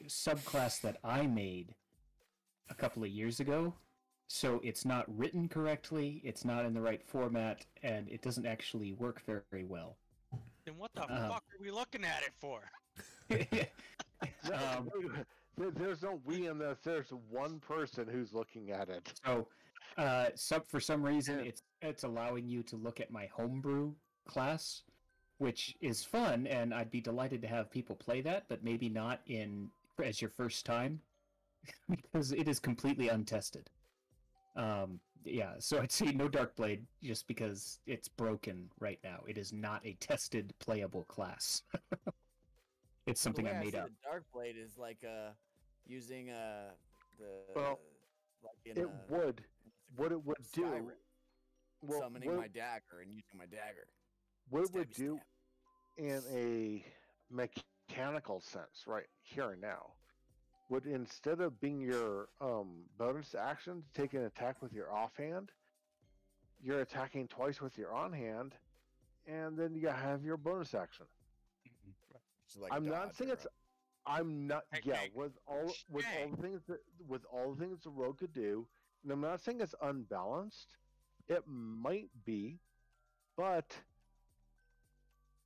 subclass that I made a couple of years ago. So it's not written correctly, it's not in the right format, and it doesn't actually work very well. Then what the fuck are we looking at it for? There's no we in this. There's one person who's looking at it. So, for some reason, it's allowing you to look at my homebrew class, which is fun, and I'd be delighted to have people play that, but maybe not as your first time, because it is completely untested. Yeah, so I'd say no Darkblade just because it's broken right now. It is not a tested playable class. It's something I made up. Darkblade is like using what it would do. Well, summoning my dagger and using my dagger. What it would do in a mechanical sense, right here and now, would instead of being your bonus action to take an attack with your offhand, you're attacking twice with your on hand, and then you have your bonus action. Like I'm not saying it's. I'm not. Yeah, with all the things the rogue could do, and I'm not saying it's unbalanced. It might be, but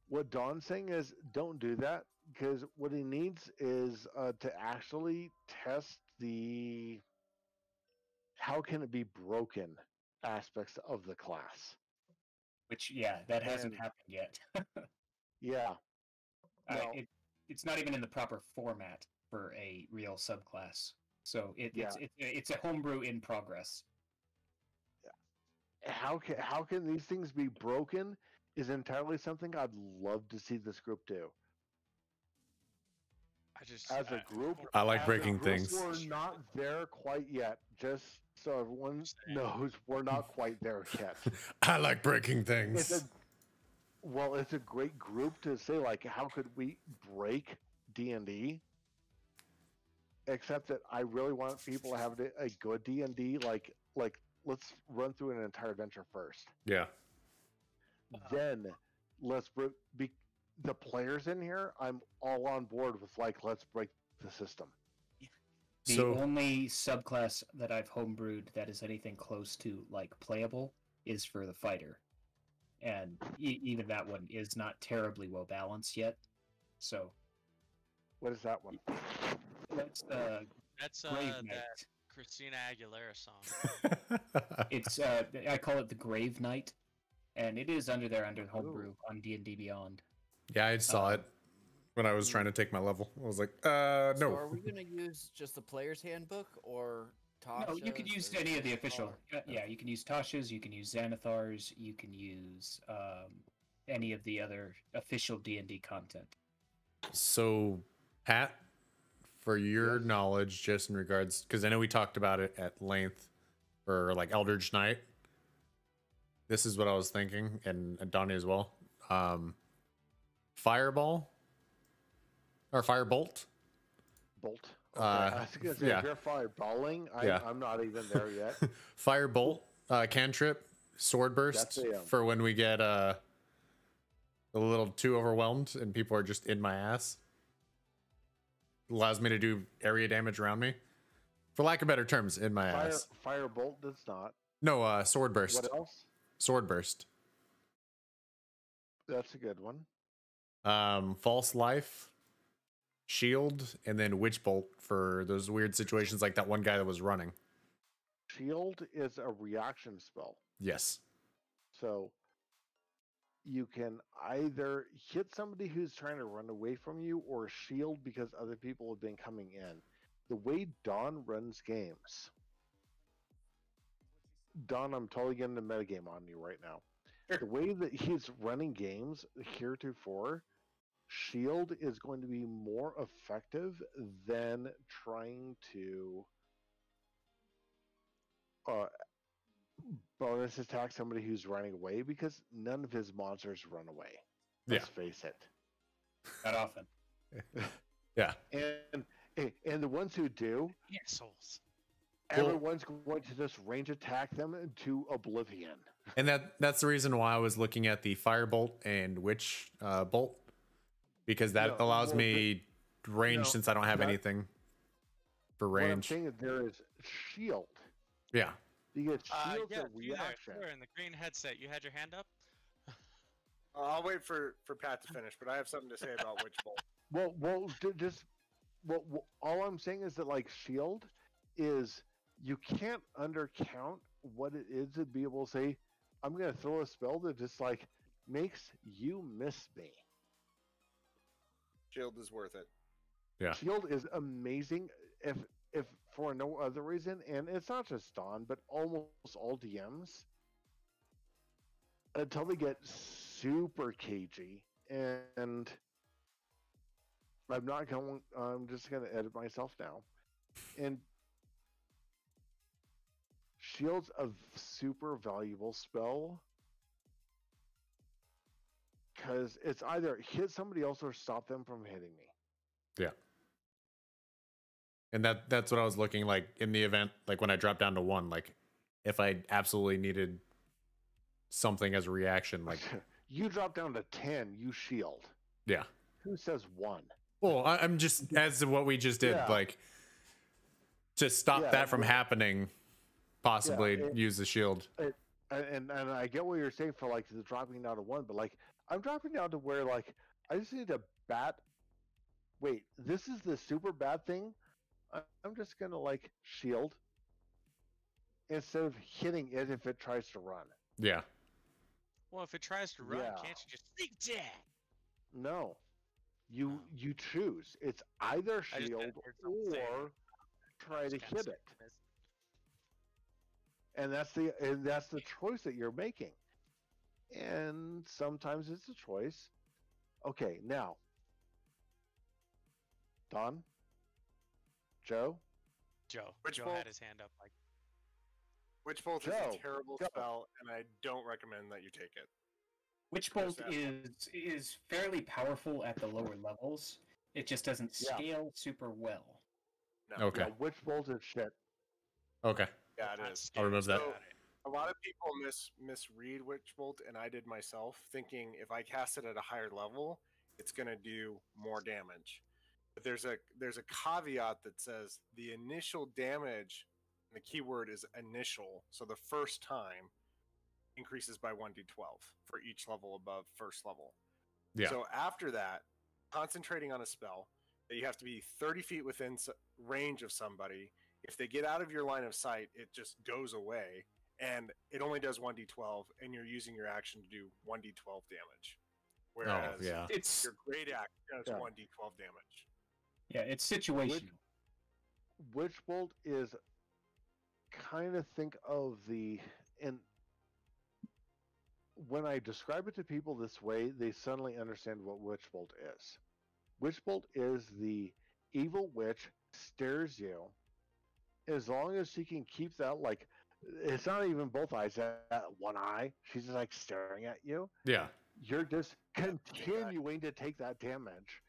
what Don's saying is don't do that, because what he needs is to actually test the how can it be broken aspects of the class. Which, yeah, that hasn't happened yet. Yeah. It's not even in the proper format for a real subclass. So it's a homebrew in progress. How can these things be broken is entirely something I'd love to see this group do. As a group, I like breaking things. We're not there quite yet. Just so everyone knows, we're not quite there yet. I like breaking things. It's a great group to say, like, how could we break D&D? Except that I really want people to have a good D&D. Like let's run through an entire adventure first. Yeah. Then let's be the players in here. I'm all on board with let's break the system. The only subclass that I've homebrewed that is anything close to playable is for the fighter. And even that one is not terribly well balanced yet. So, what is that one? That's Grave Knight. That Christina Aguilera song. It's I call it the Grave Knight, and it is under homebrew on D&D Beyond. Yeah, I saw it when I was trying to take my level. I was like, no. So are we gonna use just the player's handbook or? No, you could use any of the official. Yeah, you can use Tasha's, you can use Xanathar's, you can use any of the other official D&D content. So, Pat, for your knowledge, just in regards, because I know we talked about it at length for Eldritch Knight. This is what I was thinking, and Donnie as well. Fireball or Firebolt. Bolt. Okay. I was gonna say, if you're fireballing, I'm not even there yet. Firebolt, cantrip, sword burst for when we get a little too overwhelmed and people are just in my ass. Allows me to do area damage around me, for lack of better terms, in my ass. Firebolt does not. No, sword burst. What else? Sword burst. That's a good one. False life. Shield, and then Witch Bolt for those weird situations like that one guy that was running. shield is a reaction spell. Yes. So you can either hit somebody who's trying to run away from you or shield because other people have been coming in. The way Don runs games, Don, I'm totally getting the metagame on you right now. The way that he's running games heretofore, shield is going to be more effective than trying to bonus attack somebody who's running away, because none of his monsters run away. Let's face it. Not often. Yeah. And the ones who do, assholes. everyone's going to just range attack them to oblivion. And that's the reason why I was looking at the firebolt and witch bolt, because that allows me range since I don't have anything for range. What I'm saying is there is shield. Yeah. You get shield Yeah, to reaction. You're in the green headset. You had your hand up? I'll wait for Pat to finish, but I have something to say about Witch Bolt. All I'm saying is that, like, shield is, you can't undercount what it is to be able to say, I'm going to throw a spell that just, like, makes you miss me. Shield is worth it. Yeah. Shield is amazing if for no other reason, and it's not just Dawn, but almost all DMs, until they get super cagey, and I'm just going to edit myself now. And Shield's a super valuable spell, because it's either hit somebody else or stop them from hitting me. Yeah. And that's what I was looking like in the event, like when I dropped down to 1, like if I absolutely needed something as a reaction, like you drop down to 10, you shield. Yeah. Who says 1? Well, I'm just, as to what we just did, like to stop that from happening, possibly use the shield. And I get what you're saying for like the dropping down to 1, but like I'm dropping down to where like I just need to bat. Wait, this is the super bad thing. I'm just gonna like shield instead of hitting it if it tries to run. Yeah. Well, if it tries to run, can't you just sneak attack? No, you choose. It's either shield or try to hit it. And that's the choice that you're making. And sometimes it's a choice. Okay, now, Don, Joe. Joe had his hand up. Like, Witch Bolt is a terrible spell, and I don't recommend that you take it. Witch Bolt is fairly powerful at the lower levels. It just doesn't scale super well. No. Okay. Yeah, Witch Bolt is shit. Okay. Yeah, it is. I'll remove that. So, a lot of people misread Witch Bolt, and I did myself, thinking if I cast it at a higher level, it's going to do more damage. But there's a caveat that says the initial damage, and the keyword is initial, so the first time increases by 1d12 for each level above first level. Yeah. So after that, concentrating on a spell, that you have to be 30 feet within range of somebody. If they get out of your line of sight, it just goes away, and it only does 1d12, and you're using your action to do 1d12 damage. Whereas it's your great act does 1d12 damage. Yeah, it's situational. Witch Bolt is kind of think of and when I describe it to people this way, they suddenly understand what Witch Bolt is. Witch Bolt is the evil witch stares you. As long as she can keep that, like, it's not even both eyes, that one eye. She's just like staring at you. Yeah. You're just continuing to take that damage.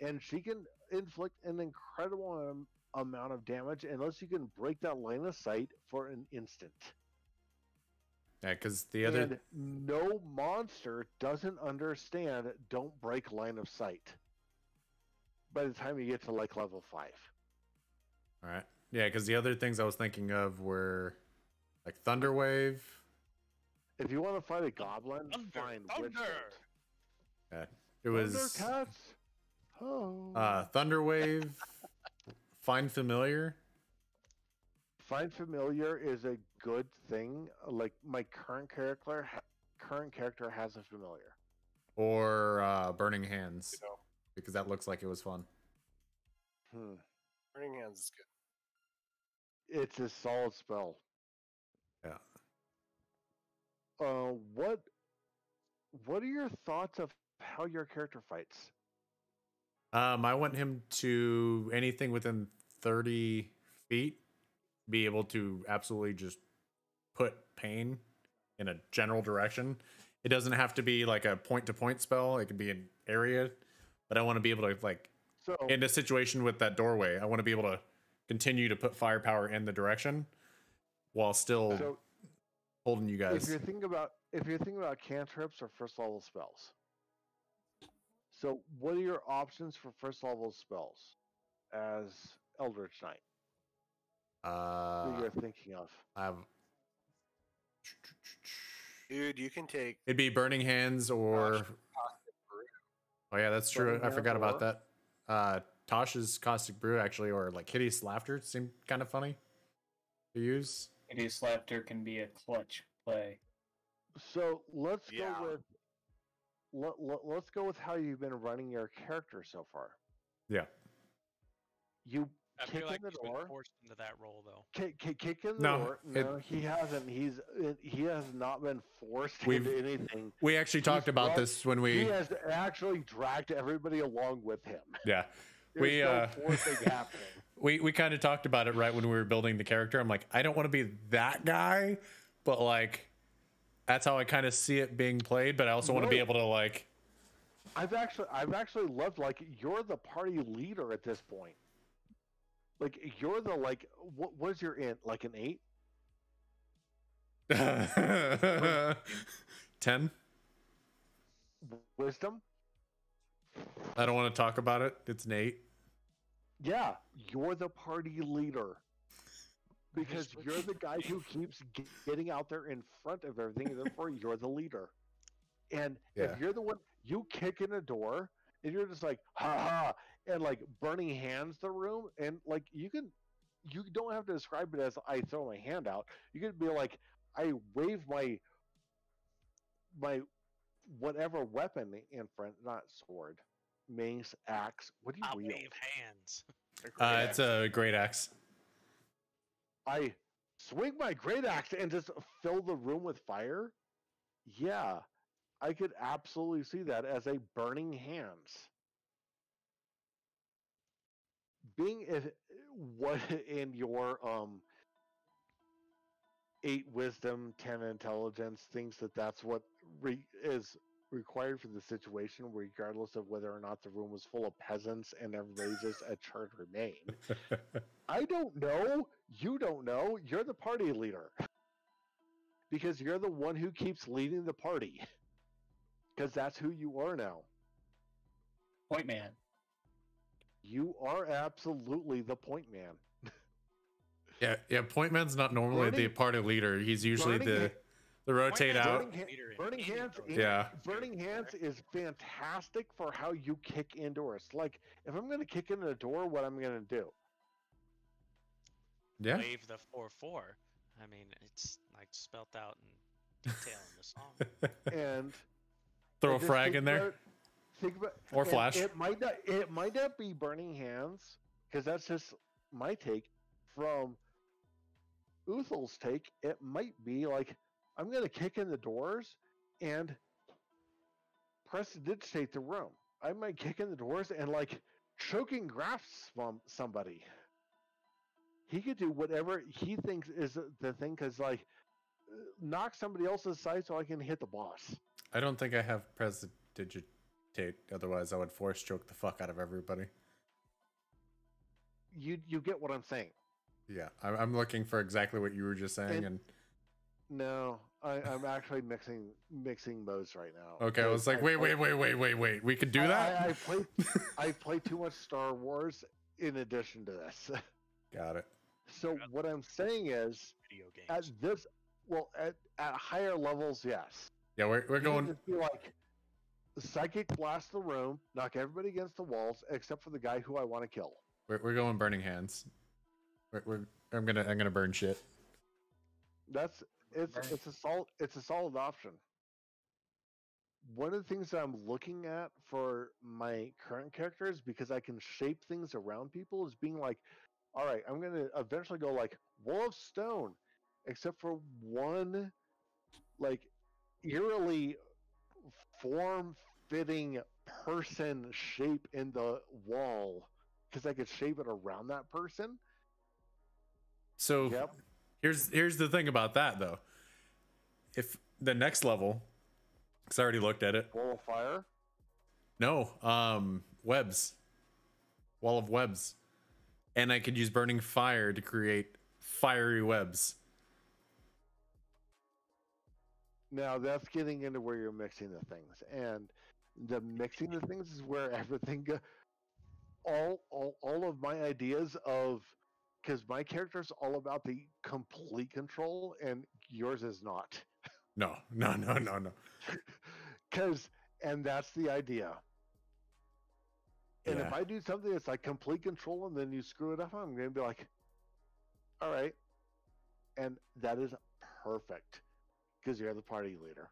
And she can inflict an incredible amount of damage unless you can break that line of sight for an instant. Yeah, because the other... And no monster doesn't understand don't break line of sight by the time you get to like level 5. All right. Yeah, because the other things I was thinking of were like Thunder Wave. If you want to fight a goblin, fine. Witch Bolt. Yeah, it was Thundercats. Oh. Thunder Wave, Find Familiar. Find familiar is a good thing. Like my current character has a familiar. Or burning hands, You know, because that looks like it was fun. Burning Hands is good. It's a solid spell. Yeah. What are your thoughts of how your character fights? I want him to anything within 30 feet be able to absolutely just put pain in a general direction. It doesn't have to be like a point-to-point spell. It could be an area, but I want to be able to like in a situation with that doorway. I want to be able to continue to put firepower in the direction while still holding you guys. If you're thinking about cantrips or first level spells, so what are your options for first level spells as Eldritch Knight that you're thinking of? I have. Dude, you can take. It'd be Burning Hands or. Oh yeah, that's true. I forgot about that. Tosh's Caustic Brew actually, or like Hideous Laughter seemed kind of funny to use. Hideous Laughter can be a clutch play. So let's go with how you've been running your character so far. Yeah. You I kick feel like in the he's door. been forced into that role though. Kick in the door. No, he hasn't. He has not been forced into anything. We actually talked about this when we. He has actually dragged everybody along with him. Yeah. There's no forcing happening. We kind of talked about it right when we were building the character. I'm like, I don't want to be that guy, but like, that's how I kind of see it being played. But I also want to be able to like. I've actually loved like you're the party leader at this point. Like you're the like what was your int like an 8? 10. Wisdom. I don't want to talk about it. It's an 8. Yeah, you're the party leader because you're the guy who keeps getting out there in front of everything. Therefore, you're the leader. And if you're the one, you kick in a door, and you're just like, ha ha, and like burning hands the room, and like you don't have to describe it as I throw my hand out. You could be like, I wave my whatever weapon in front, not sword, mace, axe. What do you wield? Wave hands. It's a great axe. I swing my great axe and just fill the room with fire. Yeah, I could absolutely see that as a burning hands. Being what in your 8 wisdom, 10 intelligence thinks that's what is required for the situation, regardless of whether or not the room was full of peasants and everybody just a charred remain. I don't know. You don't know. You're the party leader. Because you're the one who keeps leading the party. Because that's who you are now. Point man. You are absolutely the point man. Yeah. Point man's not normally the party leader. He's usually the rotate out. Burning hands. Burning hands is fantastic for how you kick indoors. Like if I'm going to kick in a door, what I'm going to do? Yeah. Wave the 4/4. I mean, it's like spelt out in detail in the song. And throw a frag in there. Think about or flash. It might not be burning hands because that's just my take. From Uthel's take, it might be like I'm going to kick in the doors and prestidigitate the room. I might kick in the doors and like choking grasp somebody. He could do whatever he thinks is the thing because like knock somebody else's side so I can hit the boss. I don't think I have prestidigitate. Otherwise, I would force choke the fuck out of everybody. You get what I'm saying. Yeah, I'm looking for exactly what you were just saying, and no, I'm actually mixing modes right now. Okay, I was like, wait, we could do that. I play too much Star Wars in addition to this. Got it. So what I'm saying is, video games. At higher levels, yes. Yeah, we're going. Just be like, psychic blast the room, knock everybody against the walls except for the guy who I want to kill. We're going burning hands. I'm gonna burn shit. It's a solid option. One of the things that I'm looking at for my current characters, because I can shape things around people, is being like, all right, I'm gonna eventually go like wall of stone, except for one like eerily form-fitting person shape in the wall, because I could shape it around that person. So Yep. here's the thing about that though. If the next level, because I already looked at it. Wall of fire. No, webs. Wall of webs. And I could use burning fire to create fiery webs. Now that's getting into where you're mixing the things, and the mixing the things is where everything all of my ideas of, because my character's all about the complete control and yours is not. No. Because and that's the idea. And if I do something that's like complete control and then you screw it up, I'm going to be like, all right. And that is perfect because you're the party leader.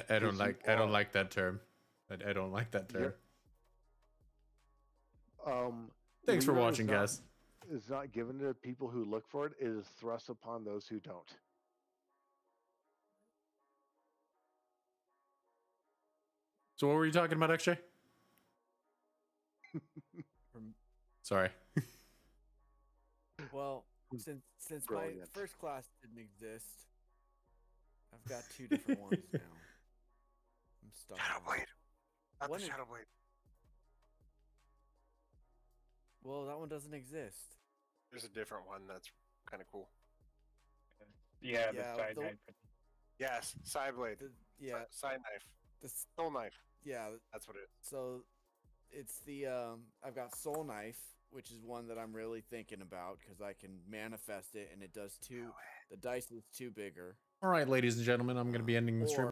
I don't like that term. I don't like that term. Yep. Thanks for watching, guys. It's not given to people who look for it. It is thrust upon those who don't. So what were you talking about, Akshay? Sorry. Well, since Brilliant. my first class didn't exist, I've got two different ones now. I'm stuck. Shadowblade. Not One the is- Shadowblade. Well, that one doesn't exist. There's a different one that's kind of cool. Yeah, the Yeah, side the- knife. Yes, side blade. Yeah, Side knife. the Soul knife. yeah. That's what it is. So it's the I've got Soul Knife, which is one that I'm really thinking about because I can manifest it and it does two. The dice is two bigger. All right, ladies and gentlemen, I'm going to be ending the stream.